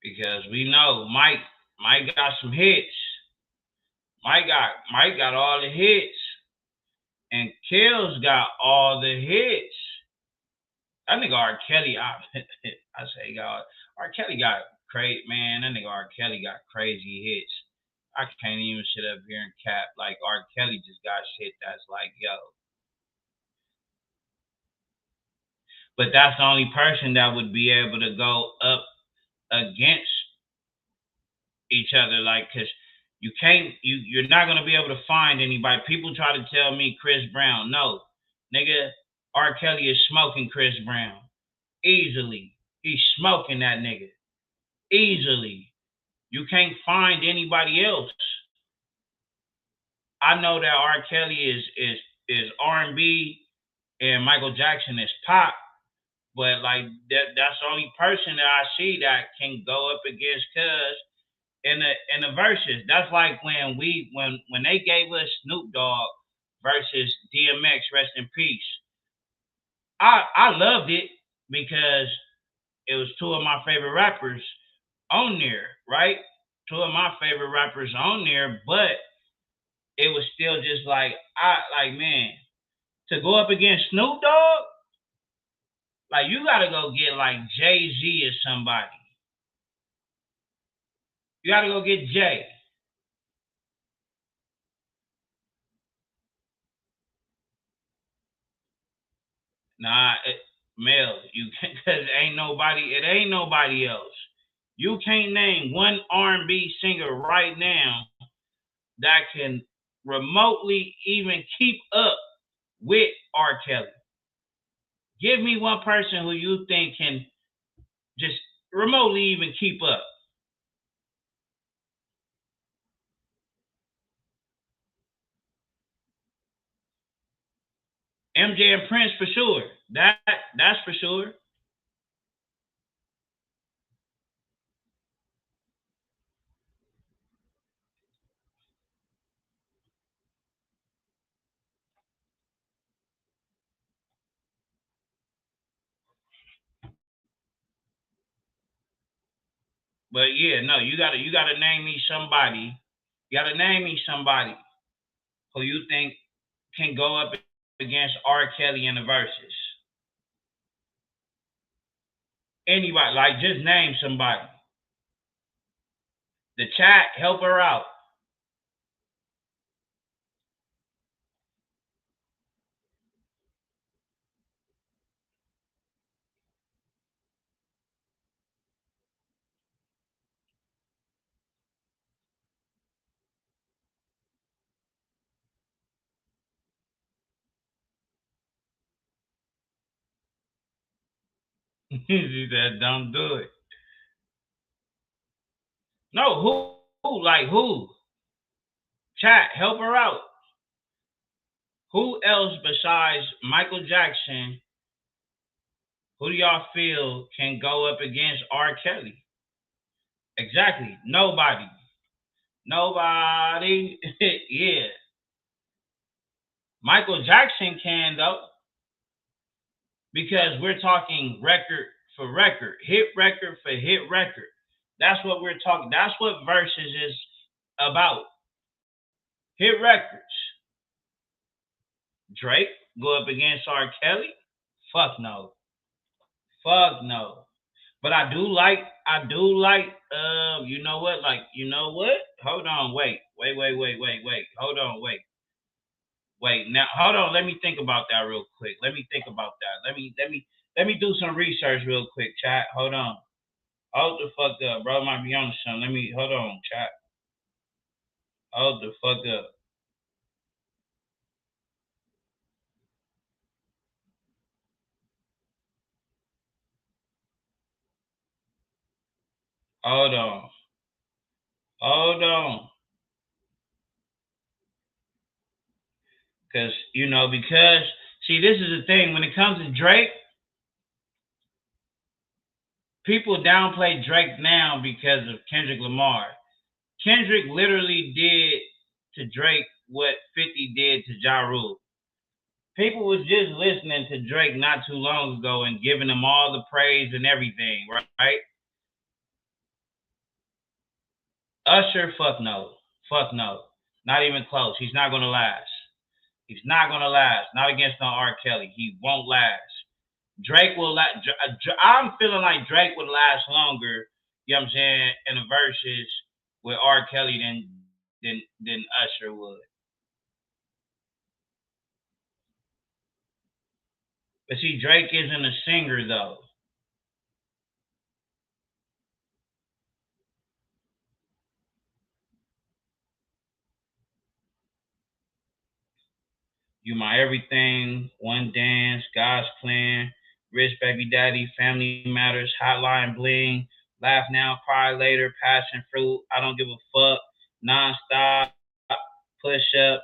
Because we know Mike got some hits. Mike got all the hits. And Kills got all the hits. That nigga R. Kelly, I say God, R. Kelly got crazy, man. That nigga R. Kelly got crazy hits. I can't even sit up here and cap. Like, R. Kelly just got shit that's like, yo. But that's the only person that would be able to go up against each other, like, cause you're not gonna be able to find anybody. People try to tell me Chris Brown. No, nigga, R. Kelly is smoking Chris Brown easily. He's smoking that nigga easily. You can't find anybody else. I know that R. Kelly is R&B and Michael Jackson is pop, but like that's the only person that I see that can go up against Cuz in the verses. That's like when they gave us Snoop Dogg versus DMX, rest in peace. I loved it because it was two of my favorite rappers on there, right? Two of my favorite rappers on there, but it was still just like man, to go up against Snoop Dogg, like you gotta go get like Jay-Z or somebody. You gotta go get Jay. Nah, Mel, you can't, cause it ain't nobody else. You can't name one R&B singer right now that can remotely even keep up with R. Kelly. Give me one person who you think can just remotely even keep up. MJ and Prince for sure. That's for sure. But yeah, no, you gotta name me somebody. You gotta name me somebody who you think can go up against R. Kelly in the verses. Anybody, like just name somebody. The chat, help her out. She said, "Don't do it." No, who? Chat, help her out. Who else besides Michael Jackson? Who do y'all feel can go up against R. Kelly? Exactly. Nobody. Yeah. Michael Jackson can though, because we're talking record for record, hit record for hit record. That's what we're talking. That's what verses is about. Hit records. Drake go up against R. Kelly? Fuck no. Fuck no. But I do like, you know what? Like, you know what? Hold on, wait. Hold on, wait. Now, hold on. Let me think about that real quick. Let me think about that. Let me do some research real quick, chat. Hold on. Hold the fuck up, bro. Might be on something. Hold on, chat. Hold the fuck up. Hold on. Because see, this is the thing. When it comes to Drake, people downplay Drake now because of Kendrick Lamar. Kendrick literally did to Drake what 50 did to Ja Rule. People was just listening to Drake not too long ago and giving him all the praise and everything, right? Usher, fuck no. Not even close. He's not gonna last. He's not gonna last. Not against no R. Kelly. He won't last. Drake will last. I'm feeling like Drake would last longer. You know what I'm saying? In the verses with R. Kelly than Usher would. But see, Drake isn't a singer though. You My Everything, One Dance, God's Plan, Rich Baby Daddy, Family Matters, Hotline Bling, Laugh Now, Cry Later, Passion Fruit, I Don't Give a Fuck, Nonstop, Push Ups,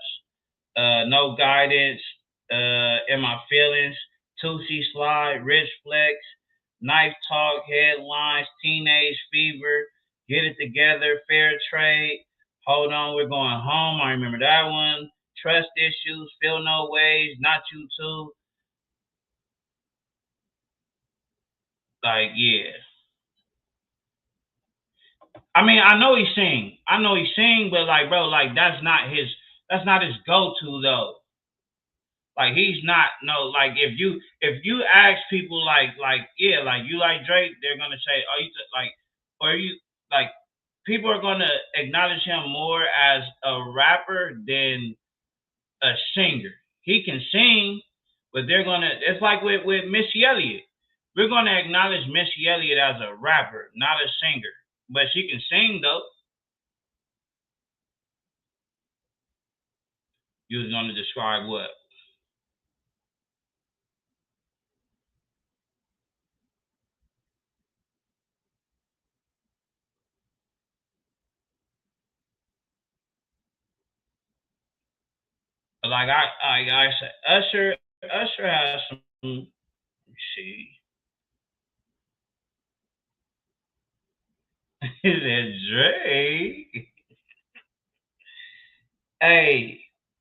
No Guidance, In My Feelings, Tootsie Slide, Rich Flex, Knife Talk, Headlines, Teenage Fever, Get It Together, Fair Trade, Hold On, We're Going Home. I remember that one. Trust Issues, Feel No Ways, Not You Too. Like, yeah. I mean, I know he sing, but like, bro, like that's not his go-to though. Like he's not like if you ask people like yeah, like you like Drake, they're gonna say, oh, or you like people are gonna acknowledge him more as a rapper than a singer. He can sing, but it's like with Missy Elliott. We're gonna acknowledge Missy Elliott as a rapper, not a singer. But she can sing though. You was gonna describe what? Like I said, Usher has some. Let me see. Is it Drake? Hey,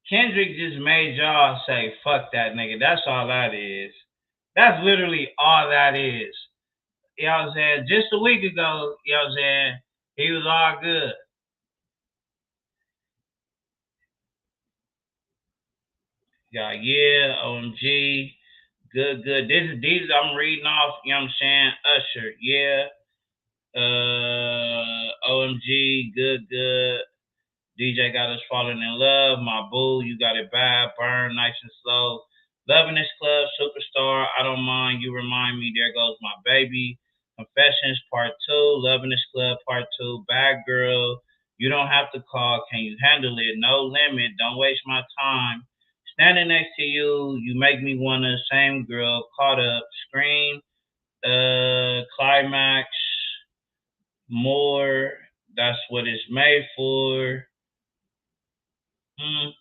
Kendrick just made y'all say fuck that nigga. That's all that is. That's literally all that is. You know what I'm saying? Just a week ago, you know what I'm saying, he was all good. Yeah, OMG, good. These I'm reading off, you know what I'm saying? Usher, yeah. OMG, good. DJ got us falling in love. My boo, you got it bad. Burn, nice and slow. Loving this club, superstar. I don't mind. You remind me. There goes my baby. Confessions part 2. Loving this club part 2. Bad girl. You don't have to call. Can you handle it? No limit. Don't waste my time. Standing next to you, you make me wanna. Same girl. Caught up. Scream. Climax. More. That's what it's made for. Mm.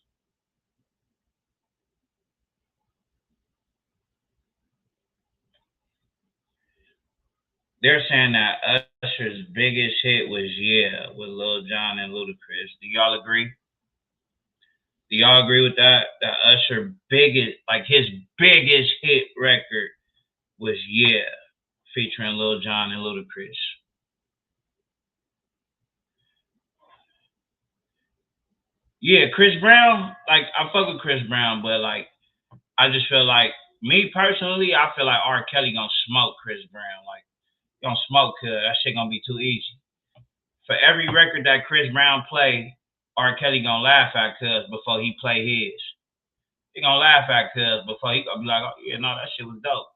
They're saying that Usher's biggest hit was Yeah with Lil Jon and Ludacris. Do y'all agree? Do y'all agree with that? That Usher his biggest hit record was Yeah, featuring Lil Jon and Ludacris. Yeah, Chris Brown, like I fuck with Chris Brown, but like I just feel like me personally, I feel like R. Kelly gonna smoke Chris Brown. Like gonna smoke that shit gonna be too easy. For every record that Chris Brown play, R. Kelly gonna laugh at Cuz before he play his. He gonna laugh at Cuz before he gonna be like, oh, yeah, no, that shit was dope.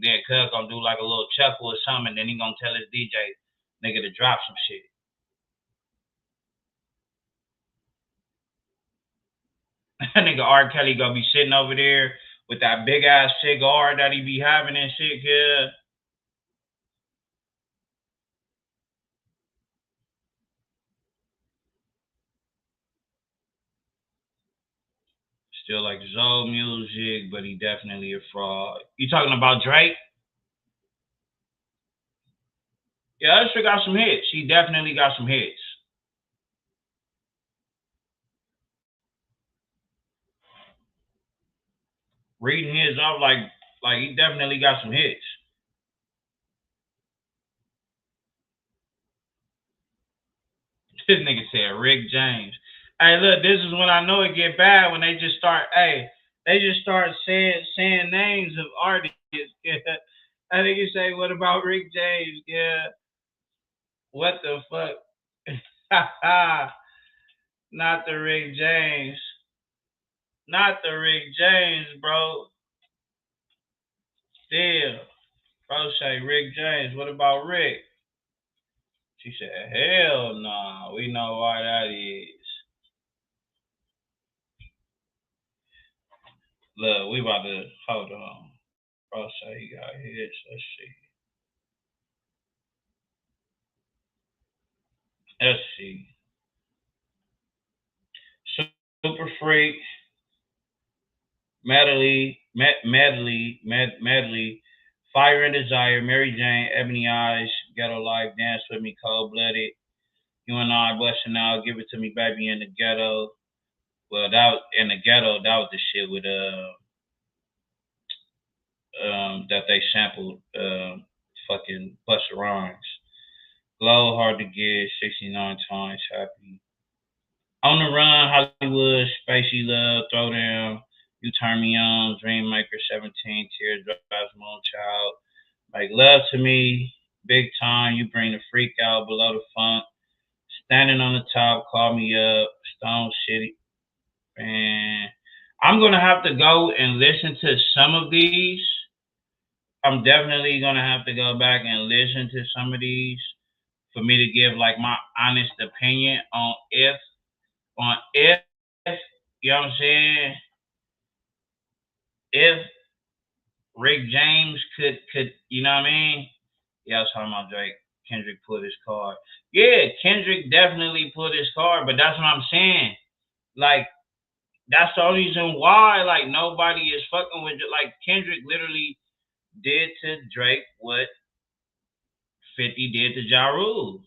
Then Cuz gonna do like a little chuckle or something, and then he gonna tell his DJ nigga to drop some shit. That nigga R. Kelly gonna be sitting over there with that big ass cigar that he be having and shit, kid. Still like his old music, but he definitely a fraud. You talking about Drake? Yeah, Usher got some hits. He definitely got some hits. Reading his off like he definitely got some hits. This nigga said Rick James. Hey, look, this is when I know it get bad when they just start. Hey, They just start saying names of artists. Yeah. I think you say, what about Rick James? Yeah. What the fuck? Not the Rick James. Not the Rick James, bro. Still. Bro say Rick James. What about Rick? She said, hell nah. We know why that is. Look, we about to hold on. Bro say he got hits. Let's see. Let's see. Super Freak, Medley, Fire and Desire, Mary Jane, Ebony Eyes, Ghetto Life, Dance With Me, Cold Blooded, You and I, Bustin' Out, Give It To Me, Baby, in the Ghetto. Well, that was, in the Ghetto, that was the shit with that they sampled fucking Busta Rhymes. Glow, Hard to Get, 69 Times Happy. On the Run, Hollywood, Spacey Love, Throwdown, You Turn Me On, Dreammaker, 17, Teardrops, Moonchild, Make Love to Me, Big Time, You Bring the Freak Out, Below the Funk, Standing on the Top, Call Me Up, Stone City. And I'm going to have to go and listen to some of these. I'm definitely going to have to go back and listen to some of these for me to give like my honest opinion on if, you know what I'm saying, if Rick James could, you know what I mean? Yeah, I was talking about Drake. Kendrick pulled his card. Yeah, Kendrick definitely pulled his card, but that's what I'm saying. Like, that's the only reason why, like, nobody is fucking with it. Like, Kendrick literally did to Drake what 50 did to Ja Rule.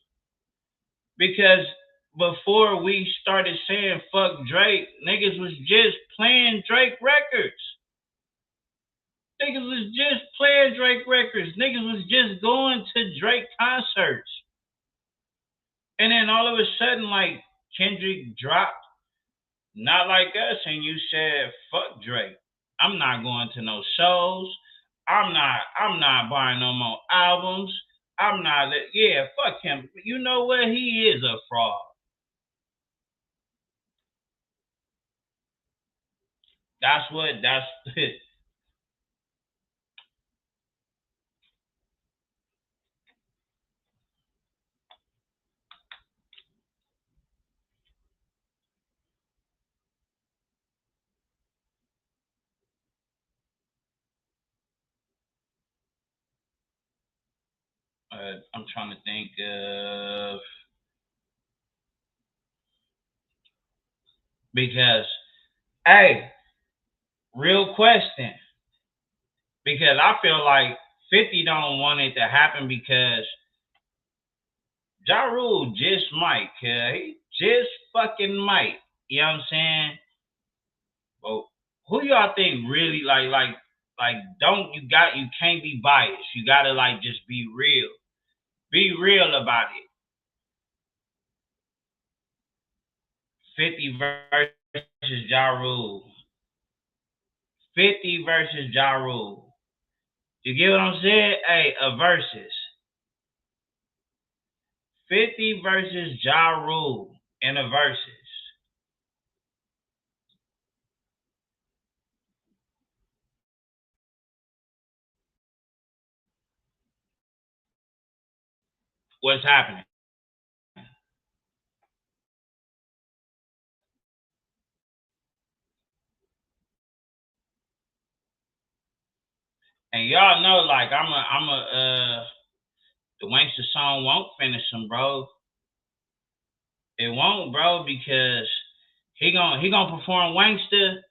Because before we started saying fuck Drake, niggas was just playing Drake records. Niggas was just playing Drake records. Niggas was just going to Drake concerts. And then all of a sudden, like, Kendrick dropped Not Like Us, and you said, fuck Drake. I'm not going to no shows. I'm not buying no more albums. Yeah, fuck him. You know what? He is a fraud. That's I'm trying to think of, because, hey, real question. Because I feel like 50 don't want it to happen because Ja Rule just might, he just fucking might. You know what I'm saying? Well, who y'all think really you can't be biased. You gotta like just be real. Be real about it. 50 versus Ja Rule. 50 versus Ja Rule. You get what I'm saying? Hey, a versus. 50 versus Ja Rule in a versus. What's happening? And y'all know, like, the Wankster song won't finish him, bro. It won't, bro, because he gonna perform Wankster,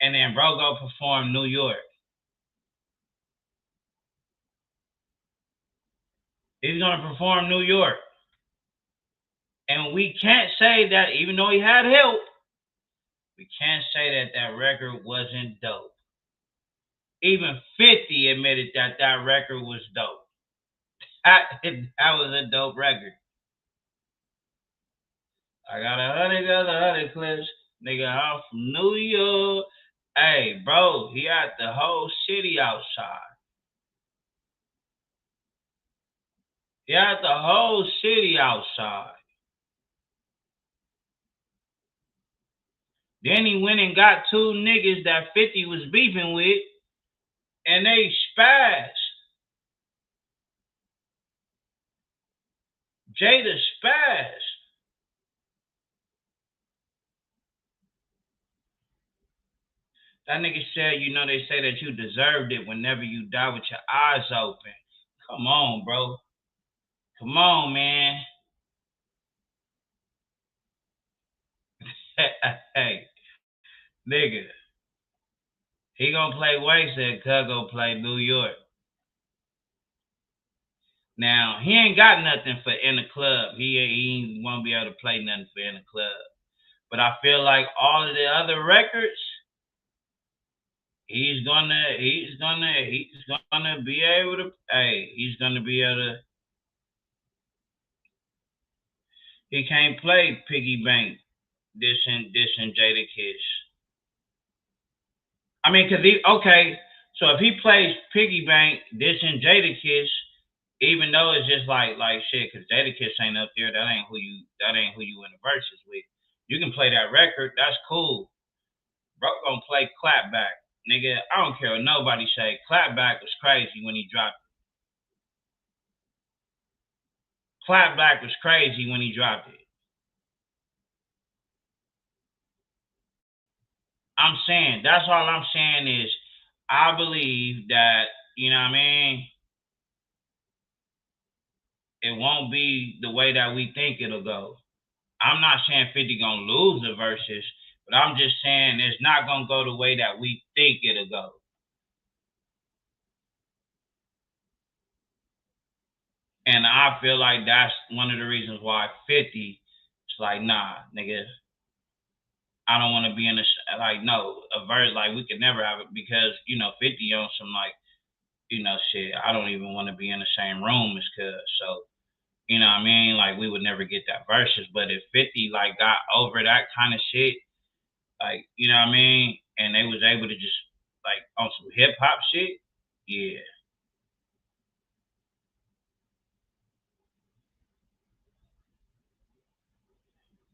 and then bro go perform New York. He's gonna perform New York, and we can't say that even though he had help, we can't say that that record wasn't dope. Even 50 admitted that that record was dope. That was a dope record. I got 100 clips, nigga. I'm from New York. Hey, bro, he had the whole city outside. He had the whole city outside. Then he went and got two niggas that 50 was beefing with, and they spazzed. Jada spazzed. That nigga said, you know, they say that you deserved it whenever you die with your eyes open. Come on, bro. Come on, man. Hey, nigga. He gonna play Wasted, cuz gonna play New York. Now, he ain't got nothing for in the club. He won't be able to play nothing for in the club. But I feel like all of the other records, he's gonna be able to. Hey, he's gonna be able to. He can't play Piggy Bank, dissing Jada Kiss. I mean, so if he plays Piggy Bank, dissing Jada Kiss, even though it's just like shit, because Jada Kiss ain't up there, that ain't who you in the verses with. You can play that record, that's cool. Bro gonna play Clapback. Nigga, I don't care what nobody say. Clapback was crazy when he dropped it. Clapback was crazy when he dropped it. I'm saying, that's all I'm saying is, I believe that, you know what I mean, it won't be the way that we think it'll go. I'm not saying 50 gonna lose the verses, but I'm just saying it's not gonna go the way that we think it'll go. And I feel like that's one of the reasons why 50 is like, nah, nigga, I don't want to be in a verse, like, we could never have it because, you know, 50 on some, like, you know, shit, I don't even want to be in the same room as cuz. So, you know what I mean? Like, we would never get that verses. But if 50, like, got over that kind of shit, like, you know what I mean? And they was able to just, like, on some hip hop shit, yeah.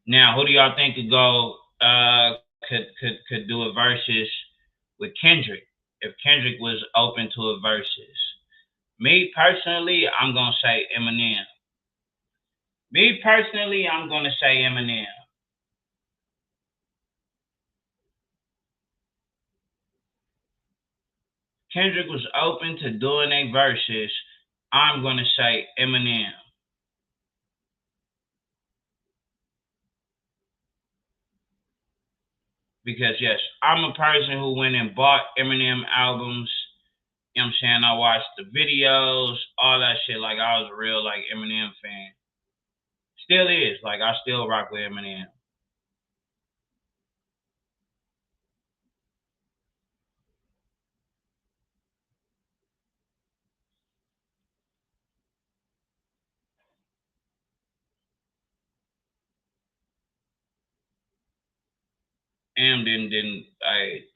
Now, who do y'all think could go, could do a versus with Kendrick if Kendrick was open to a versus? Me personally, I'm gonna say Eminem. Me personally, I'm gonna say Eminem. Kendrick was open to doing a versus, I'm gonna say Eminem. Because yes, I'm a person who went and bought Eminem albums. You know what I'm saying? I watched the videos, all that shit. Like, I was a real, like, Eminem fan. Still is. Like, I still rock with Eminem.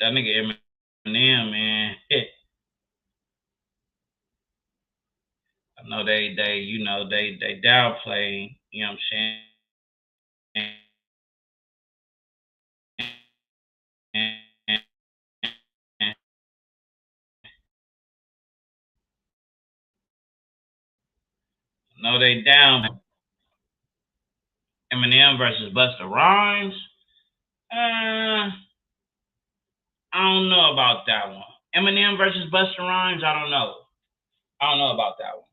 That nigga Eminem, man. I know they downplay, you know what I'm saying? No, they down. Eminem versus Busta Rhymes. I don't know about that one. Eminem versus Busta Rhymes. I don't know. I don't know about that one.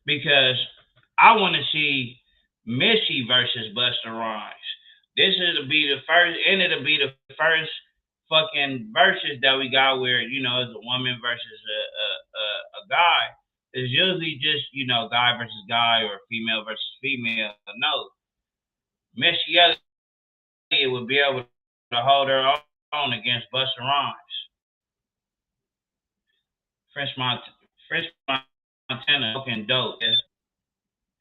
Because I want to see Missy versus Busta Rhymes. This is to be the first, and it'll be the first fucking verses that we got where, you know, it's a woman versus a guy. It's usually just, you know, guy versus guy or female versus female. No, Missy Elliott would be able to hold her own against Busta Rhymes. French Montana fucking dope.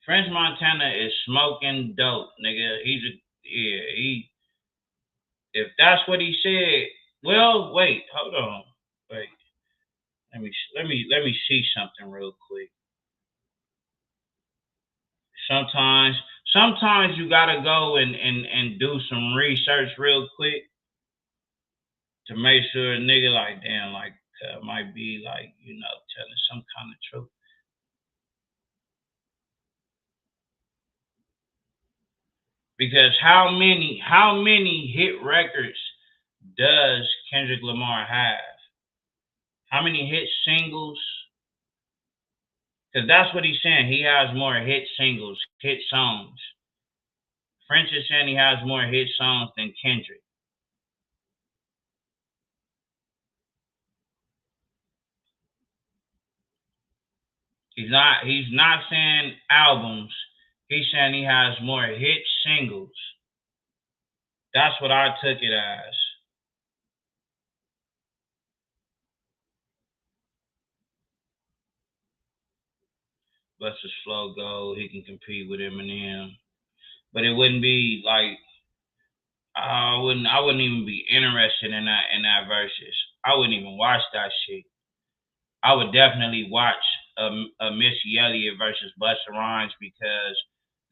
French Montana is smoking dope, nigga. He. If that's what he said, well, wait, hold on, wait. Let me see something real quick. Sometimes you gotta go and do some research real quick to make sure a nigga like damn like might be like telling some kind of truth. Because how many hit records does Kendrick Lamar have? How many hit singles? Because that's what he's saying. He has more hit singles, hit songs. French is saying he has more hit songs than Kendrick. He's not saying albums. He's saying he has more hit singles. That's what I took it as. Let's his flow go. He can compete with Eminem. But it wouldn't be like I wouldn't even be interested in that verses. I wouldn't even watch that shit. I would definitely watch a Missy Elliott versus Busta Rhymes because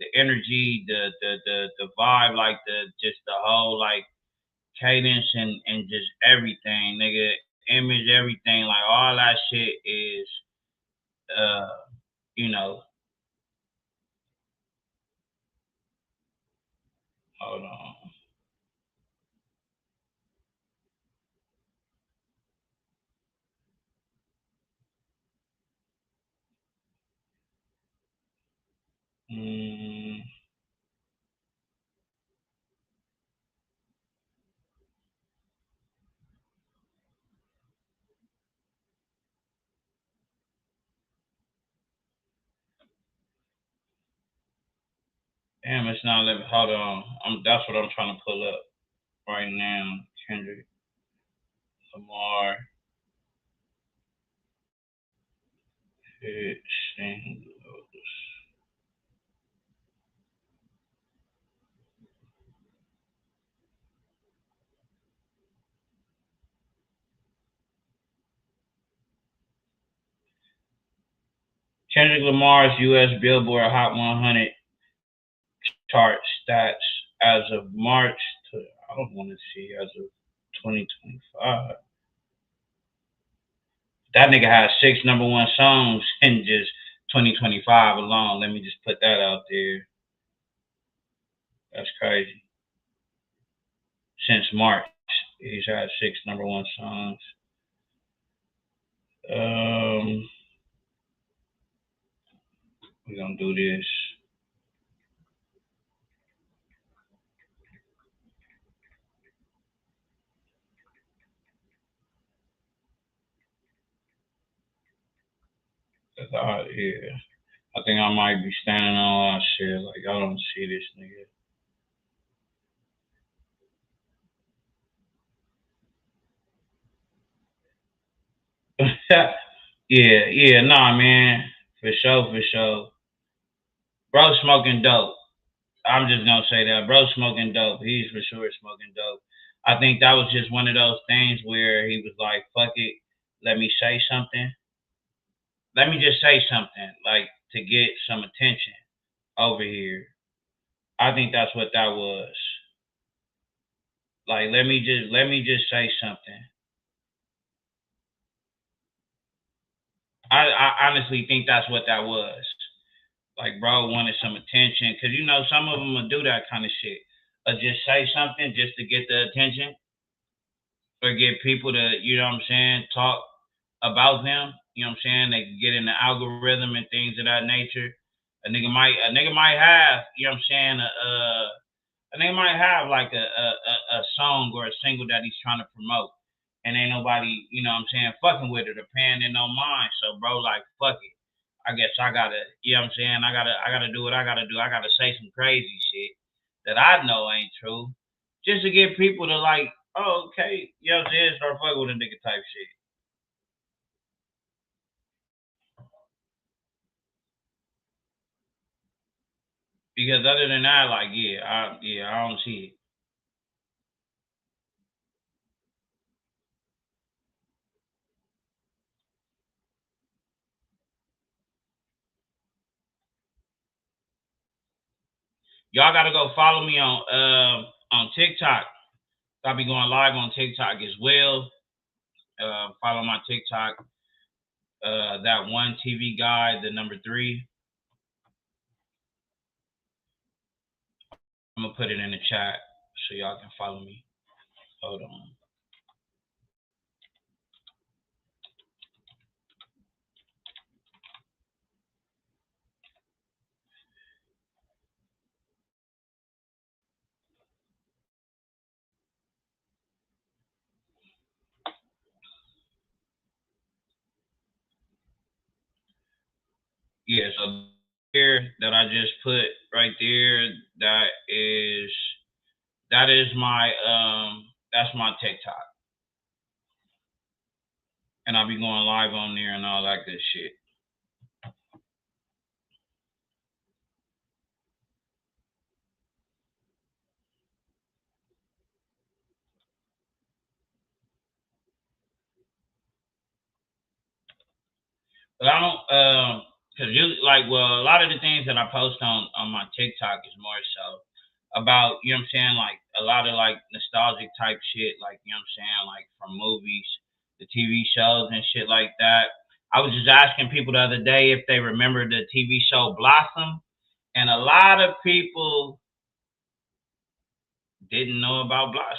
the energy, the vibe, like just the whole like cadence and just everything, nigga, image, everything, like all that shit is uh you know hold on. Damn, it's not letting. Hold on. That's what I'm trying to pull up right now. Kendrick Lamar hit singles. Kendrick Lamar's U.S. Billboard Hot 100 chart stats as of March to, I don't want to see, as of 2025. That nigga has 6 number one songs in just 2025 alone. Let me just put that out there. That's crazy. Since March, he's had 6 number one songs. We're gonna do this. Yeah. I think I might be standing on all that shit. Like, I don't see this nigga. Yeah, nah, man. For sure. Bro smoking dope. I'm just gonna say that. Bro smoking dope. He's for sure smoking dope. I think that was just one of those things where he was like, fuck it, let me say something. Let me just say something, like, to get some attention over here. I think that's what that was. Like, let me just say something. I honestly think that's what that was. Like, bro wanted some attention, cause some of them will do that kind of shit. Or just say something just to get the attention, or get people to, talk about them. You know what I'm saying? They can get in the algorithm and things of that nature. A nigga might have, a nigga might have like a song or a single that he's trying to promote, and ain't nobody, fucking with it or paying it no mind. So, bro, like, fuck it. I guess I gotta, I gotta do what I gotta do. I gotta say some crazy shit that I know ain't true, just to get people to like, oh, okay, start fucking with a nigga type shit. Because other than that, like, I don't see it. Y'all gotta go follow me on TikTok. I'll be going live on TikTok as well. Follow my TikTok. That one TV guy, the number 3. I'm gonna put it in the chat so y'all can follow me. Hold on. Yeah, so here that I just put right there, that is my that's my TikTok. And I'll be going live on there and all that good shit. But I don't cause you like a lot of the things that I post on my TikTok is more so about, you know what I'm saying, like a lot of like nostalgic type shit, like, you know what I'm saying, like from movies, the TV shows and shit like that. I was just asking people the other day if they remember the TV show Blossom, and a lot of people didn't know about Blossom.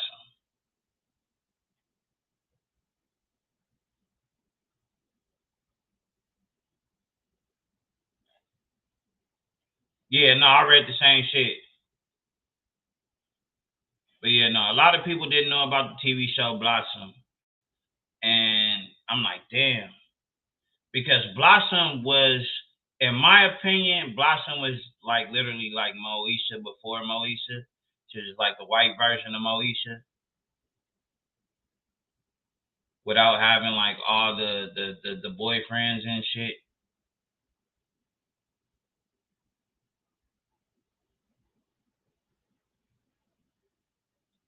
Yeah, no, I read the same shit. But yeah, no, a lot of people didn't know about the TV show Blossom. And I'm like, damn. Because Blossom was, in my opinion, Blossom was like literally like Moesha before Moesha. She was like the white version of Moesha. Without having like all the boyfriends and shit.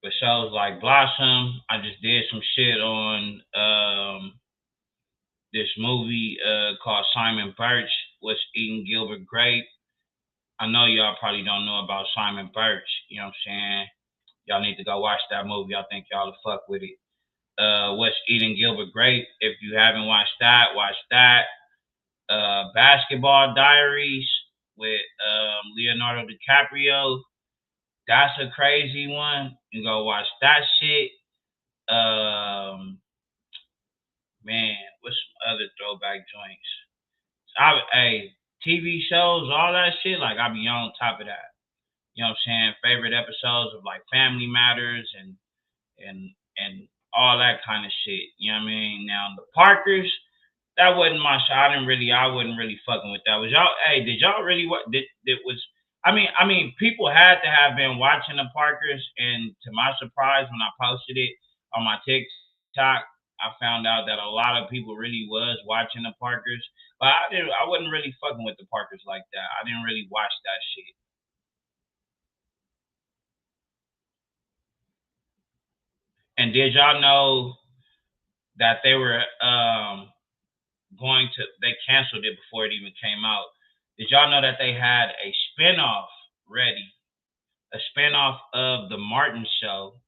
But shows like Blossom, I just did some shit on this movie called Simon Birch was eating Gilbert Grape. I know y'all probably don't know about Simon Birch, you know what I'm saying? Y'all need to go watch that movie. I think y'all will fuck with it. What's Eating Gilbert Grape? If you haven't watched that, watch that. Basketball Diaries with Leonardo DiCaprio. That's a crazy one. You go watch that shit. Man, what's some other throwback joints? Hey, TV shows, all that shit, like I be on top of that. You know what I'm saying? Favorite episodes of like Family Matters and all that kind of shit. You know what I mean? Now the Parkers, that wasn't my show. I wasn't really fucking with that. Was y'all? Hey, did y'all really? What? Did was? I mean, people had to have been watching the Parkers, and to my surprise, when I posted it on my TikTok, I found out that a lot of people really was watching the Parkers. But I wasn't really fucking with the Parkers like that. I didn't really watch that shit. And did y'all know that they were they canceled it before it even came out? Did y'all know that they had a spinoff ready? A spinoff of the Martin Show,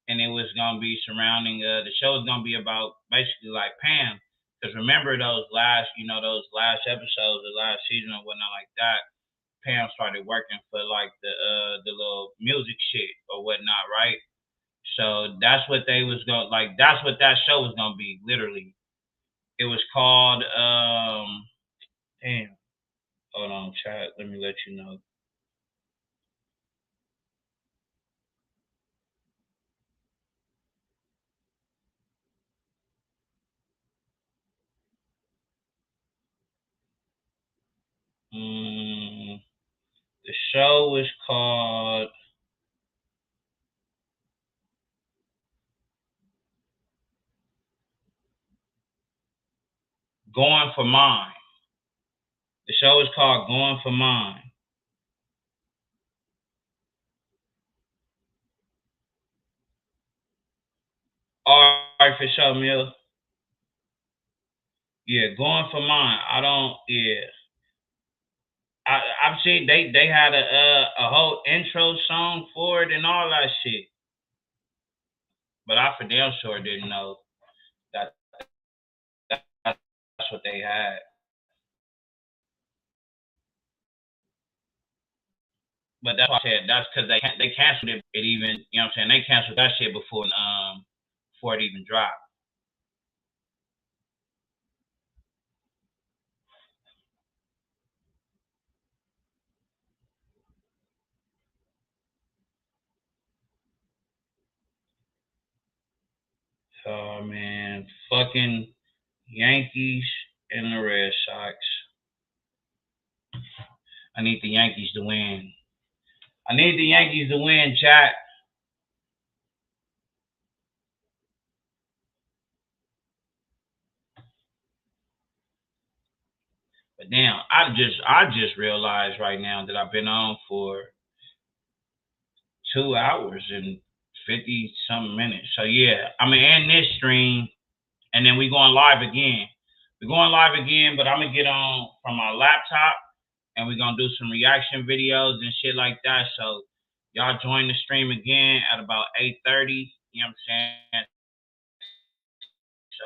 and it was gonna be surrounding the show was gonna be about basically like Pam. Because remember those last episodes, the last season or whatnot like that, Pam started working for like the little music shit or whatnot, right? So that's what they was going like. That's what that show was gonna be. Literally, it was called damn. Hold on, chat. Let me let you know. The show was called Going for Mine. The show is called Going for Mine. All right, for sure, Mill. Yeah, going for mine. I don't. Yeah, I've seen they had a whole intro song for it and all that shit, but I for damn sure didn't know that that's what they had. But that's why I said that's because they canceled it. It even you know what I'm saying they canceled that shit before it even dropped. Oh man, fucking Yankees and the Red Sox. I need the Yankees to win. I need the Yankees to win, chat. But damn, I just realized right now that I've been on for 2 hours and 50 something minutes. So yeah, I'm gonna end this stream and then we going live again. We're going live again, but I'm gonna get on from my laptop and we're gonna do some reaction videos and shit like that. So y'all join the stream again at about 8:30. You know what I'm saying? So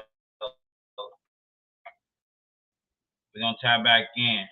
we're gonna tap back in.